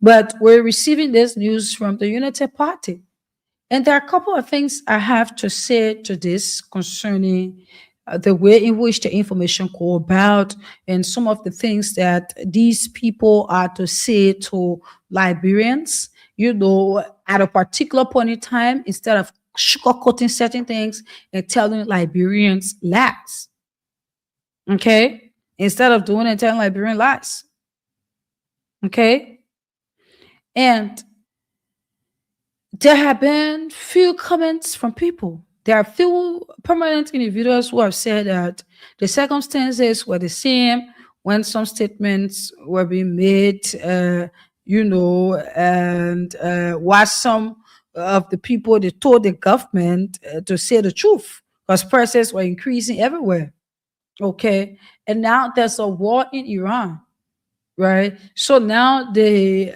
But we're receiving this news from the United Party. And there are a couple of things I have to say to this concerning the way in which the information go about and some of the things that these people are to say to Liberians, at a particular point in time, instead of sugarcoating certain things and telling Liberians lies. Okay? Instead of doing and telling Liberian lies. Okay? And there have been few comments from people. There are few prominent individuals who have said that the circumstances were the same when some statements were being made, and why some of the people, they told the government to say the truth because prices were increasing everywhere. Okay. And now there's a war in Iran. Right. So now the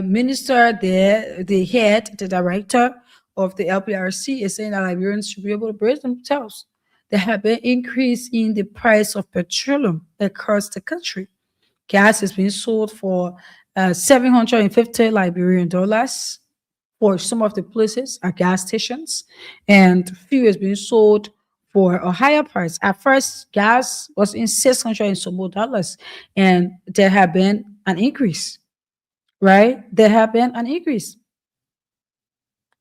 minister there, the head, the director of the LPRC is saying that Liberians should be able to brace themselves. There have been increase in the price of petroleum across the country. Gas is being sold for 750 Liberian dollars for some of the places at gas stations, and fuel is being sold for a higher price. At first, gas was in 600 and some more dollars, and there have been an increase, right? There have been an increase.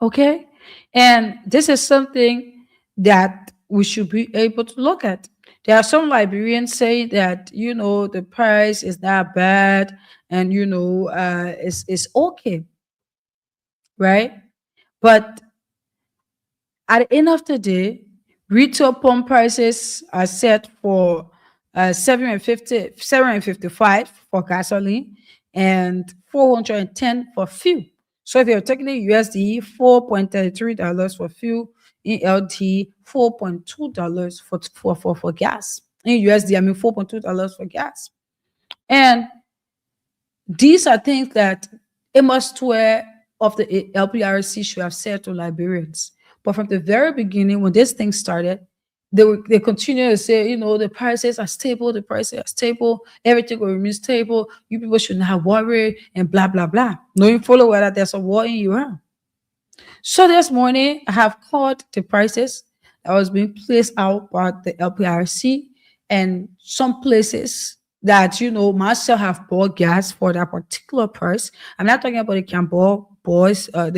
Okay? And this is something that we should be able to look at. There are some Liberians saying that, the price is not bad and, it's okay, right? But at the end of the day, retail pump prices are set for 755 for gasoline and 410 for fuel. So if you're taking the USD, $4.33 for fuel, in LT, $4.2 for gas. In USD, I mean $4.2 for gas. And these are things that Amos Square of the LPRC should have said to Liberians. But from the very beginning, when this thing started, they continue to say, the prices are stable, everything will remain stable, you people should not worry, and blah, blah, blah. Knowing full well that there's a war in Iran. So this morning, I have called the prices that was being placed out by the LPRC, and some places that, myself have bought gas for that particular price. I'm not talking about the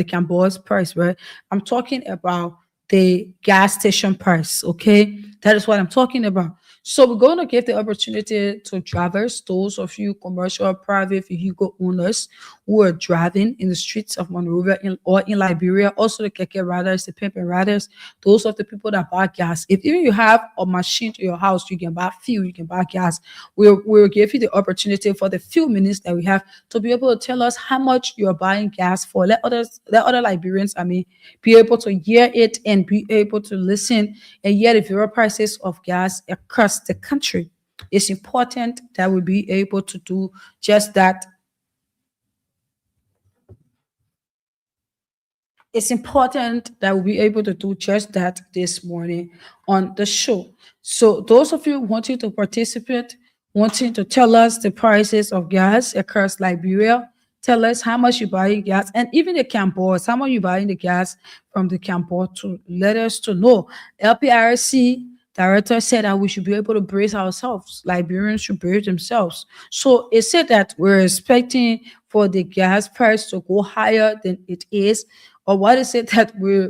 Cambo's price, right? I'm talking about the gas station price, okay? That is what I'm talking about. So we're going to give the opportunity to drivers, those of you commercial private vehicle owners who are driving in the streets of Monrovia or in Liberia, also the keke riders, the pimping riders, those of the people that buy gas. If even you have a machine to your house, you can buy fuel, you can buy gas. We'll give you the opportunity for the few minutes that we have to be able to tell us how much you're buying gas for. Let other Liberians, be able to hear it and be able to listen and hear the various prices of gas across the country. It's important that we be able to do just that. It's important that we'll be able to do just that this morning on the show. So those of you wanting to participate, wanting to tell us the prices of gas across Liberia, tell us how much you buying gas, and even the Campos, how much you buying the gas from the Campos, to let us to know. LPRC director said that we should be able to brace ourselves. Liberians should brace themselves. So it said that we're expecting for the gas price to go higher than it is, or what is it that we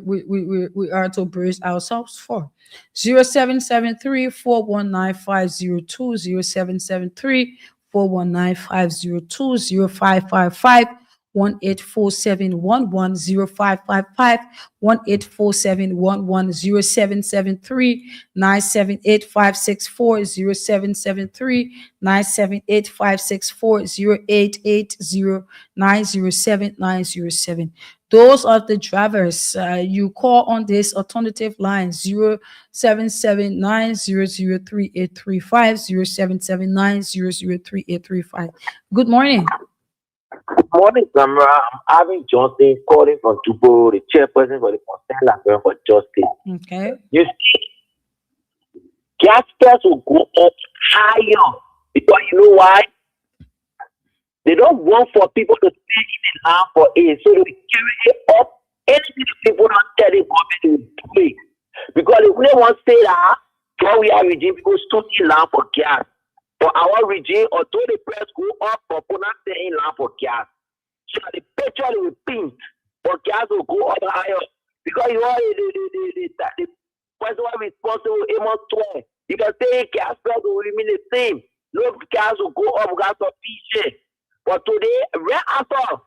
are to brace ourselves for? 0773-419-502, 0773-419-502, 0555 1-847-11-0555, 1-847-11-0773, 978-564-0773, 978-564-0880, 907-907. Those are the drivers. You call on this alternative line 0779003835, 0779003835. Good morning. Good morning, Samra. I'm Arvin Johnson calling from Tubo, the chairperson for the Concerned Librarian for Justice. Okay. You see, gas prices will go up higher because you know why? They don't want for people to stay in the land for it, so they carry it up. Anything the people don't tell the government to do it. Because if they want to say that, when we are regime, people still in land for gas. For our regime, although the price go up, but people not stay in land for gas. So the petrol will pink, but gas will go up higher. Because you are the person responsible, it must swear. You can say gas price will remain the same. No gas will go up, gas will be. But today, right after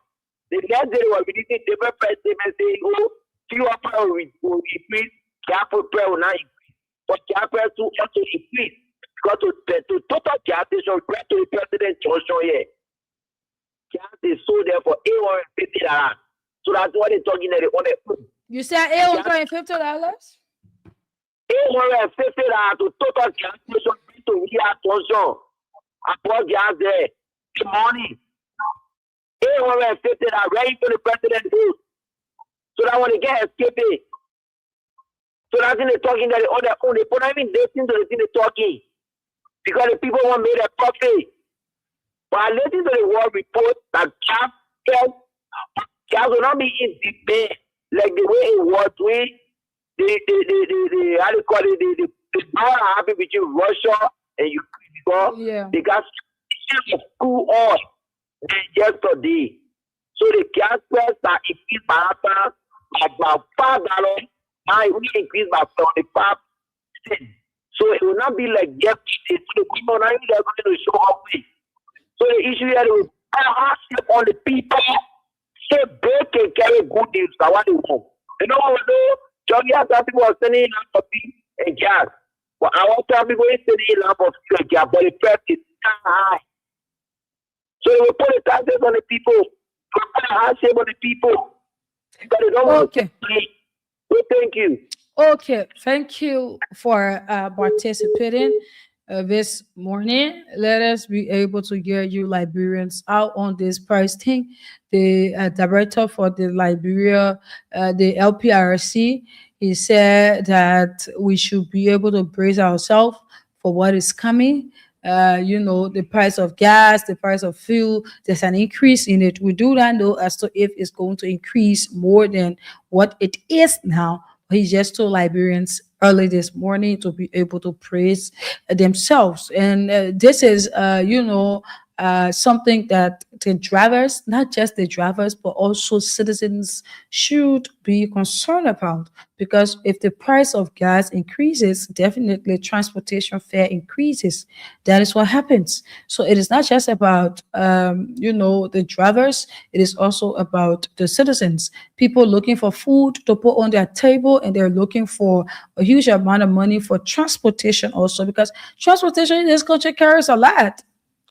the next day, we were releasing different price statements saying, oh, fuel price will increase, gas price will not increase. But gas price will also increase. Because to total gas station, right to the president Johnson here, gas is sold there for $850. So that's what they're talking about on the food. You said $850? $850 to total gas station to here Johnson. I bought gas there. The money. $850 ready for the president booth. So that when they get escaping. So that's in the talking that on their own. They put not even listening to the thing they're talking. Because the people want made a profit. But I listened to the world report that gas will not be in debate like the way it was with the how do you call it, the war happened between Russia and Ukraine. Yeah. They got school oil yesterday. So the gas price that increased by about $5. Now it will increase by 75 cents. So it will not be like yesterday. So the people now they're going to show up with. So the issue here is hardship on the people. Say they can carry good news. That's what they want. You know what we do? Johnny has people are sending in coffee and gas. But I want to have people sending in lamp of fuel and gas, but the price is high. So they will put the taxes on the people. They will put the hardship on the people. But they don't want to play. So thank you. Okay, thank you for participating this morning. Let us be able to get you Liberians out on this price thing. The director for the Liberia, the LPRC, he said that we should be able to brace ourselves for what is coming. The price of gas, the price of fuel, there's an increase in it. We do not know as to if it's going to increase more than what it is now. He just told Liberians early this morning to be able to praise themselves. And this is, something that the drivers, not just the drivers, but also citizens should be concerned about. Because if the price of gas increases, definitely transportation fare increases. That is what happens. So it is not just about, the drivers. It is also about the citizens. People looking for food to put on their table, and they're looking for a huge amount of money for transportation also, because transportation in this country carries a lot.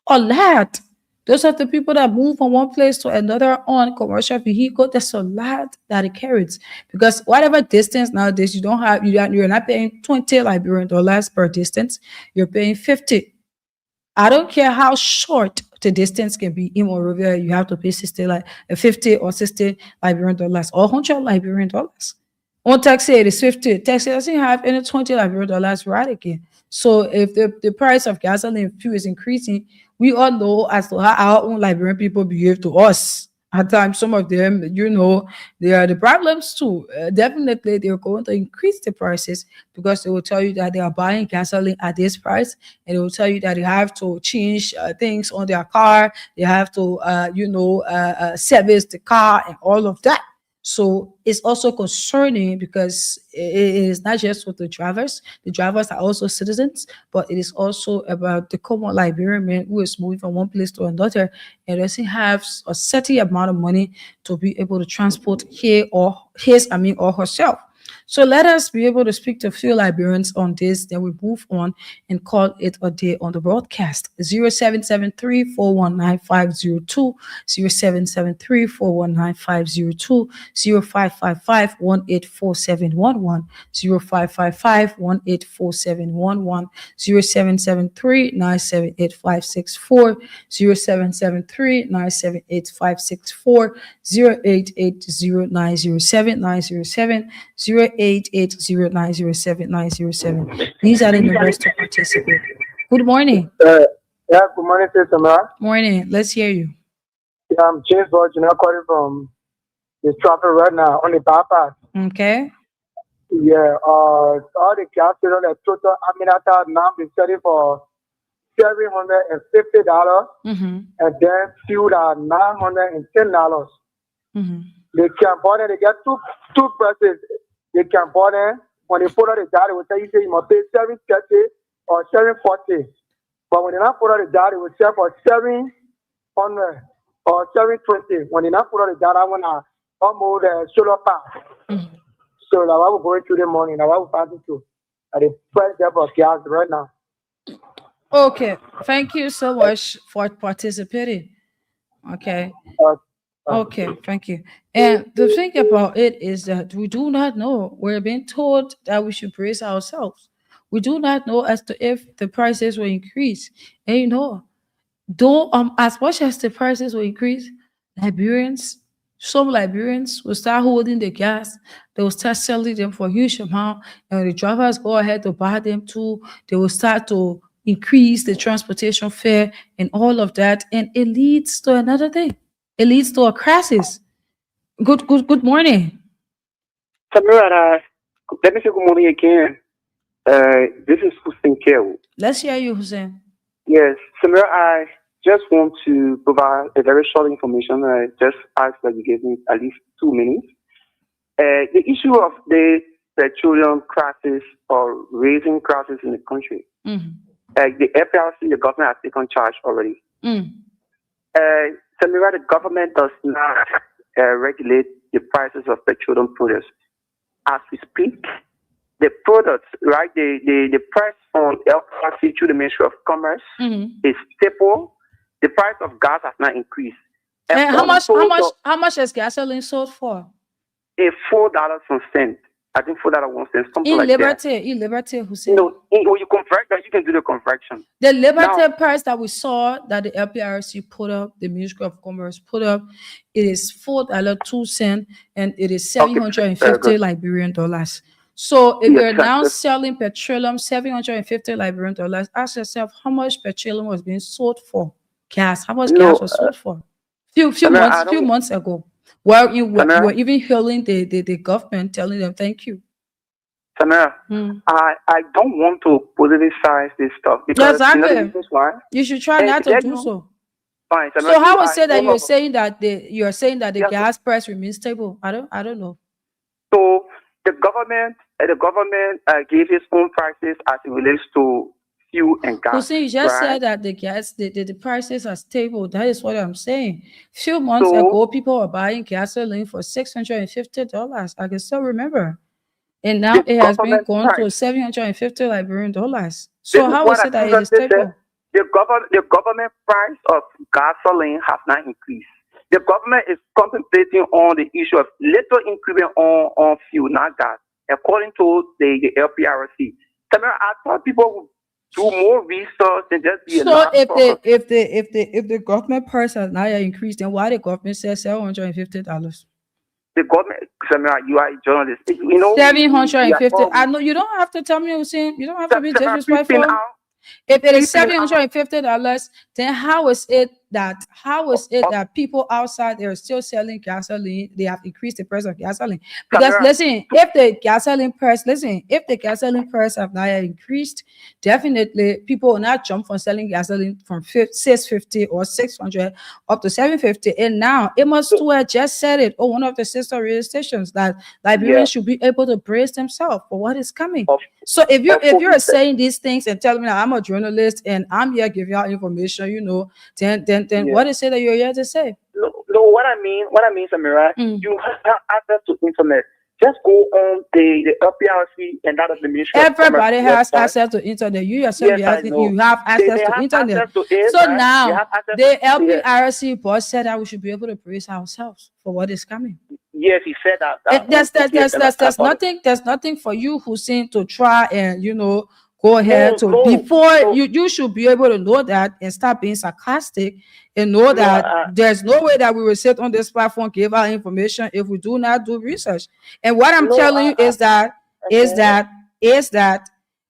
A lot. Those are the people that move from one place to another on commercial vehicle. There's a lot that it carries, because whatever distance nowadays you're not paying $20 per distance. You're paying 50. I don't care how short the distance can be in Monrovia. You have to pay 50 or 60 Liberian dollars or 100 Liberian dollars. On taxi, it is 50. Taxi doesn't have any 20 Liberian dollars right again. So if the price of gasoline and fuel is increasing, we all know as to how our own Liberian people behave to us. At times, some of them, they are the problems too. Definitely, they're going to increase the prices, because they will tell you that they are buying gasoline at this price, and they will tell you that they have to change things on their car. They have to, service the car and all of that. So it's also concerning because it is not just with the drivers. The drivers are also citizens, but it is also about the common Liberian man who is moving from one place to another and doesn't have a certain amount of money to be able to transport or herself. So let us be able to speak to a few Liberians on this. Then we move on and call it a day on the broadcast. 0773-419-502, 0773-419-502, 0555-184711, 0555-184711, 0773-978-564, 0773-978-564, 0880-907-907, 0880-907-907. These are the numbers to participate. Good morning. Yeah, good morning, Sister Mara. Morning. Let's hear you. Yeah, I'm James Virgin. I'm calling from the traffic right now on the bypass. Okay. Yeah, all the gas station, the total Aminata now been selling for $750, and then fuel at $910. They can buy it. They get two prices. They can buy it. When they put out the data, they will tell you say you must pay $730 or $740. But when they not put out the data, they will sell for $700 or $720. When they not put out the data, I want to almost solar pack. So now I will go through the morning. Now I will pass it to the price there for gas right now. Okay. Thank you so much for participating. Okay. Okay, thank you. And the thing about it is that we do not know. We're being told that we should brace ourselves. We do not know as to if the prices will increase. And though as much as the prices will increase, some Liberians will start holding the gas. They will start selling them for a huge amount, and the drivers go ahead to buy them too. They will start to increase the transportation fare and all of that, and it leads to another thing. It leads to a crisis. Good morning. Samira, let me say good morning again. This is Hussein Kew. Let's hear you, Hussein. Yes, Samira, I just want to provide a very short information. I just ask that you give me at least 2 minutes. The issue of the petroleum crisis or raising crisis in the country. The FRC, the government has taken charge already. Samira, the government does not regulate the prices of petroleum products. As we speak, the products, right, the price on LPRC through the Ministry of Commerce is stable. The price of gas has not increased. And how much is gasoline sold for? $4.01. I think $4.01, something like that. In Liberty, Hussein. No, when you convert that, you can do the conversion. The Liberty price that we saw that the LPRC put up, the Ministry of Commerce put up, it is $4.02, and it is 750 Liberian dollars. So if you're now selling petroleum, 750 Liberian dollars, ask yourself how much petroleum was being sold for. Gas, how much gas was sold for? Few months ago. Well, you were even hailing the government, telling them thank you. Samira, I don't want to politicize this stuff because you should try not to do so. Fine, so how would say that you're saying that the gas price remains stable? I don't know. So the government gave its own prices as it relates to fuel and gas. You just said that the gas, the prices are stable. That is what I'm saying. Few months ago, people were buying gasoline for $650. I can still remember. And now it has been gone to $750 Liberian dollars. So how is it that it is stable? The government price of gasoline has not increased. The government is contemplating on the issue of little increment on fuel, not gas, according to the LPRC. I thought people would do more research and just be if the government price has not increased, then why the government says $750? The government, you are a journalist. You know, 750. I know you don't have to tell me, Hussein. You don't have to be disrespectful. If it is $750, then how is it that people outside there are still selling gasoline? They have increased the price of gasoline. Because listen, if the gasoline price have not yet increased, definitely people will not jump from selling gasoline from 650 or 600 up to 750. And now Amos Stewart just said it on one of the sister radio stations that Liberians should be able to brace themselves for what is coming. So if you're saying these things and telling me that I'm a journalist and I'm here giving out information, then what is it that you're here to say? No, what I mean, Samira, you have access to internet. Just go on the LPRC and that of the Ministry. Everybody has access to internet. You yourself, you have access to internet. So now the LPRC boss said that we should be able to brace ourselves for what is coming. Yes, he said that. There's nothing for you, Hussein, to try and go ahead you should be able to know that and stop being sarcastic and know that there's no way that we will sit on this platform, give our information if we do not do research. And what I'm telling you is that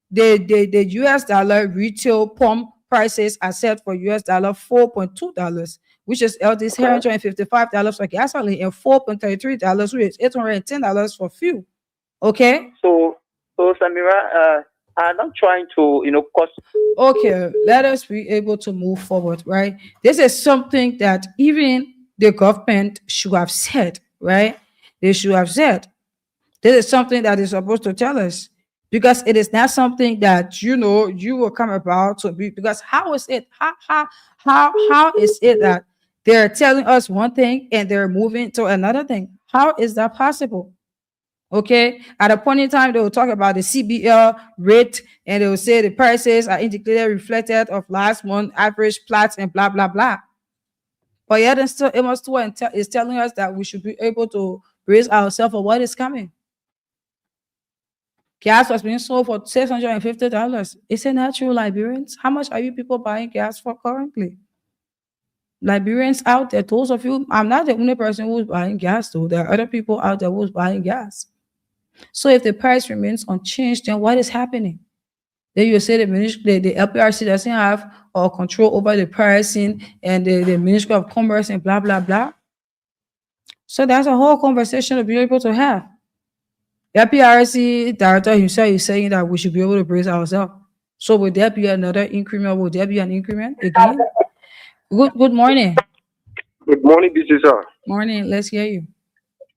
the US dollar retail pump prices are set for US dollar $4.2, which is $155 for gasoline, and $4.33, which is $810 for fuel. Okay. So Samira, I'm not trying to, cost. Okay, let us be able to move forward, right? This is something that even the government should have said, right? They should have said. This is something that is supposed to tell us, because it is not something that you will come about to be. Because how is it? How is it that they're telling us one thing and they're moving to another thing? How is that possible? Okay, at a point in time, they will talk about the CBL rate and they will say the prices are indicated reflected of last month average Platts and blah blah blah. But yet, and still, Amos Stewart is telling us that we should be able to brace ourselves for what is coming. Gas was being sold for $650. Is it not true, Liberians? How much are you people buying gas for currently? Liberians out there, those of you, I'm not the only person who's buying gas, though. There are other people out there who's buying gas. So if the price remains unchanged, then what is happening? Then you say the LPRC doesn't have control over the pricing, and the Ministry of Commerce and blah, blah, blah. So that's a whole conversation to be able to have. The LPRC director himself is saying that we should be able to brace ourselves. So would there be another increment? Would there be an increment again? Good morning. Good morning, BC sir. Morning, let's hear you.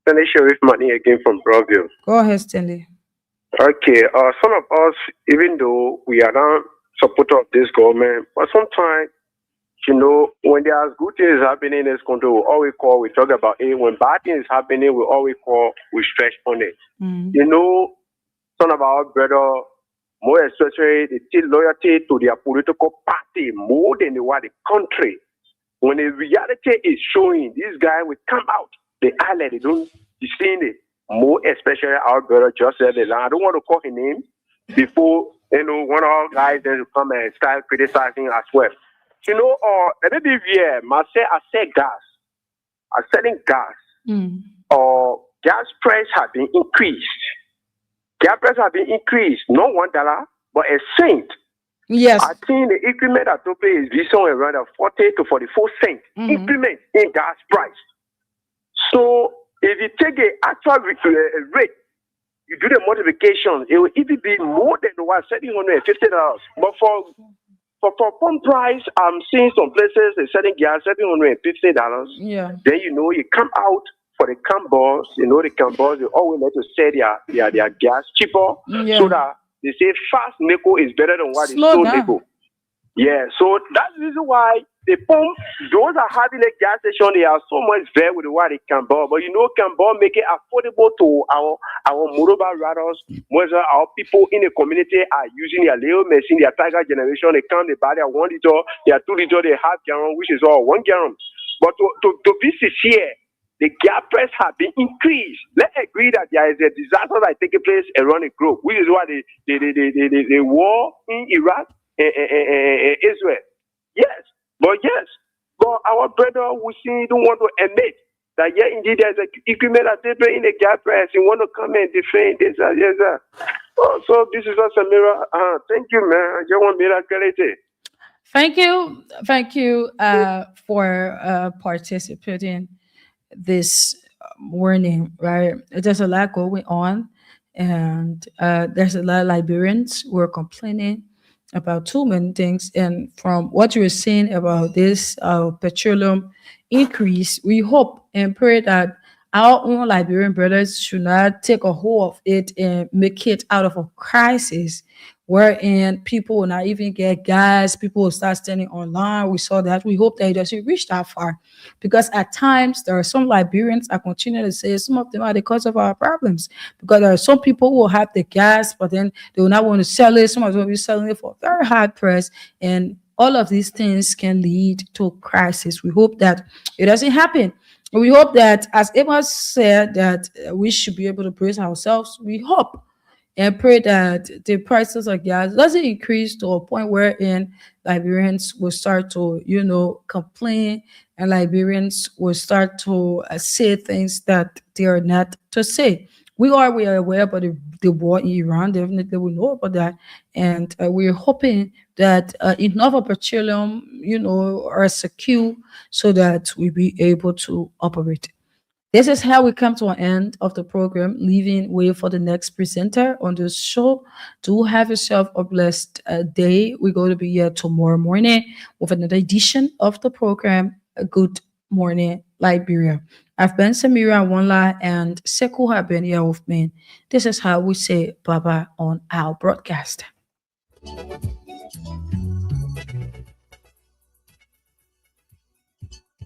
Stanley Sheriff Money again from Broadview. Go ahead, Stanley. Okay, some of us, even though we are not supporter of this government, but sometimes, when there are good things happening in this country, we talk about it. When bad things happening, we stretch on it. Some of our brother, more especially, they still loyalty to their political party more than the country. When the reality is showing, this guy will come out. The island, they don't be seeing it. More especially our brother just said it. I don't want to call his name before one of our guys then come and start criticizing as well. Let me be here. I said gas. I'm selling gas. Gas price have been increased. Gas price have been increased. Not $1, but a cent. Yes. I think the increment at Tope is somewhere around 40 to 44 cents increment in gas price. So if you take the actual rate, you do the multiplication, it will even be more than $750. But for pump price, I'm seeing some places they're selling gas $750. Yeah. Then you come out for the Cambos, the Cambos, they always like to sell their gas cheaper, so that they say fast nickel is better than what is slow nickel. Yeah, so that's the reason why the pump, those are having a gas station, they are so much there with what they can buy. But can buy, make it affordable to our mobile riders. Most of our people in the community are using their little machine, their Tiger generation. They come, they buy their 1 liter, their 2 liter, they half gallon, which is all 1 gallon. But to be sincere, the gas price has been increased. Let's agree that there is a disaster that is taking place around the globe, which is why the war in Iraq and Israel. But our brother we see don't want to admit that indeed there's an increment at in the gas price. You want to come and defend this, yes, sir. So this is us, Samira. Thank you, man. I just want to be that clarity. Thank you for participating this morning. Right, there's a lot going on, and there's a lot of Liberians who are complaining about too many things. And from what you're saying about this petroleum increase, we hope and pray that our own Liberian brothers should not take a hold of it and make it out of a crisis wherein people will not even get gas, people will start standing online. We saw that. We hope that it doesn't reach that far. Because at times there are some Liberians, I continue to say, some of them are the cause of our problems. Because there are some people who will have the gas, but then they will not want to sell it. Some of them will be selling it for a very high price. And all of these things can lead to a crisis. We hope that it doesn't happen. We hope that, as Amos said, that we should be able to brace ourselves. We hope and pray that the prices of gas doesn't increase to a point wherein Liberians will start to, complain, and Liberians will start to say things that they are not to say. We are aware about the war in Iran. Definitely, we know about that, and we're hoping that enough of petroleum, are secure so that we be able to operate. This is how we come to an end of the program, leaving way for the next presenter on the show. Do have yourself a blessed day. We're going to be here tomorrow morning with another edition of the program. Good morning, Liberia. I've been Samira Wanla and Sekou have been here with me. This is how we say bye bye on our broadcast.